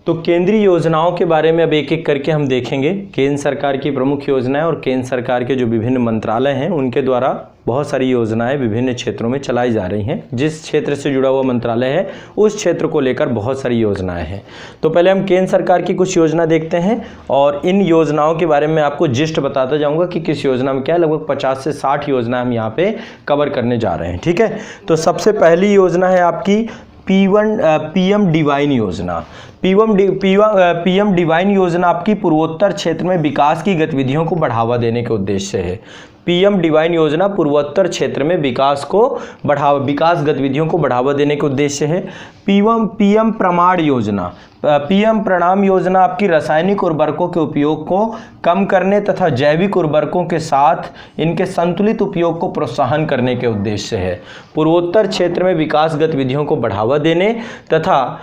तो केंद्रीय योजनाओं के बारे में अब एक एक करके हम देखेंगे। केंद्र सरकार की प्रमुख योजनाएं और केंद्र सरकार के जो विभिन्न मंत्रालय हैं उनके द्वारा बहुत सारी योजनाएं विभिन्न क्षेत्रों में चलाई जा रही हैं। जिस क्षेत्र से जुड़ा हुआ मंत्रालय है उस क्षेत्र को लेकर बहुत सारी योजनाएं हैं। तो पहले हम केंद्र सरकार की कुछ योजना देखते हैं और इन योजनाओं के बारे में आपको जिस्ट बताता जाऊंगा कि किस योजना में क्या है। लगभग 50 से 60 योजनाएं हम यहाँ पे कवर करने जा रहे हैं। ठीक है, तो सबसे पहली योजना है आपकी पीएम डिवाइन योजना। पीएम डिवाइन योजना आपकी पूर्वोत्तर क्षेत्र में विकास की गतिविधियों को बढ़ावा देने के उद्देश्य से है। पीएम डिवाइन योजना पूर्वोत्तर क्षेत्र में विकास गतिविधियों को बढ़ावा देने के उद्देश्य है। पीएम प्रमाण योजना, पीएम प्रणाम योजना आपकी रासायनिक उर्वरकों के उपयोग को कम करने तथा जैविक उर्वरकों के साथ इनके संतुलित उपयोग को प्रोत्साहन करने के उद्देश्य है। पूर्वोत्तर क्षेत्र में विकास गतिविधियों को बढ़ावा देने तथा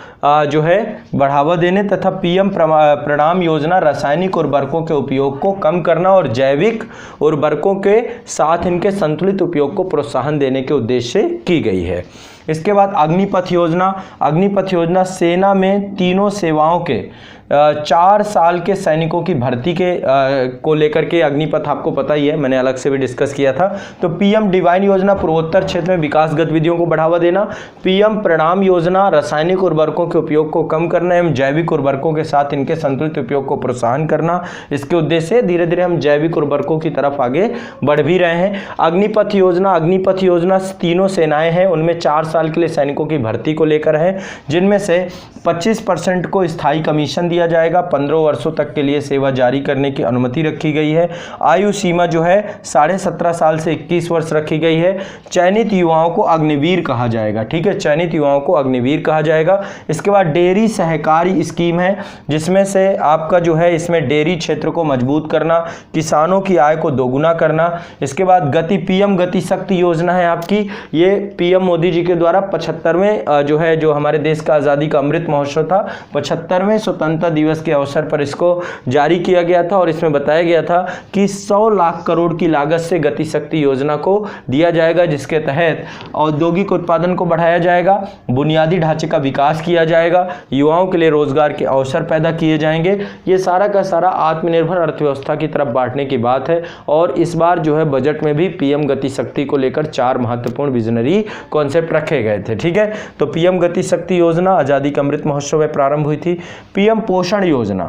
पीएम प्रणाम योजना रासायनिक उर्वरकों के उपयोग को कम करना और जैविक उर्वरकों के साथ इनके संतुलित उपयोग को प्रोत्साहन देने के उद्देश्य से की गई है। इसके बाद अग्निपथ योजना सेना में तीनों सेवाओं के 4 साल के सैनिकों की भर्ती को लेकर के अग्निपथ आपको पता ही है, मैंने अलग से भी डिस्कस किया था। तो पीएम डिवाइन योजना पूर्वोत्तर क्षेत्र में विकास गतिविधियों को बढ़ावा देना, पीएम प्रणाम योजना रासायनिक उर्वरकों के उपयोग को कम करना एवं जैविक उर्वरकों के साथ इनके संतुलित उपयोग को प्रोत्साहन करना। इसके उद्देश्य से धीरे धीरे हम जैविक उर्वरकों की तरफ आगे बढ़ भी रहे हैं। अग्निपथ योजना तीनों सेनाएं हैं, उनमें 4 साल के लिए सैनिकों की भर्ती को लेकर है, जिनमें से 25% को स्थायी कमीशन दिया जाएगा। 15 वर्षों तक के लिए सेवा जारी करने की अनुमति रखी गई है। आयु सीमा जो है 17.5 साल से 21 वर्ष रखी गई है। चयनित युवाओं को अग्निवीर कहा जाएगा। ठीक है, चयनित युवाओं को अग्निवीर कहा जाएगा। इसके बाद डेयरी सहकारी स्कीम है, जिसमें से आपका जो है इसमें डेयरी क्षेत्र को मजबूत करना, किसानों की आय को दोगुना करना। इसके बाद पीएम गति शक्ति योजना है आपकी, ये पीएम मोदी जी के द्वारा 75वें जो हमारे देश का आज़ादी का अमृत महोत्सव था, 75वें स्वतंत्रता दिवस के अवसर पर इसको जारी किया गया था और इसमें बताया गया था कि 100 लाख करोड़ की लागत से गति शक्ति योजना को दिया जाएगा, जिसके तहत औद्योगिक उत्पादन को बढ़ाया जाएगा, बुनियादी ढांचे का विकास किया जाएगा, युवाओं के लिए रोजगार के अवसर पैदा किए जाएंगे। ये सारा का सारा आत्मनिर्भर अर्थव्यवस्था की तरफ बांटने की बात है। और इस बार जो है बजट में भी पीएम गति शक्ति को लेकर 4 महत्वपूर्ण विजनरी कॉन्सेप्ट रखे गए थे। ठीक है, तो पीएम गति शक्ति योजना आजादी का अमृत महोत्सव में प्रारंभ हुई थी। पीएम पोषण योजना,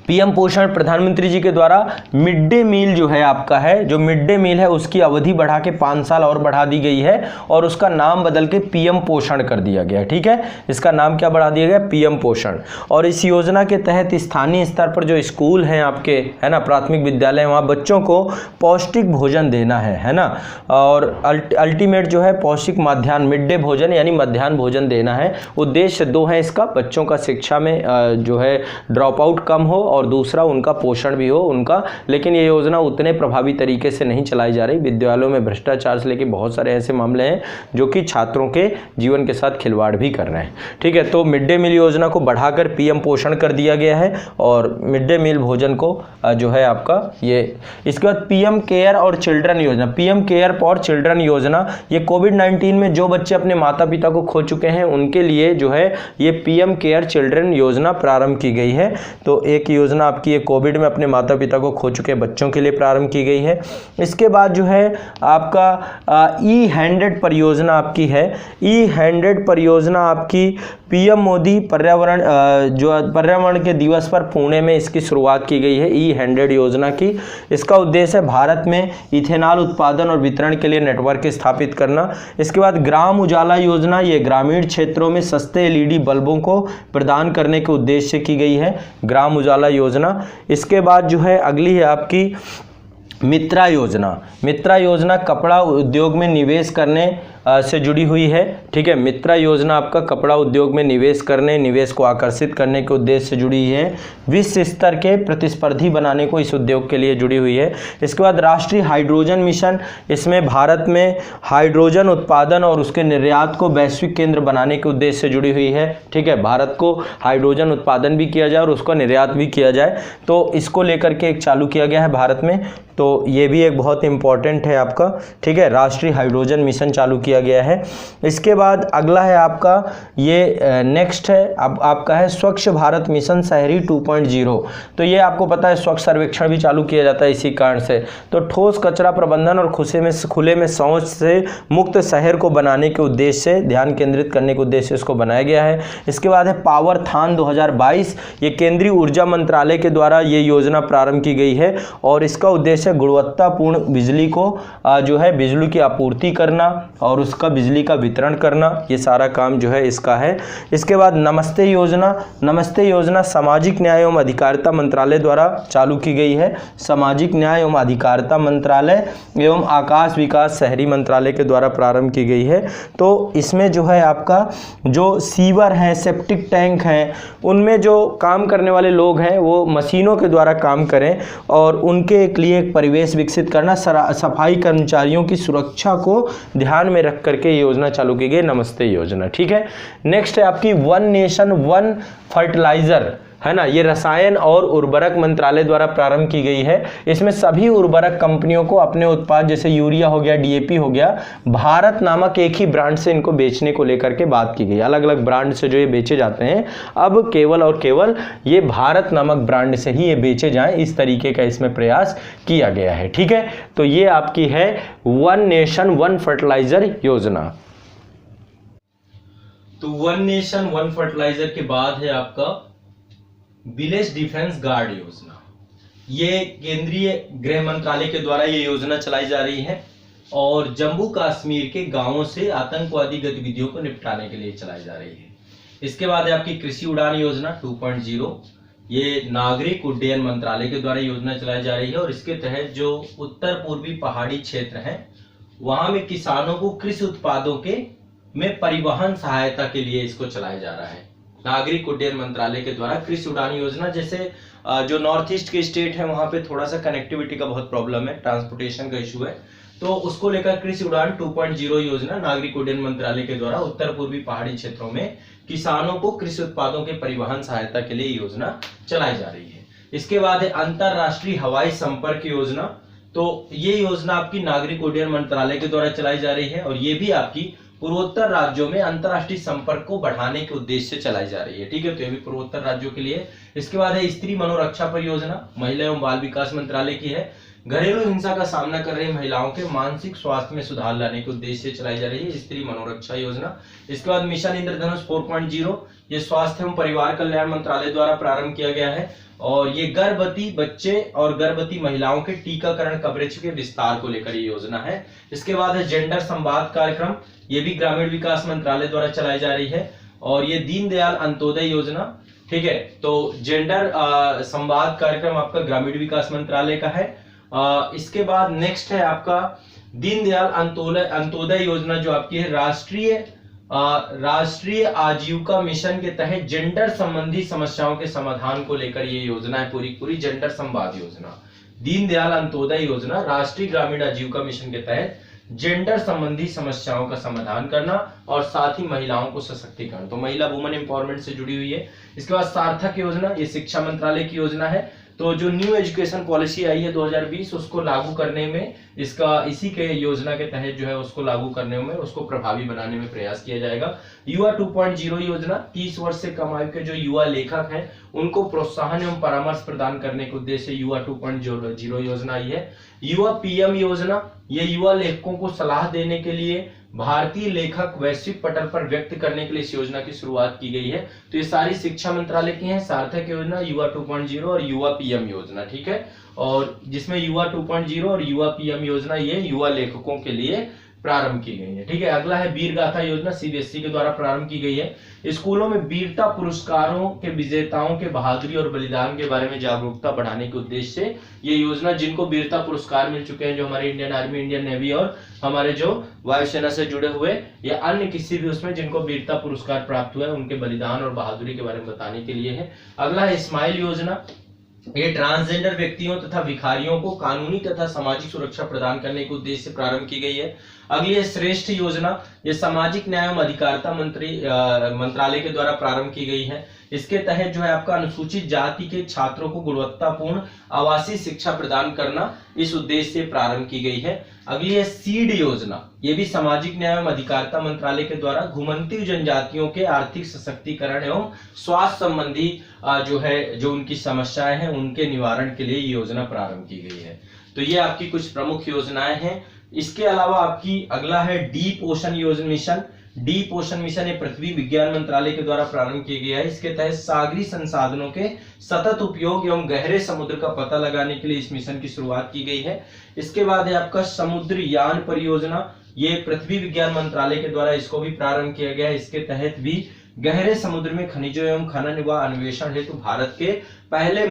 पीएम पोषण प्रधानमंत्री जी के द्वारा मिड डे मील जो है आपका है, जो मिड डे मील है उसकी अवधि बढ़ा के 5 साल और बढ़ा दी गई है और उसका नाम बदल के पीएम पोषण कर दिया गया। ठीक है, इसका नाम क्या बढ़ा दिया गया? पीएम पोषण। और इस योजना के तहत स्थानीय स्तर पर जो स्कूल हैं आपके, है ना, प्राथमिक विद्यालय, वहाँ बच्चों को पौष्टिक भोजन देना है ना, और अल्टीमेट जो है पौष्टिक मध्याह्न मिड डे भोजन यानी मध्याह्न भोजन देना है। उद्देश्य 2 है इसका, बच्चों का शिक्षा में जो है ड्रॉप आउट कम हो और दूसरा उनका पोषण भी हो उनका। लेकिन ये योजना उतने प्रभावी तरीके से नहीं चलाई जा रही। विद्यालयों में भ्रष्टाचार से लेकर बहुत सारे ऐसे मामले हैं जो कि छात्रों के जीवन के साथ खिलवाड़ भी कर रहे हैं। ठीक है, तो मिड डे मील योजना को बढ़ाकर पीएम पोषण कर दिया गया है और मिड डे मील भोजन को जो है आपका ये। इसके बाद पीएम केयर और चिल्ड्रन योजना, पीएम केयर फॉर चिल्ड्रन योजना, ये कोविड-19 में जो बच्चे अपने माता पिता को खो चुके हैं उनके लिए जो है ये पीएम केयर चिल्ड्रन योजना प्रारंभ की गई है। तो एक योजना आपकी ये कोविड में अपने माता पिता को खो चुके बच्चों के लिए प्रारंभ की गई है। इसके बाद जो है आपका ई-100 परियोजना आपकी है। ई-100 परियोजना आपकी पीएम मोदी पर्यावरण के दिवस पर पुणे में इसकी शुरुआत की गई है, ई-100 योजना की। इसका उद्देश्य है भारत में इथेनॉल उत्पादन और वितरण के लिए नेटवर्क स्थापित करना। इसके बाद ग्राम उजाला योजना, ये ग्रामीण क्षेत्रों में सस्ते एलईडी बल्बों को प्रदान करने के उद्देश्य से की गई है, ग्राम उजाला योजना। इसके बाद जो है अगली है आपकी मित्रा योजना। मित्रा योजना कपड़ा उद्योग में निवेश करने से जुड़ी हुई है। ठीक है, मित्रा योजना आपका कपड़ा उद्योग में निवेश को आकर्षित करने के उद्देश्य से जुड़ी है। विश्व स्तर के प्रतिस्पर्धी बनाने को इस उद्योग के लिए जुड़ी हुई है। इसके बाद राष्ट्रीय हाइड्रोजन मिशन, इसमें भारत में हाइड्रोजन उत्पादन और उसके निर्यात को वैश्विक केंद्र बनाने के उद्देश्य से जुड़ी हुई है। ठीक है, भारत को हाइड्रोजन उत्पादन भी किया जाए और उसका निर्यात भी किया जाए, तो इसको लेकर के एक चालू किया गया है भारत में। तो ये भी एक बहुत इंपॉर्टेंट है आपका। ठीक है, राष्ट्रीय हाइड्रोजन मिशन चालू किया गया है। इसके बाद अगला है आपका ये नेक्स्ट है अब आपका है स्वच्छ भारत मिशन शहरी 2.0। तो ये आपको पता है स्वच्छ सर्वेक्षण भी चालू किया जाता है इसी कारण से। तो ठोस कचरा प्रबंधन और खुले में शौच से मुक्त शहर को बनाने के उद्देश्य से, ध्यान केंद्रित करने के उद्देश्य से इसको बनाया गया है। इसके बाद है पावरथॉन 2022, ये केंद्रीय ऊर्जा मंत्रालय के द्वारा ये योजना प्रारंभ की गई है और इसका उद्देश्य गुणवत्तापूर्ण बिजली को जो है बिजली की आपूर्ति करना और उसका बिजली का वितरण करना, ये सारा काम जो है इसका है। इसके बाद नमस्ते योजना, नमस्ते योजना सामाजिक न्याय एवं अधिकारिता मंत्रालय द्वारा चालू की गई है। सामाजिक न्याय एवं अधिकारिता मंत्रालय एवं आकाश विकास शहरी मंत्रालय के द्वारा प्रारंभ की गई है। तो इसमें जो है आपका जो सीवर है, सेप्टिक टैंक हैं, उनमें जो काम करने वाले लोग हैं वो मशीनों के द्वारा काम करें और उनके लिए एक परिवेश विकसित करना, सफाई कर्मचारियों की सुरक्षा को ध्यान में रख करके योजना चालू की गई, नमस्ते योजना। ठीक है, नेक्स्ट है आपकी वन नेशन वन फर्टिलाइजर, है ना, ये रसायन और उर्वरक मंत्रालय द्वारा प्रारंभ की गई है। इसमें सभी उर्वरक कंपनियों को अपने उत्पाद जैसे यूरिया हो गया, डीएपी हो गया, भारत नामक एक ही ब्रांड से इनको बेचने को लेकर के बात की गई। अलग अलग ब्रांड से जो ये बेचे जाते हैं, अब केवल और केवल ये भारत नामक ब्रांड से ही ये बेचे जाएं, इस तरीके का इसमें प्रयास किया गया है। ठीक है, तो ये आपकी है वन नेशन वन फर्टिलाइजर योजना। तो वन नेशन वन फर्टिलाइजर के बाद है आपका विलेज डिफेंस गार्ड योजना। ये केंद्रीय गृह मंत्रालय के द्वारा ये योजना चलाई जा रही है और जम्मू कश्मीर के गांवों से आतंकवादी गतिविधियों को निपटाने के लिए चलाई जा रही है। इसके बाद है आपकी कृषि उड़ान योजना 2.0, ये नागरिक उड्डयन मंत्रालय के द्वारा योजना चलाई जा रही है और इसके तहत जो उत्तर पूर्वी पहाड़ी क्षेत्र हैं वहां में किसानों को कृषि उत्पादों के में परिवहन सहायता के लिए इसको चलाया जा रहा है। नागरिक उड्डयन मंत्रालय के द्वारा कृषि उड़ान योजना, जैसे जो नॉर्थ ईस्ट के स्टेट है वहां पे थोड़ा सा कनेक्टिविटी का बहुत प्रॉब्लम है, ट्रांसपोर्टेशन का इशू है, तो उसको लेकर कृषि उड़ान 2.0 योजना नागरिक उड्डयन मंत्रालय के द्वारा उत्तर पूर्वी पहाड़ी क्षेत्रों में किसानों को कृषि उत्पादों के परिवहन सहायता के लिए योजना चलाई जा रही है। इसके बाद है अंतरराष्ट्रीय हवाई संपर्क योजना। तो ये योजना आपकी नागरिक उड्डयन मंत्रालय के द्वारा चलाई जा रही है और ये भी आपकी पूर्वोत्तर राज्यों में अंतरराष्ट्रीय संपर्क को बढ़ाने के उद्देश्य से चलाई जा रही है। ठीक है, तो ये भी पूर्वोत्तर राज्यों के लिए। इसके बाद है स्त्री मनोरक्षा परियोजना, महिला एवं बाल विकास मंत्रालय की है। घरेलू हिंसा का सामना कर रही महिलाओं के मानसिक स्वास्थ्य में सुधार लाने के उद्देश्य से चलाई जा रही है स्त्री मनोरक्षा योजना। इसके बाद मिशन इंद्रधनुष 4.0, ये स्वास्थ्य एवं परिवार कल्याण मंत्रालय द्वारा प्रारंभ किया गया है और ये गर्भवती बच्चे और गर्भवती महिलाओं के टीकाकरण कवरेज के विस्तार को लेकर ये योजना है। इसके बाद है जेंडर संवाद कार्यक्रम, ये भी ग्रामीण विकास मंत्रालय द्वारा चलाई जा रही है। और ये दीनदयाल अंत्योदय योजना, ठीक है, तो जेंडर संवाद कार्यक्रम आपका ग्रामीण विकास मंत्रालय का है। इसके बाद नेक्स्ट है आपका दीनदयाल अंत्योदय योजना, जो आपकी है राष्ट्रीय आजीविका मिशन के तहत जेंडर संबंधी समस्याओं के समाधान को लेकर ये योजना है, पूरी जेंडर संवाद योजना। दीनदयाल अंत्योदय योजना राष्ट्रीय ग्रामीण आजीविका मिशन के तहत जेंडर संबंधी समस्याओं का समाधान करना और साथ ही महिलाओं को सशक्तिकरण, तो महिला वुमेन एम्पावरमेंट से जुड़ी हुई है। इसके बाद सार्थक योजना, ये शिक्षा मंत्रालय की योजना है। तो जो न्यू एजुकेशन पॉलिसी आई है 2020, उसको लागू करने में इसी के योजना के तहत जो है उसको लागू करने में, उसको प्रभावी बनाने में प्रयास किया जाएगा। युवा 2.0 योजना, 30 वर्ष से कम आयु के जो युवा लेखक हैं उनको प्रोत्साहन एवं परामर्श प्रदान करने के उद्देश्य युवा 2.0 योजना आई है। युवा पीएम योजना, ये युवा लेखकों को सलाह देने के लिए, भारतीय लेखक वैश्विक पटल पर व्यक्त करने के लिए इस योजना की शुरुआत की गई है। तो ये सारी शिक्षा मंत्रालय की हैं, सार्थक योजना, युवा 2.0 और युवा पीएम योजना, ठीक है। और जिसमें युवा 2.0 और युवा पीएम योजना ये युवा लेखकों के लिए प्रारंभ की गई है, ठीक है। अगला है वीर गाथा योजना, सीबीएसई के द्वारा प्रारंभ की गई है। स्कूलों में वीरता पुरस्कारों के विजेताओं के बहादुरी और बलिदान के बारे में जागरूकता बढ़ाने के उद्देश्य से ये योजना, जिनको वीरता पुरस्कार मिल चुके हैं, जो हमारे इंडियन आर्मी, इंडियन नेवी और हमारे जो वायुसेना से जुड़े हुए या अन्य किसी भी उसमें जिनको वीरता पुरस्कार प्राप्त हुआ है, उनके बलिदान और बहादुरी के बारे में बताने के लिए है। अगला है स्माइल योजना, ये ट्रांसजेंडर व्यक्तियों तथा भिखारियों को कानूनी तथा सामाजिक सुरक्षा प्रदान करने के उद्देश्य से प्रारंभ की गई है। अगली है श्रेष्ठ योजना, ये सामाजिक न्याय एवं अधिकारिता मंत्रालय के द्वारा प्रारंभ की गई है। इसके तहत जो है आपका अनुसूचित जाति के छात्रों को गुणवत्तापूर्ण आवासीय शिक्षा प्रदान करना इस उद्देश्य से प्रारंभ की गई है। अगली है सीड योजना, ये भी सामाजिक न्याय एवं अधिकारिता मंत्रालय के द्वारा घुमंती जनजातियों के आर्थिक सशक्तिकरण एवं स्वास्थ्य संबंधी जो उनकी समस्याएं हैं उनके निवारण के लिए योजना प्रारंभ की गई है। तो ये आपकी कुछ प्रमुख योजनाएं हैं। इसके अलावा आपकी अगला है deep ocean mission. Deep ocean mission ये पृथ्वी विज्ञान मंत्रालय के द्वारा प्रारंभ किया गया है। इसके तहत सागरी संसाधनों के सतत उपयोग एवं गहरे समुद्र का पता लगाने के लिए इस मिशन की शुरुआत की गई है। इसके बाद है आपका समुद्रयान परियोजना, ये पृथ्वी विज्ञान मंत्रालय के द्वारा इसको भी प्रारंभ किया गया है। इसके तहत भी गहरे समुद्र में खनिजों एवं खनन व अन्वेषण हेतु भारत के पहले,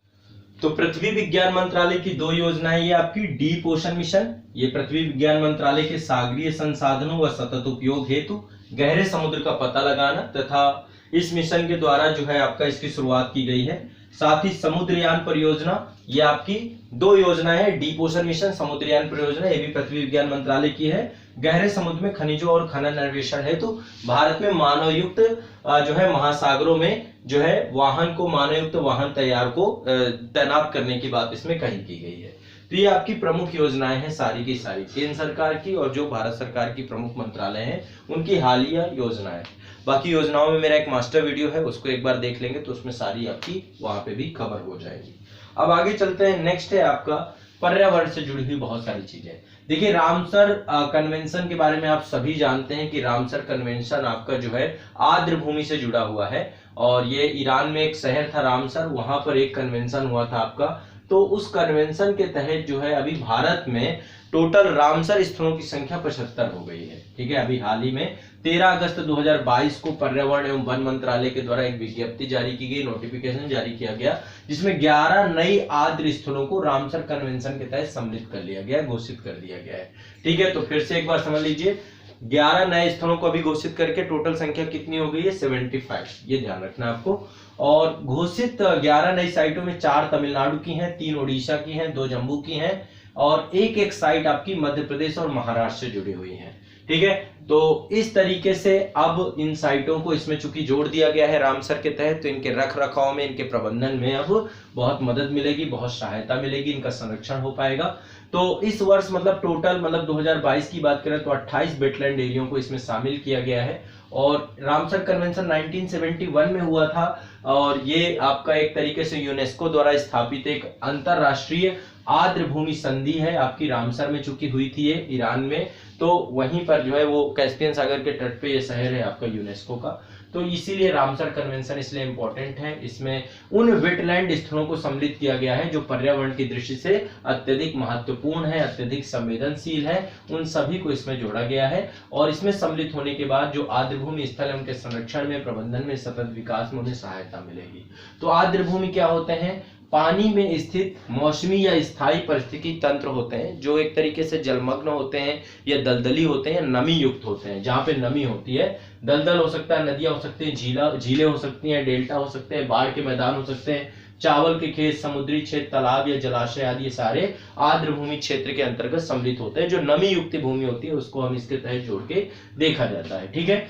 तो पृथ्वी विज्ञान मंत्रालय की दो योजनाएं, ये आपकी डीप ओशन मिशन, ये पृथ्वी विज्ञान मंत्रालय के सागरीय संसाधनों व सतत उपयोग हेतु गहरे समुद्र का पता लगाना, तथा इस मिशन के द्वारा जो है आपका इसकी शुरुआत की गई है। साथ ही समुद्रयान परियोजना, ये आपकी दो योजनाएं हैं, डीप ओशन मिशन, समुद्रयान परियोजना, ये भी पृथ्वी विज्ञान मंत्रालय की है। गहरे समुद्र में खनिजों और खनन अन्वेषण हेतु भारत में मानव युक्त जो है महासागरों में जो है मानव युक्त वाहन तैनात करने की बात इसमें कही की गई है। तो ये आपकी प्रमुख योजनाएं हैं सारी की सारी, केंद्र सरकार की और जो भारत सरकार की प्रमुख मंत्रालय हैं उनकी हालिया योजनाएं। बाकी योजनाओं में मेरा एक मास्टर वीडियो है, उसको एक बार देख लेंगे तो उसमें सारी आपकी वहां पे भी कवर हो जाएगी। अब आगे चलते हैं, नेक्स्ट है आपका पर्यावरण से जुड़ी हुई बहुत सारी चीजें। देखिए रामसर कन्वेंशन के बारे में आप सभी जानते हैं कि रामसर कन्वेंशन आपका जो है आर्द्र भूमि से जुड़ा हुआ है, और ये ईरान में एक शहर था रामसर, वहां पर एक कन्वेंशन हुआ था आपका। तो उस कन्वेंशन के तहत जो है अभी भारत में टोटल रामसर स्थलों की संख्या 75 हो गई है, ठीक है। अभी हाल ही में 13 अगस्त 2022 को पर्यावरण एवं वन मंत्रालय के द्वारा एक विज्ञप्ति जारी की गई, नोटिफिकेशन जारी किया गया, जिसमें 11 नई आर्द्र स्थलों को रामसर कन्वेंशन के तहत सम्मिलित कर लिया गया, घोषित कर दिया गया है, ठीक है। तो फिर से एक बार समझ लीजिए, 11 नए स्थलों को अभी घोषित करके टोटल संख्या कितनी हो गई है, 75, ये ध्यान रखना आपको। और घोषित 11 नई साइटों में 4 तमिलनाडु की हैं, 3 उड़ीसा की हैं, 2 जम्मू की हैं, और एक साइट आपकी मध्य प्रदेश और महाराष्ट्र से जुड़ी हुई है, ठीक है। तो इस तरीके से अब इन साइटों को इसमें चूंकि जोड़ दिया गया है रामसर के तहत, तो इनके रख रखाव में, इनके प्रबंधन में अब बहुत मदद मिलेगी, बहुत सहायता मिलेगी, इनका संरक्षण हो पाएगा। तो इस वर्ष टोटल 2022 की बात करें तो 28 वेटलैंड एरियो को इसमें शामिल किया गया है। और रामसर कन्वेंशन 1971 में हुआ था, और ये आपका एक तरीके से यूनेस्को द्वारा स्थापित एक अंतरराष्ट्रीय आर्द्र भूमि संधि है, आपकी रामसर में चूंकि हुई थी ये ईरान में, तो वहीं पर जो है वो कैस्पियन सागर के तट पे ये शहर है आपका यूनेस्को का। तो इसीलिए रामसर कन्वेंशन इसलिए इंपॉर्टेंट है। इसमें उन वेटलैंड स्थलों को सम्मिलित किया गया है जो पर्यावरण की दृष्टि से अत्यधिक महत्वपूर्ण है, अत्यधिक संवेदनशील है, उन सभी को इसमें जोड़ा गया है। और इसमें सम्मिलित होने के बाद जो आर्द्रभूमि स्थल है उनके संरक्षण में, प्रबंधन में, सतत विकास में उन्हें सहायता मिलेगी। तो आर्द्रभूमि क्या होते हैं? पानी में स्थित मौसमी या स्थायी परिस्थिति तंत्र होते हैं जो एक तरीके से जलमग्न होते हैं या दलदली होते हैं, नमी युक्त होते हैं। जहां पे नमी होती है, दलदल हो सकता है, नदियां हो सकती हैं, झीलें हो सकती हैं, डेल्टा हो सकते हैं, बाढ़ के मैदान हो सकते हैं, चावल के खेत, समुद्री क्षेत्र, तालाब या जलाशय आदि, ये सारे आर्द्रभूमि क्षेत्र के अंतर्गत सम्मिलित होते हैं। जो नमी युक्त भूमि होती है उसको हम इसके तहत जोड़ के देखा जाता है। ठीक है,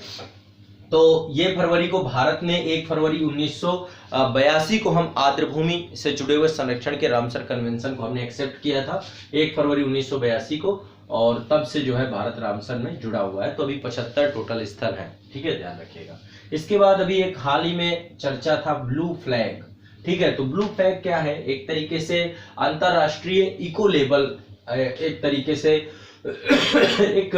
तो ये फरवरी को भारत ने 1 फरवरी 1982 को हम आर्द्रभूमि से जुड़े हुए संरक्षण के रामसर कन्वेंशन को हमने एक्सेप्ट किया था 1 फरवरी 1982 को, और तब से जो है भारत रामसर में जुड़ा हुआ है। तो अभी 75 टोटल स्थल हैं। ठीक है, ध्यान रखिएगा। इसके बाद अभी एक हाल ही में चर्चा था ब्लू फ्लैग। ठीक है, तो ब्लू फ्लैग क्या है? एक तरीके से अंतरराष्ट्रीय इको लेबल, एक तरीके से एक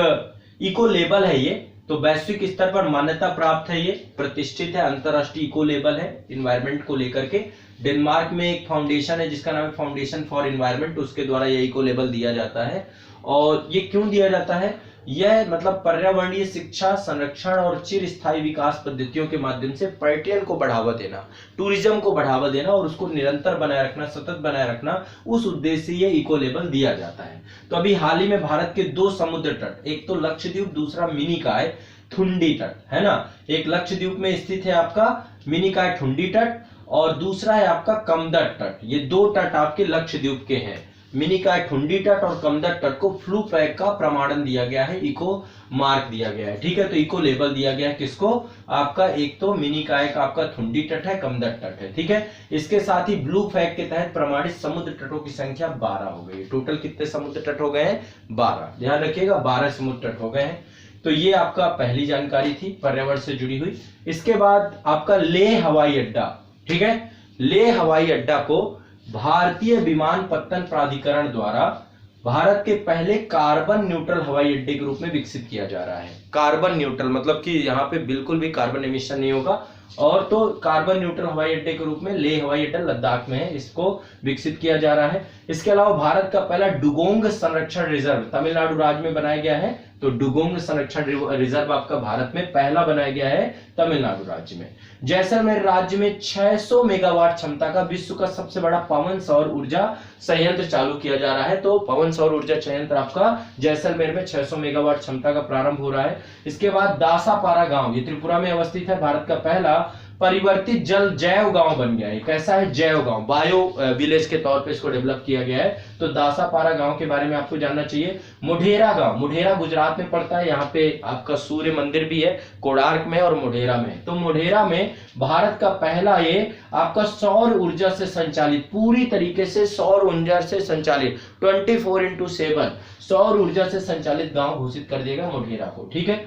इको लेबल है ये। तो वैश्विक स्तर पर मान्यता प्राप्त है, ये प्रतिष्ठित है, अंतरराष्ट्रीय इको लेबल है इन्वायरमेंट को लेकर के। डेनमार्क में एक फाउंडेशन है जिसका नाम है फाउंडेशन फॉर एनवायरमेंट, उसके द्वारा ये इको लेबल दिया जाता है। और ये क्यों दिया जाता है? यह मतलब पर्यावरणीय शिक्षा, संरक्षण और चिरस्थायी विकास पद्धतियों के माध्यम से पर्यटन को बढ़ावा देना, टूरिज्म को बढ़ावा देना और उसको निरंतर बनाए रखना, सतत बनाए रखना, उस उद्देश्य से ये इको लेबल दिया जाता है। तो अभी हाल ही में भारत के 2 समुद्र तट, एक तो लक्षद्वीप, दूसरा मिनिकॉय थुंडी तट, है ना। एक लक्षद्वीप में स्थित है आपका मिनिकॉय थुंडी तट और दूसरा है आपका कमदट तट। ये 2 तट आपके लक्षद्वीप के हैं, मिनिकॉय थुंडी तट और कमदट तट को फ्लू फ्लैग का प्रमाणन दिया गया है, इको मार्क दिया गया है। ठीक है, तो इको लेबल दिया गया है किसको? आपका एक तो मिनिकॉय का आपका थुंडी तट है, कमदट तट है। ठीक है, इसके साथ ही ब्लू फ्लैग के तहत प्रमाणित समुद्र तटों की संख्या 12 हो गई। टोटल कितने समुद्र तट हो गए हैं? 12। ध्यान रखिएगा, 12 समुद्र तट हो गए हैं। तो ये आपका पहली जानकारी थी पर्यावरण से जुड़ी हुई। इसके बाद आपका लेह हवाई अड्डा। ठीक है, लेह हवाई अड्डा को भारतीय विमानपत्तन प्राधिकरण द्वारा भारत के पहले कार्बन न्यूट्रल हवाई अड्डे के रूप में विकसित किया जा रहा है। कार्बन न्यूट्रल मतलब कि यहाँ पे बिल्कुल भी कार्बन एमिशन नहीं होगा, और तो कार्बन न्यूट्रल हवाई अड्डे के रूप में लेह हवाई अड्डा लद्दाख में है, इसको विकसित किया जा रहा है। इसके अलावा भारत का पहला डुगोंग संरक्षण रिजर्व तमिलनाडु राज्य में बनाया गया है। तो डुगोंग संरक्षण रिजर्व आपका भारत में पहला बनाया गया है तमिलनाडु राज्य में। जैसलमेर राज्य में 600 मेगावाट क्षमता का विश्व का सबसे बड़ा पवन सौर ऊर्जा संयंत्र चालू किया जा रहा है। तो पवन सौर ऊर्जा संयंत्र आपका जैसलमेर में 600 मेगावाट क्षमता का प्रारंभ हो रहा है। इसके बाद दासापारा गांव, ये त्रिपुरा में अवस्थित है, भारत का पहला परिवर्तित जल जैव गांव बन गया है। कैसा है? जैव गांव, बायो विलेज के तौर पे इसको डेवलप किया गया है। तो दासापारा गांव के बारे में आपको जानना चाहिए। मोढेरा गांव, मोढेरा गुजरात में पड़ता है, यहाँ पे आपका सूर्य मंदिर भी है, कोणार्क में और मोढेरा में। तो मोढेरा में भारत का पहला ये आपका सौर ऊर्जा से संचालित, पूरी तरीके से सौर ऊर्जा से संचालित 24x7 सौर ऊर्जा से संचालित गांव घोषित कर देगा मोढेरा को। ठीक है,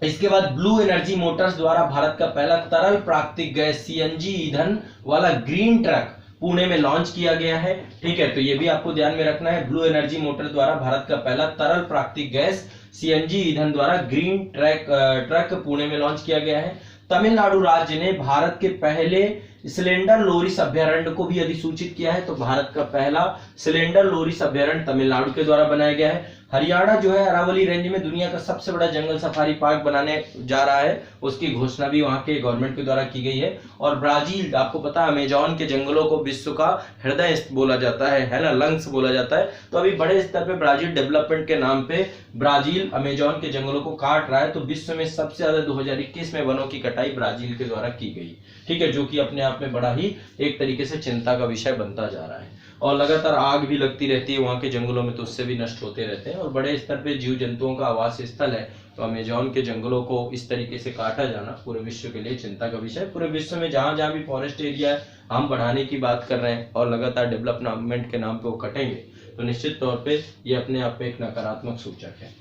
इसके बाद ब्लू एनर्जी मोटर्स द्वारा भारत का पहला तरल प्राकृतिक गैस सीएनजी ईंधन वाला ग्रीन ट्रक पुणे में लॉन्च किया गया है। ठीक है, तो ये भी आपको ध्यान में रखना है। ब्लू एनर्जी मोटर द्वारा भारत का पहला तरल प्राकृतिक गैस सीएनजी ईंधन द्वारा ग्रीन ट्रक पुणे में लॉन्च किया गया है। तमिलनाडु राज्य ने भारत के पहले सिलेंडर लोरिस अभ्यारण्य को भी अधिसूचित किया है। तो भारत का पहला सिलेंडर लोरिस अभ्यारण्य तमिलनाडु के द्वारा बनाया गया है। हरियाणा जो है अरावली रेंज में दुनिया का सबसे बड़ा जंगल सफारी पार्क बनाने जा रहा है, उसकी घोषणा भी वहां के गवर्नमेंट के द्वारा की गई है। और ब्राजील, आपको पता है अमेजॉन के जंगलों को विश्व का हृदय बोला जाता है ना, लंग्स बोला जाता है। तो अभी बड़े स्तर पे ब्राजील डेवलपमेंट के नाम पे ब्राजील अमेजॉन के जंगलों को काट रहा है। तो विश्व में सबसे ज्यादा 2021 में वनों की कटाई ब्राजील के द्वारा की गई। ठीक है, जो कि अपने आप में बड़ा ही एक तरीके से चिंता का विषय बनता जा रहा है। और लगातार आग भी लगती रहती है वहां के जंगलों में, तो उससे भी नष्ट होते रहते हैं और बड़े स्तर पे जीव जंतुओं का आवास स्थल है। तो अमेजॉन के जंगलों को इस तरीके से काटा जाना पूरे विश्व के लिए चिंता का विषय। पूरे विश्व में जहां जहां भी फॉरेस्ट एरिया हम बढ़ाने की बात कर रहे हैं और लगातार डेवलपमेंट के नाम पे वो कटेंगे, तो निश्चित तौर पे ये अपने आप में एक नकारात्मक सूचक है।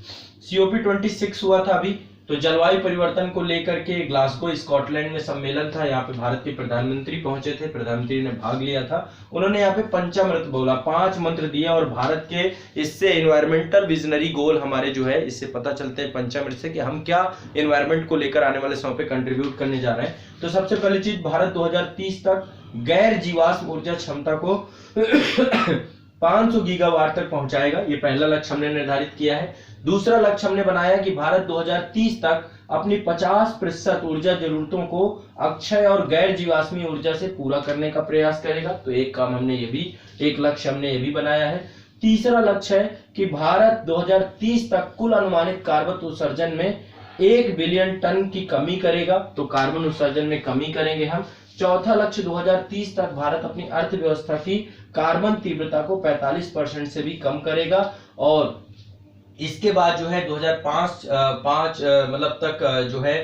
COP26 हुआ था अभी तो जलवायु परिवर्तन को लेकर के ग्लासगो स्कॉटलैंड में सम्मेलन था, यहाँ पे भारत के प्रधानमंत्री पहुंचे थे, प्रधानमंत्री ने भाग लिया था। उन्होंने यहाँ पे पंचामृत बोला, 5 मंत्र दिए और भारत के इससे एनवायरमेंटल विजनरी गोल हमारे जो है इससे पता चलते हैं पंचामृत से कि हम क्या एनवायरमेंट को लेकर आने वाले समय पे कंट्रीब्यूट करने जा रहे हैं। तो सबसे पहली चीज, भारत 2030 तक गैर जीवाश्म ऊर्जा क्षमता को 500 गीगावाट तक पहुंचाएगा, ये पहला लक्ष्य हमने निर्धारित किया है। दूसरा लक्ष्य हमने बनाया कि भारत 2030 तक अपनी 50% ऊर्जा जरूरतों को अक्षय और गैर जीवाश्मी ऊर्जा से पूरा करने का प्रयास करेगा। तो एक काम हमने ये भी, एक लक्ष्य हमने ये भी बनाया है। तीसरा लक्ष्य है कि भारत 2030 तक कुल अनुमानित कार्बन उत्सर्जन में 1 बिलियन टन की कमी करेगा, तो कार्बन उत्सर्जन में कमी करेंगे हम। चौथा लक्ष्य, 2030 तक भारत अपनी अर्थव्यवस्था की कार्बन तीव्रता को 45% से भी कम करेगा। और इसके बाद जो है 2005 मतलब तक जो है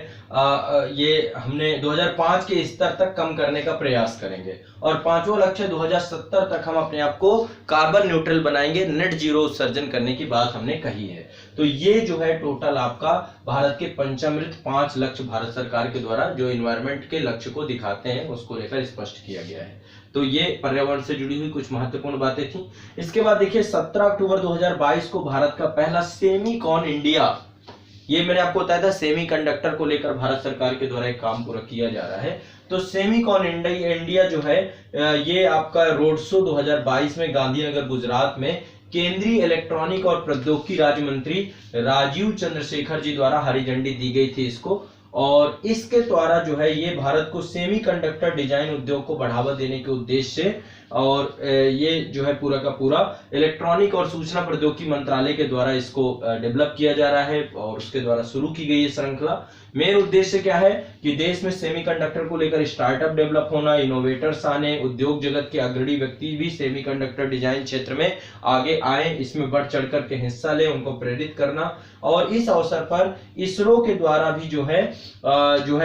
ये हमने 2005 के स्तर तक कम करने का प्रयास करेंगे। और पांचवा लक्ष्य 2070 तक हम अपने आप को कार्बन न्यूट्रल बनाएंगे, नेट जीरो उत्सर्जन करने की बात हमने कही है। तो ये जो है टोटल आपका भारत के पंचामृत 5 लक्ष्य भारत सरकार के द्वारा जो एनवायरमेंट के लक्ष्य को दिखाते हैं उसको लेकर स्पष्ट किया गया है। तो ये पर्यावरण से जुड़ी हुई कुछ महत्वपूर्ण बातें थी। इसके बाद देखिए 17 अक्टूबर 2022 को भारत का पहला सेमीकॉन इंडिया, ये मैंने आपको बताया था सेमीकंडक्टर को लेकर भारत सरकार के द्वारा एक काम पूरा किया जा रहा है। तो सेमीकॉन इंडिया जो है ये आपका रोड शो 2022 में गांधीनगर गुजरात में केंद्रीय इलेक्ट्रॉनिक और प्रौद्योगिकी राज्य मंत्री राजीव चंद्रशेखर जी द्वारा हरी झंडी दी गई थी इसको। और इसके द्वारा जो है ये भारत को सेमीकंडक्टर डिजाइन उद्योग को बढ़ावा देने के उद्देश्य से और ये जो है पूरा का पूरा इलेक्ट्रॉनिक और सूचना प्रौद्योगिकी मंत्रालय के द्वारा इसको डेवलप किया जा रहा है और उसके द्वारा शुरू की गई है श्रृंखला। मेन उद्देश्य क्या है कि देश में सेमीकंडक्टर को लेकर स्टार्टअप डेवलप होना, इनोवेटर्स आने, उद्योग जगत के अग्रणी व्यक्ति भी सेमीकंडक्टर डिजाइन क्षेत्र में आगे आए, इसमें बढ़ चढ़ कर के हिस्सा ले, उनको प्रेरित करना। और इस अवसर पर इसरो के द्वारा भी जो है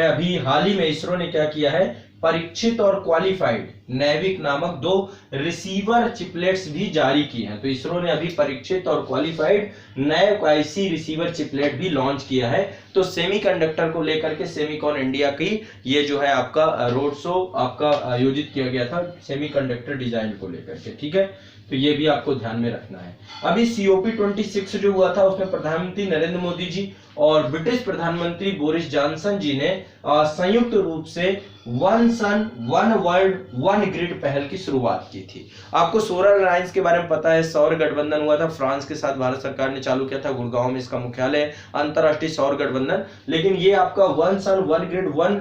अभी हाल ही में इसरो ने क्या किया है, परीक्षित और क्वालिफाइड नेविक नामक 2 रिसीवर चिपलेट्स भी जारी की हैं। तो इसरो ने अभी परीक्षित और क्वालिफाइड नए आईसी रिसीवर चिपलेट भी लॉन्च किया है। तो सेमीकंडक्टर को लेकर के सेमीकॉन इंडिया की ये जो है आपका रोड शो आपका आयोजित किया गया था सेमीकंडक्टर डिजाइन को लेकर के, ठीक है। तो ये भी आपको ध्यान में रखना है। अभी COP26 जो हुआ था उसमें प्रधानमंत्री नरेंद्र मोदी जी और ब्रिटिश प्रधानमंत्री बोरिस जॉनसन जी ने संयुक्त रूप से one sun one world one grid पहल की शुरुआत की थी। आपको सोलर अलायंस के बारे में पता है, सौर गठबंधन हुआ था फ्रांस के साथ, भारत सरकार ने चालू किया था, गुड़गांव में इसका मुख्यालय, अंतरराष्ट्रीय सौर गठबंधन। लेकिन ये आपका one sun one grid one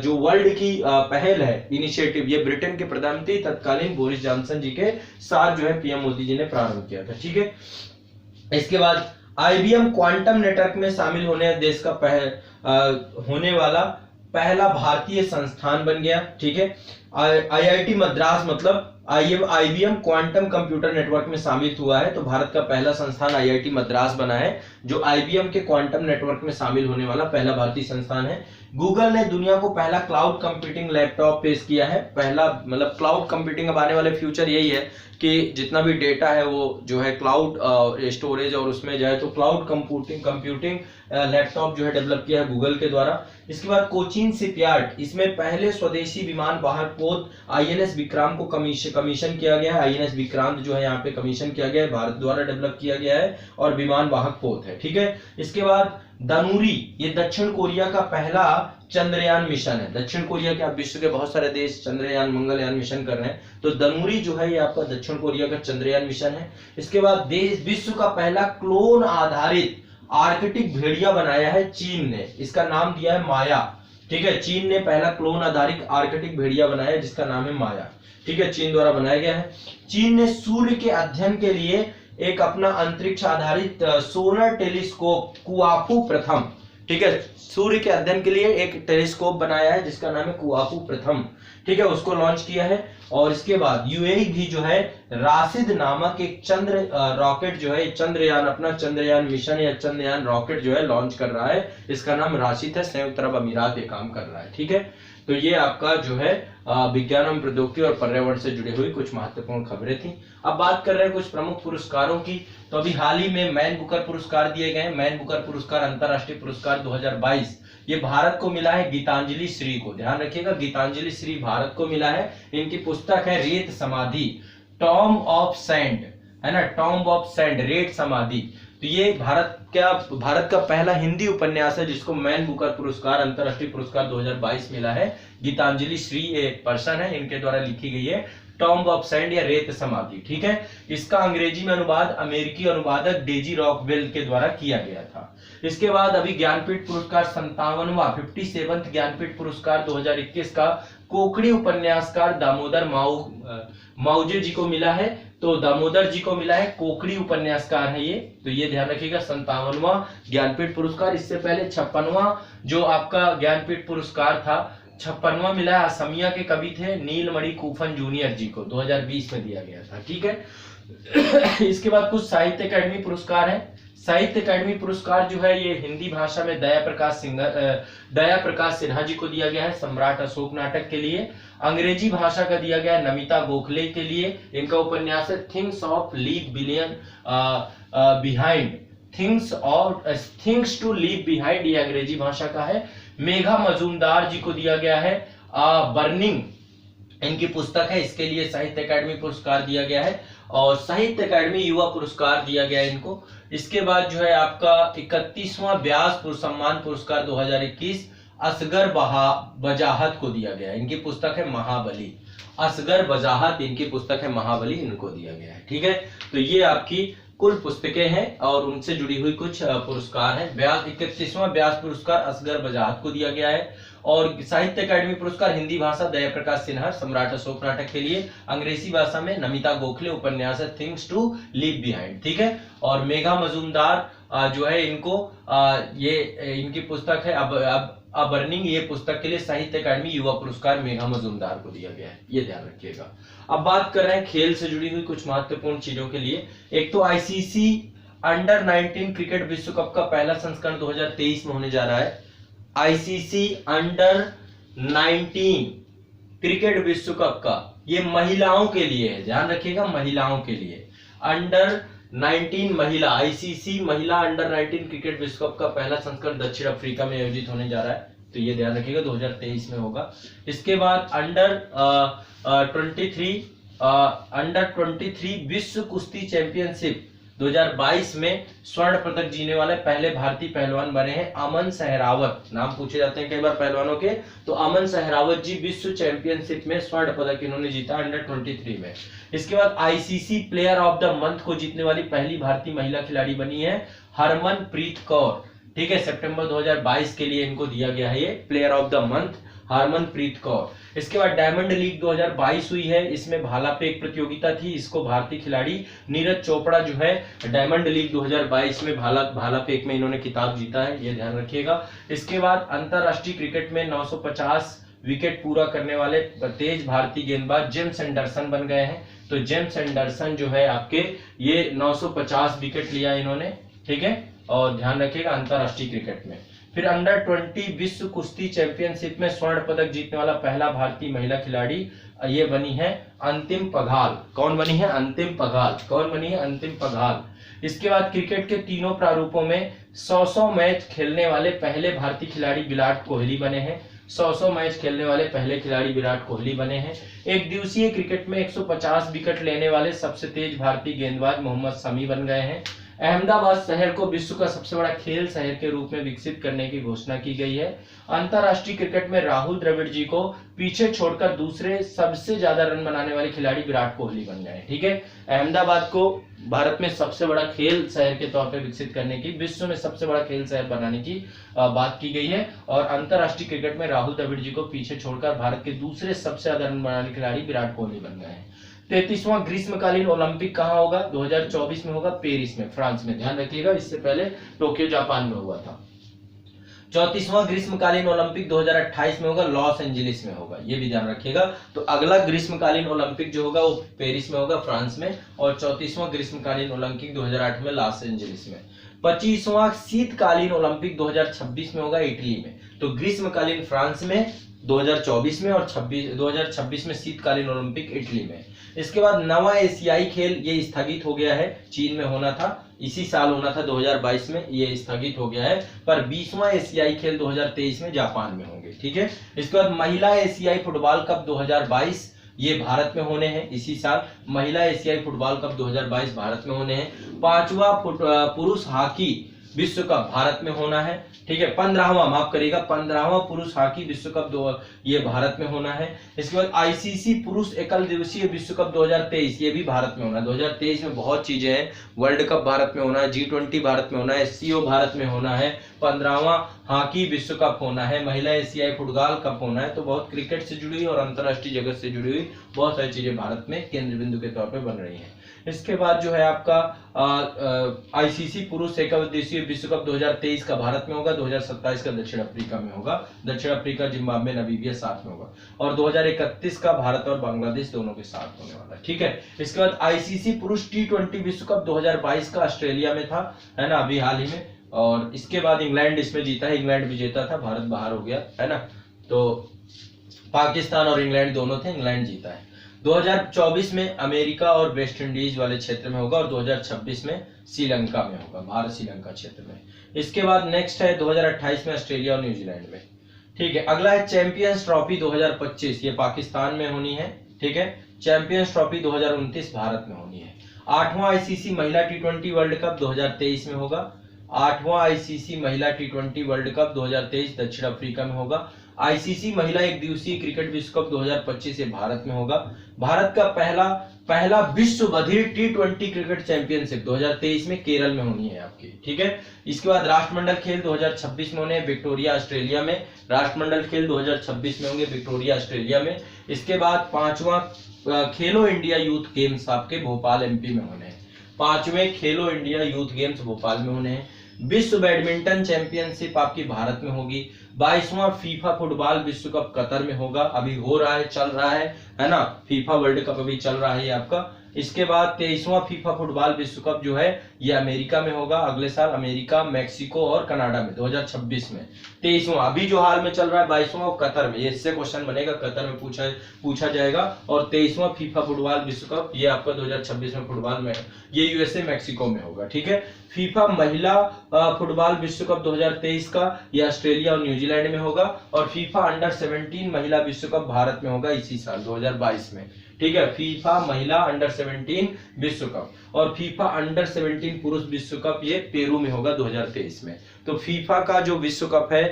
जो वर्ल्ड की पहल है, इनिशिएटिव, ये ब्रिटेन के प्रधानमंत्री तत्कालीन बोरिस जॉनसन जी के साथ जो है पीएम मोदी जी ने प्रारंभ किया था, ठीक है। इसके बाद IBM क्वांटम नेटवर्क में शामिल होने देश का होने वाला पहला भारतीय संस्थान बन गया, ठीक है। IIT मद्रास मतलब IBM क्वांटम कंप्यूटर नेटवर्क में शामिल हुआ है, तो भारत का पहला संस्थान IIT मद्रास बना है जो IBM के क्वांटम नेटवर्क में शामिल होने वाला पहला भारतीय संस्थान है। गूगल ने दुनिया को पहला क्लाउड कंप्यूटिंग लैपटॉप पेश किया है, पहला मतलब क्लाउड कंप्यूटिंग अब आने वाले फ्यूचर यही है कि जितना भी डेटा है वो जो है क्लाउड स्टोरेज और उसमें जाए, तो क्लाउड कंप्यूटिंग लैपटॉप जो है डेवलप किया है गूगल के द्वारा। इसके बाद कोचीन शिपयार्ड, इसमें पहले स्वदेशी विमान वाहक पोत INS विक्रांत को कमीशन किया गया है। INS विक्रांत जो है यहाँ पे कमीशन किया गया है, भारत द्वारा डेवलप किया गया है और विमान वाहक पोत है, ठीक है। इसके बाद दानुरी, ये दक्षिण कोरिया का पहला चंद्रयान मिशन है। दक्षिण कोरिया के आप विश्व के बहुत सारे देश चंद्रयान मंगलयान मिशन कर रहे हैं, तो दानुरी जो है ये आपका दक्षिण कोरिया का चंद्रयान मिशन है। इसके बाद देश विश्व का पहला क्लोन आधारित आर्कटिक भेड़िया बनाया है चीन ने, इसका नाम दिया है माया, ठीक है। चीन ने पहला क्लोन आधारित आर्कटिक भेड़िया बनाया है जिसका नाम है माया, ठीक है, चीन द्वारा बनाया गया है। चीन ने सूर्य के अध्ययन के लिए एक अपना अंतरिक्ष आधारित सोलर टेलीस्कोप कुआफू प्रथम, ठीक है, सूर्य के अध्ययन के लिए एक टेलीस्कोप बनाया है जिसका नाम है कुआफू प्रथम, ठीक है, उसको लॉन्च किया है। और इसके बाद UAE भी जो है राशिद नामक एक चंद्र रॉकेट जो है चंद्रयान, अपना चंद्रयान मिशन या चंद्रयान रॉकेट जो है लॉन्च कर रहा है, इसका नाम राशिद है, संयुक्त अरब अमीरात ये काम कर रहा है, ठीक है। तो ये आपका जो है विज्ञान एवं प्रौद्योगिकी और पर्यावरण से जुड़ी हुई कुछ महत्वपूर्ण खबरें थी। अब बात कर रहे हैं कुछ प्रमुख पुरस्कारों की। तो अभी हाल ही में मैन बुकर पुरस्कार दिए गए। मैन बुकर पुरस्कार अंतरराष्ट्रीय पुरस्कार 2022 ये भारत को मिला है गीतांजलि श्री को। ध्यान रखिएगा, गीतांजलि श्री भारत को मिला है। इनकी पुस्तक है रेत समाधि, टॉम ऑफ सैंड, है ना, टॉम ऑफ सैंड, रेत समाधि। तो ये भारत का पहला हिंदी उपन्यास है जिसको मैन बुकर पुरस्कार अंतरराष्ट्रीय पुरस्कार 2022 मिला है। गीतांजलि श्री एक पर्सन है, इनके द्वारा लिखी गई है टॉम ऑफ सैंड या रेत समाधि। ठीक है, इसका अंग्रेजी में अनुवाद अमेरिकी अनुवादक डेजी रॉकवेल के द्वारा किया गया था। इसके बाद अभी ज्ञानपीठ पुरस्कार 57वां 57th ज्ञानपीठ पुरस्कार 2021 का कोकणी उपन्यासकार दामोदर माउजे जी को मिला है। तो दामोदर जी को मिला है, कोकणी उपन्यासकार है ये। तो ये ध्यान रखिएगा 57वां ज्ञानपीठ पुरस्कार। इससे पहले 56वां जो आपका ज्ञानपीठ पुरस्कार था 56वां मिला है, असमिया के कवि थे नीलमणि कूफन जूनियर जी को, 2020 में दिया गया था। ठीक है। इसके बाद कुछ साहित्य अकादमी पुरस्कार है। साहित्य अकादमी पुरस्कार जो है ये हिंदी भाषा में दया प्रकाश सिन्हा जी को दिया गया है, सम्राट अशोक नाटक के लिए। अंग्रेजी भाषा का दिया गया है नमिता गोखले के लिए। इनका उपन्यास है things of leave billion behind, things to leave behind, ये अंग्रेजी भाषा का है। मेघा मजूमदार जी को दिया गया है बर्निंग, इनकी पुस्तक है, इसके लिए साहित्य अकादमी पुरस्कार दिया गया है। और साहित्य अकादमी युवा पुरस्कार दिया गया है इनको। इसके बाद जो है आपका 31वां व्यास सम्मान पुरस्कार 2021 असगर बजाहत को दिया गया है। इनकी पुस्तक है महाबली, असगर बजाहत इनकी पुस्तक है महाबली, इनको दिया गया है। ठीक है, तो ये आपकी कुल पुस्तकें हैं और उनसे जुड़ी हुई कुछ पुरस्कार हैं। 31वां व्यास पुरस्कार असगर बजाहत को दिया गया है। और साहित्य अकादमी पुरस्कार हिंदी भाषा दया प्रकाश सिन्हा सम्राट अशोक नाटक के लिए। अंग्रेजी भाषा में नमिता गोखले, उपन्यास है थिंग्स टू लीव बिहाइंड। ठीक है, और मेघा मजूमदार जो है इनको ये इनकी पुस्तक है अब बर्निंग, ये पुस्तक के लिए साहित्य अकादमी युवा पुरस्कार मेघा मजूमदार को दिया गया है, ये ध्यान रखिएगा। अब बात कर रहे हैं खेल से जुड़ी हुई कुछ महत्वपूर्ण चीजों के लिए। एक तो आईसीसी अंडर 19 क्रिकेट विश्व कप का पहला संस्करण 2023 में होने जा रहा है। आईसीसी अंडर 19 क्रिकेट विश्व कप का, ये महिलाओं के लिए है, ध्यान रखिएगा, महिलाओं के लिए। अंडर 19 महिला आईसीसी महिला अंडर 19 क्रिकेट विश्व कप का पहला संस्करण दक्षिण अफ्रीका में आयोजित होने जा रहा है। तो ये ध्यान रखिएगा 2023 में होगा। इसके बाद अंडर 23 विश्व कुश्ती चैंपियनशिप 2022 में स्वर्ण पदक जीतने वाले पहले भारतीय पहलवान बने हैं अमन सहरावत। नाम पूछे जाते हैं कई बार पहलवानों के, तो अमन सहरावत जी विश्व चैंपियनशिप में स्वर्ण पदक इन्होंने जीता अंडर 23 में। इसके बाद ICC player of the month को जीतने वाली पहली भारतीय महिला खिलाड़ी बनी है हरमनप्रीत कौर। ठीक है, सितंबर 2022 के लिए इनको दिया गया है ये player of the month Harmanpreet Kaur. इसके बाद डायमंड लीग 2022 हुई है, इसमें भाला फेंक प्रतियोगिता थी, इसको भारतीय खिलाड़ी नीरज चोपड़ा जो है डायमंड लीग 2022 में भाला फेंक में इन्होंने खिताब जीता है, ये ध्यान रखिएगा। इसके बाद अंतरराष्ट्रीय क्रिकेट में 950 विकेट पूरा करने वाले तेज भारतीय गेंदबाज जेम्स एंडरसन बन गए हैं। तो जेम्स एंडरसन जो है आपके ये 950 विकेट लिया इन्होंने। ठीक है, और ध्यान रखिएगा अंतरराष्ट्रीय क्रिकेट में। फिर अंडर 20 विश्व कुश्ती चैंपियनशिप में स्वर्ण पदक जीतने वाला पहला भारतीय महिला खिलाड़ी ये बनी है अंतिम पघाल। कौन बनी है? अंतिम पघाल। कौन बनी है? अंतिम पघाल। इसके बाद क्रिकेट के तीनों प्रारूपों में 100 मैच खेलने वाले पहले भारतीय खिलाड़ी विराट कोहली बने हैं। 100 मैच खेलने वाले पहले खिलाड़ी विराट कोहली बने हैं। एक दिवसीय क्रिकेट में 150 विकेट लेने वाले सबसे तेज भारतीय गेंदबाज मोहम्मद शमी बन गए हैं। अहमदाबाद शहर को विश्व का सबसे बड़ा खेल शहर के रूप में विकसित करने की घोषणा की गई है। अंतरराष्ट्रीय क्रिकेट में राहुल द्रविड़ जी को पीछे छोड़कर दूसरे सबसे ज्यादा रन बनाने वाले खिलाड़ी विराट कोहली बन गए। ठीक है, अहमदाबाद को भारत में सबसे बड़ा खेल शहर के तौर पर विकसित करने की, विश्व में सबसे बड़ा खेल शहर बनाने की बात की गई है। और अंतरराष्ट्रीय क्रिकेट में राहुल द्रविड़ जी को पीछे छोड़कर भारत के दूसरे सबसे ज्यादा रन बनाने खिलाड़ी विराट कोहली बन गए हैं। 33वां ग्रीष्मकालीन ओलंपिक कहाँ होगा? 2024 में होगा, पेरिस में, फ्रांस में। ध्यान रखिएगा, इससे पहले टोक्यो जापान में हुआ था। 34वां ग्रीष्मकालीन ओलंपिक 2028 में होगा, लॉस एंजलिस में होगा, ये भी ध्यान रखिएगा। तो अगला ग्रीष्मकालीन ओलंपिक जो होगा वो पेरिस में होगा, फ्रांस में। और 34वां ग्रीष्मकालीन ओलंपिक 2008 में लॉस एंजलिस में। 25वां शीतकालीन ओलंपिक 2026 में होगा, इटली में। तो ग्रीष्मकालीन फ्रांस में, 2024 में और 2026 में शीतकालीन ओलंपिक इटली में। इसके बाद 9वां एशियाई खेल ये स्थगित हो गया है, चीन में होना था, इसी साल होना था 2022 में, ये स्थगित हो गया है, पर 20वां एशियाई खेल 2023 में जापान में होंगे। ठीक है। इसके बाद महिला एशियाई फुटबॉल कप 2022 ये भारत में होने हैं इसी साल। महिला एशियाई फुटबॉल कप 2022 भारत में होने हैं। 5वां पुरुष हॉकी विश्व कप भारत में होना है। ठीक है। 15वां, माफ करिएगा, 15वां पुरुष हॉकी विश्व कप ये भारत में होना है। इसके बाद आईसीसी पुरुष एकल दिवसीय विश्व कप 2023 ये भी भारत में होना है। 2023 में बहुत चीजें हैं, वर्ल्ड कप भारत में होना है, G20 भारत में होना है, SCO भारत में होना है, 15वां हॉकी विश्व कप होना है, महिला एशियाई फुटबॉल कप होना है। तो बहुत क्रिकेट से जुड़ी हुई और अंतरराष्ट्रीय जगत से जुड़ी हुई बहुत सारी चीजें भारत में केंद्र बिंदु के तौर पर बन रही हैं। इसके बाद जो है आपका आईसीसी पुरुष एकल दिवसीय विश्व कप 2023 का भारत में होगा, 2027 का दक्षिण अफ्रीका में होगा। दक्षिण अफ्रीका, जिम्बाब्वे, नामीबिया साथ में होगा। और 2031 का भारत और बांग्लादेश दोनों के साथ होने वाला है। ठीक है। इसके बाद आईसीसी पुरुष T20 विश्व कप 2022 का ऑस्ट्रेलिया में था, है ना, अभी हाल ही में। और इसके बाद इंग्लैंड इसमें जीता है, इंग्लैंड विजेता था, भारत बाहर हो गया, है ना। तो पाकिस्तान और इंग्लैंड दोनों थे, इंग्लैंड जीता है। 2024 में अमेरिका और वेस्ट इंडीज वाले क्षेत्र में होगा और 2026 में श्रीलंका में होगा, भारत श्रीलंका क्षेत्र में। इसके बाद नेक्स्ट है 2028 में ऑस्ट्रेलिया और न्यूजीलैंड में। ठीक है। अगला है चैंपियंस ट्रॉफी 2025, ये पाकिस्तान में होनी है। ठीक है। चैंपियंस ट्रॉफी 2029 भारत में होनी है। 8वां आईसीसी महिला T20 वर्ल्ड कप 2023 में होगा। 8वां आईसीसी महिला T20 वर्ल्ड कप 2023 दक्षिण अफ्रीका में होगा। आईसीसी महिला एक दिवसीय क्रिकेट विश्व कप 2025 ये भारत में होगा। भारत का पहला विश्व बधिर T20 क्रिकेट चैंपियनशिप 2023 में केरल में होनी है आपकी। ठीक है। इसके बाद राष्ट्रमंडल खेल 2026 में होने विक्टोरिया ऑस्ट्रेलिया में। राष्ट्रमंडल खेल 2026 में होंगे विक्टोरिया ऑस्ट्रेलिया में। इसके बाद 5वां खेलो इंडिया यूथ गेम्स आपके भोपाल MP में होने हैं। 5वें खेलो इंडिया यूथ गेम्स भोपाल में होने हैं। विश्व बैडमिंटन चैंपियनशिप आपकी भारत में होगी। 22वां फीफा फुटबॉल विश्व कप कतर में होगा, अभी हो रहा है, चल रहा है ना, फीफा वर्ल्ड कप अभी चल रहा है आपका। इसके बाद 23वां फीफा फुटबॉल विश्व कप जो है ये अमेरिका में होगा अगले साल, अमेरिका, मैक्सिको और कनाडा में 2026 में। 23वां अभी जो हाल में चल रहा है 22वां कतर में, ये इससे क्वेश्चन बनेगा, कतर में पूछा जाएगा। और 23वां फीफा फुटबॉल विश्व कप ये आपका 2026 में फुटबॉल में, ये यूएसए मैक्सिको में होगा। ठीक है। फीफा महिला फुटबॉल विश्व कप 2023 का ये ऑस्ट्रेलिया और न्यूजीलैंड में होगा। और फीफा अंडर 17 महिला विश्व कप भारत में होगा इसी साल 2022 में। ठीक है। फीफा महिला अंडर 17 विश्व कप और फीफा अंडर 17 पुरुष विश्व कप ये पेरू में होगा 2023 में। तो फीफा का जो विश्व कप है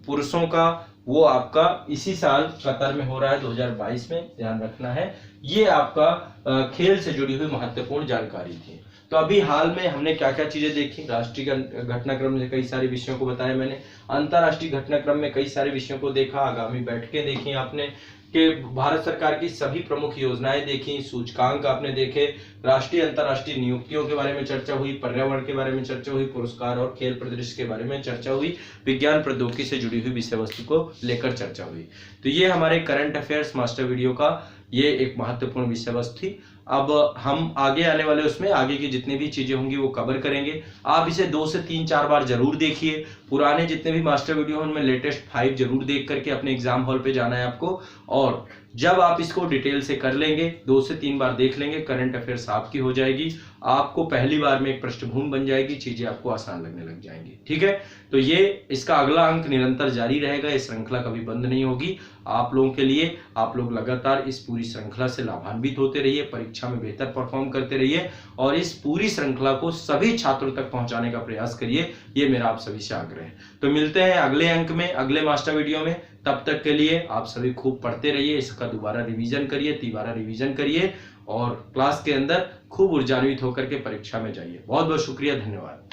पुरुषों का वो आपका इसी साल कतर में हो रहा है 2022 में, ध्यान रखना है। ये आपका खेल से जुड़ी हुई महत्वपूर्ण जानकारी थी। तो अभी हाल में हमने क्या क्या चीजें देखी, राष्ट्रीय घटनाक्रम में कई सारे विषयों को बताया मैंने, अंतरराष्ट्रीय घटनाक्रम में कई सारे विषयों को देखा, आगामी बैठकें देखी आपने, कि भारत सरकार की सभी प्रमुख योजनाएं देखी, सूचकांक आपने देखे, राष्ट्रीय अंतरराष्ट्रीय नियुक्तियों के बारे में चर्चा हुई, पर्यावरण के बारे में चर्चा हुई, पुरस्कार और खेल परिदृश्य के बारे में चर्चा हुई, विज्ञान प्रौद्योगिकी से जुड़ी हुई विषय वस्तु को लेकर चर्चा हुई। तो ये हमारे करंट अफेयर्स मास्टर वीडियो का ये एक महत्वपूर्ण विषय वस्तु थी। अब हम आगे आने वाले उसमें आगे की जितनी भी चीजें होंगी वो कवर करेंगे। आप इसे 2 से 3-4 बार जरूर देखिए। पुराने जितने भी मास्टर वीडियो हैं उनमें लेटेस्ट 5 जरूर देख करके अपने एग्जाम हॉल पे जाना है आपको। और जब आप इसको डिटेल से कर लेंगे, 2 से 3 बार देख लेंगे, करंट अफेयर्स आपकी हो जाएगी, आपको पहली बार में एक पृष्ठभूमि बन जाएगी, चीजें आपको आसान लगने लग जाएंगी। ठीक है। तो ये इसका अगला अंक निरंतर जारी रहेगा, ये श्रृंखला कभी बंद नहीं होगी आप लोगों के लिए। आप लोग लगातार इस पूरी श्रृंखला से लाभान्वित होते रहिए, परीक्षा में बेहतर परफॉर्म करते रहिए और इस पूरी श्रृंखला को सभी छात्रों तक पहुंचाने का प्रयास करिए, ये मेरा आप सभी से आग्रह है। तो मिलते हैं अगले अंक में, अगले मास्टर वीडियो में। तब तक के लिए आप सभी खूब पढ़ते रहिए, इसका दोबारा रिवीजन करिए, तिबारा रिवीजन करिए और क्लास के अंदर खूब ऊर्जान्वित होकर के परीक्षा में जाइए। बहुत बहुत शुक्रिया, धन्यवाद।